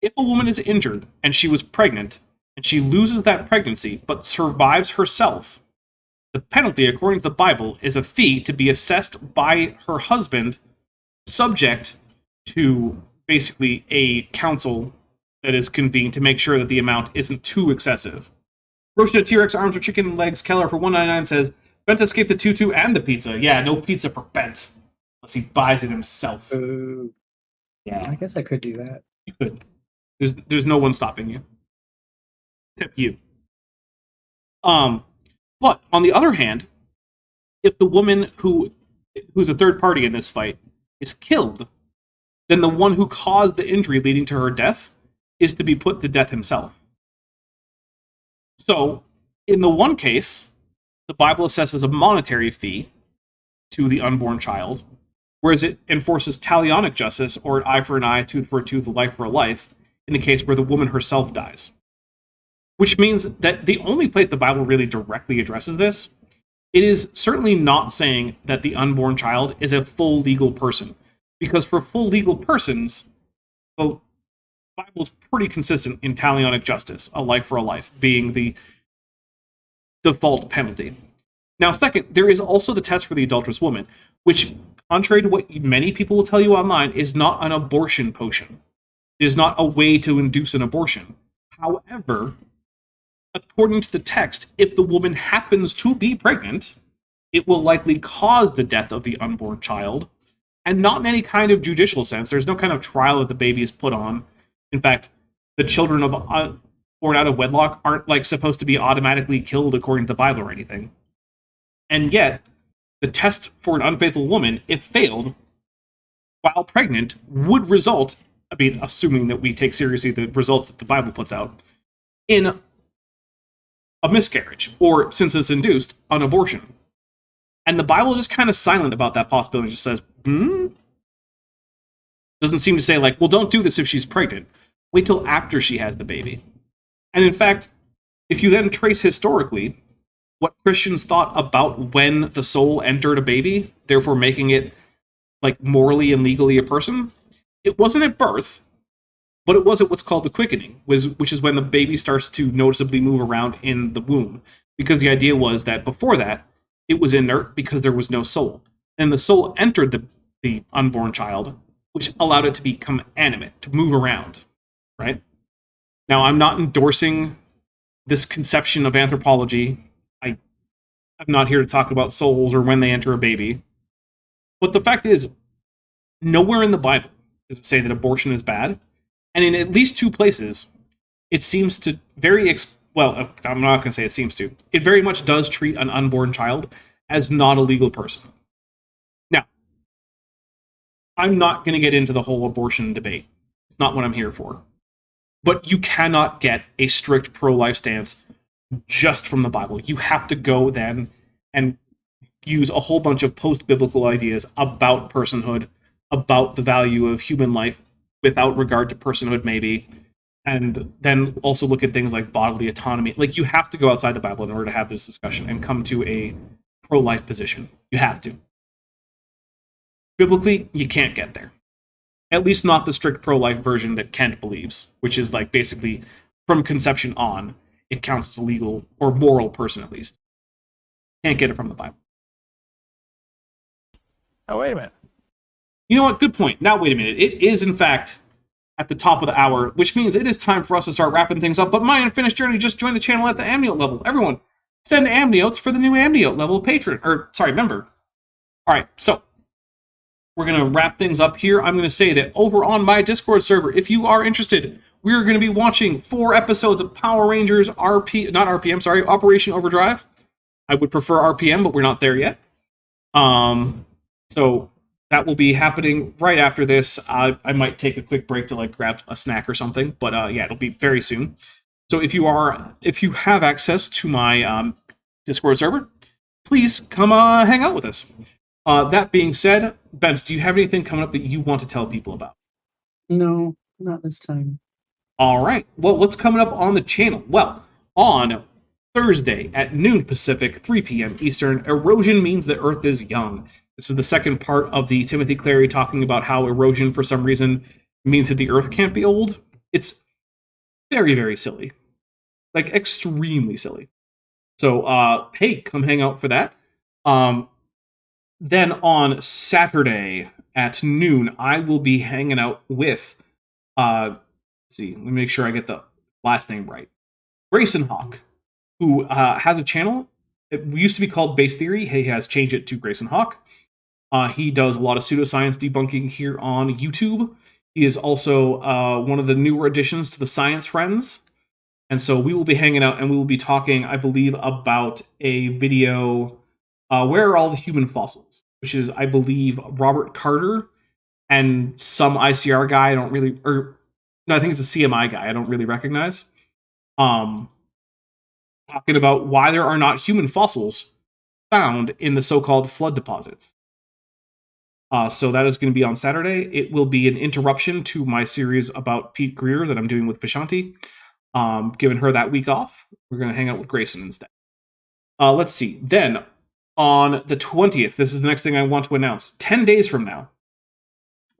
If a woman is injured and she was pregnant, and she loses that pregnancy but survives herself, the penalty, according to the Bible, is a fee to be assessed by her husband, subject to basically a council that is convened to make sure that the amount isn't too excessive. Roasted T-Rex arms or chicken legs Keller for $1.99 says, Bent escaped the tutu and the pizza. Yeah, no pizza for Bent. Unless he buys it himself. Yeah. I guess I could do that. You could. There's no one stopping you. Except you. But, on the other hand, if the woman who's a third party in this fight is killed, then the one who caused the injury leading to her death is to be put to death himself. So, in the one case, the Bible assesses a monetary fee to the unborn child, whereas it enforces talionic justice, or an eye for an eye, tooth for a tooth, a life for a life, in the case where the woman herself dies. Which means that the only place the Bible really directly addresses this, it is certainly not saying that the unborn child is a full legal person. Because for full legal persons, the Bible is pretty consistent in talionic justice, a life for a life, being the default penalty. Now, second, there is also the test for the adulterous woman, which, contrary to what many people will tell you online, is not an abortion potion. It is not a way to induce an abortion. However, according to the text, if the woman happens to be pregnant, it will likely cause the death of the unborn child, and not in any kind of judicial sense. There's no kind of trial that the baby is put on. In fact, the children born out of wedlock aren't supposed to be automatically killed according to the Bible or anything. And yet, the test for an unfaithful woman, if failed, while pregnant, would result, assuming that we take seriously the results that the Bible puts out, in a miscarriage, or, since it's induced, an abortion. And the Bible is just kind of silent about that possibility. It just says, Doesn't seem to say, well, don't do this if she's pregnant. Wait till after she has the baby. And in fact, if you then trace historically what Christians thought about when the soul entered a baby, therefore making it, morally and legally a person, it wasn't at birth, but it was at what's called the quickening, which is when the baby starts to noticeably move around in the womb. Because the idea was that before that, it was inert because there was no soul. And the soul entered the unborn child, which allowed it to become animate, to move around, right? Now, I'm not endorsing this conception of anthropology. I'm not here to talk about souls or when they enter a baby. But the fact is, nowhere in the Bible does it say that abortion is bad. And in at least two places, it seems to I'm not going to say it seems to. It very much does treat an unborn child as not a legal person. Now, I'm not going to get into the whole abortion debate. It's not what I'm here for. But you cannot get a strict pro-life stance just from the Bible. You have to go then and use a whole bunch of post-biblical ideas about personhood, about the value of human life without regard to personhood, maybe, and then also look at things like bodily autonomy. Like, you have to go outside the Bible in order to have this discussion and come to a pro-life position. You have to. Biblically, you can't get there. At least not the strict pro-life version that Kent believes, which is like basically from conception on, it counts as a legal or moral person at least. Can't get it from the Bible. Oh, wait a minute. You know what? Good point. Now, wait a minute. It is, in fact, at the top of the hour, which means it is time for us to start wrapping things up. But my unfinished journey just joined the channel at the amniote level. Everyone, send amniotes for the new amniote level patron. Member. All right, so we're going to wrap things up here. I'm going to say that over on my Discord server, if you are interested, we're going to be watching 4 episodes of Power Rangers Operation Overdrive. I would prefer RPM, but we're not there yet. So that will be happening right after this. I might take a quick break to like grab a snack or something, but yeah, it'll be very soon. So if you have access to my Discord server, please come hang out with us. That being said, Bent, do you have anything coming up that you want to tell people about? No, not this time. All right. Well, what's coming up on the channel? Well, on Thursday at noon Pacific, 3 p.m. Eastern, Erosion Means the Earth is Young. This is the second part of the Timothy Clary talking about how erosion, for some reason, means that the Earth can't be old. It's very, very silly. Like, extremely silly. So, hey, come hang out for that. Then on Saturday at noon, I will be hanging out with, let's see, let me make sure I get the last name right. Grayson Hawk, who has a channel. It used to be called Base Theory. He has changed it to Grayson Hawk. He does a lot of pseudoscience debunking here on YouTube. He is also one of the newer additions to the Science Friends. And so we will be hanging out and we will be talking, I believe, about a video, Where Are All the Human Fossils? Which is, I believe, Robert Carter and some ICR guy I think it's a CMI guy I don't really recognize. Talking about why there are not human fossils found in the so-called flood deposits. So that is going to be on Saturday. It will be an interruption to my series about Pete Greer that I'm doing with Vishanti. Giving her that week off, we're going to hang out with Grayson instead. Let's see. Then, on the 20th, this is the next thing I want to announce. 10 days from now,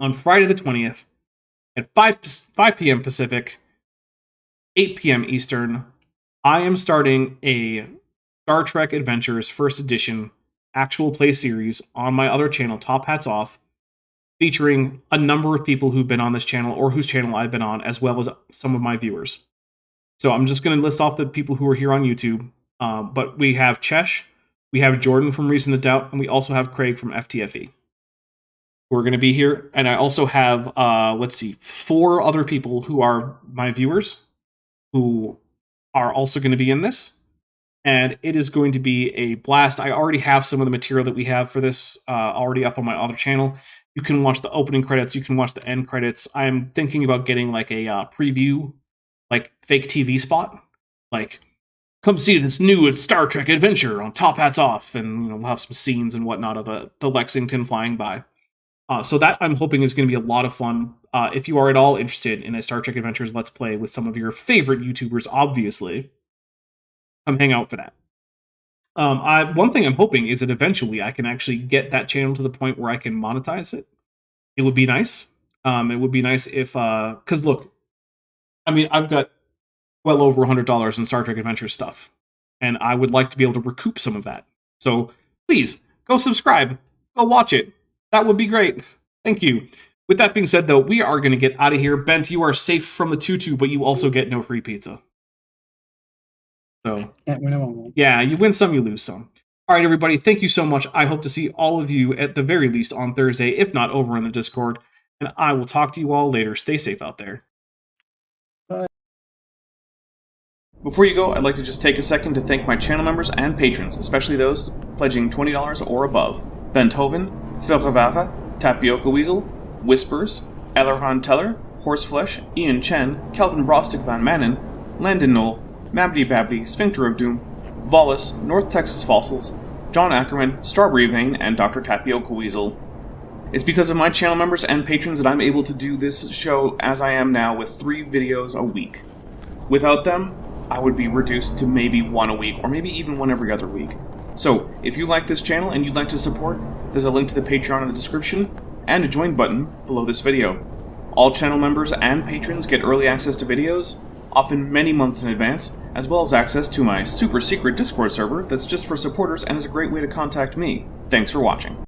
on Friday the 20th, at 5 p.m. Pacific, 8 p.m. Eastern, I am starting a Star Trek Adventures First Edition actual play series on my other channel, Top Hats Off, featuring a number of people who've been on this channel or whose channel I've been on, as well as some of my viewers. So I'm just going to list off the people who are here on YouTube. But we have Chesh, we have Jordan from Reason to Doubt, and we also have Craig from FTFE. Who are going to be here. And I also have, 4 other people who are my viewers who are also going to be in this. And it is going to be a blast. I already have some of the material that we have for this already up on my other channel. You can watch the opening credits. You can watch the end credits. I'm thinking about getting like a preview, like fake TV spot. Like, come see this new Star Trek adventure on Top Hats Off. And we'll have some scenes and whatnot of the Lexington flying by. So that I'm hoping is going to be a lot of fun. If you are at all interested in a Star Trek Adventures Let's Play with some of your favorite YouTubers, obviously, come hang out for that. One thing I'm hoping is that eventually I can actually get that channel to the point where I can monetize it. It would be nice. It would be nice if, because look, I mean, I've got well over $100 in Star Trek Adventures stuff, and I would like to be able to recoup some of that. So please, go subscribe, go watch it. That would be great. Thank you. With that being said, though, we are going to get out of here. Bent, you are safe from the tutu, but you also get no free pizza. So, yeah, you win some, you lose some. All right, everybody, thank you so much. I hope to see all of you at the very least on Thursday, if not over in the Discord. And I will talk to you all later. Stay safe out there. Bye. Before you go, I'd like to just take a second to thank my channel members and patrons, especially those pledging $20 or above. Benthoven, Felrevara, Tapioca Weasel, Whispers, Ellerhan Teller, Horseflesh, Ian Chen, Kelvin Brostick Van Manen, Landon Knoll, Mabdy Babdy, Sphincter of Doom, Vollus, North Texas Fossils, John Ackerman, Strawberry Vein, and Dr. Tapioca Weasel. It's because of my channel members and patrons that I'm able to do this show as I am now with 3 videos a week. Without them, I would be reduced to maybe 1 a week, or maybe even 1 every other week. So, if you like this channel and you'd like to support, there's a link to the Patreon in the description, and a join button below this video. All channel members and patrons get early access to videos, often many months in advance, as well as access to my super secret Discord server that's just for supporters and is a great way to contact me. Thanks for watching.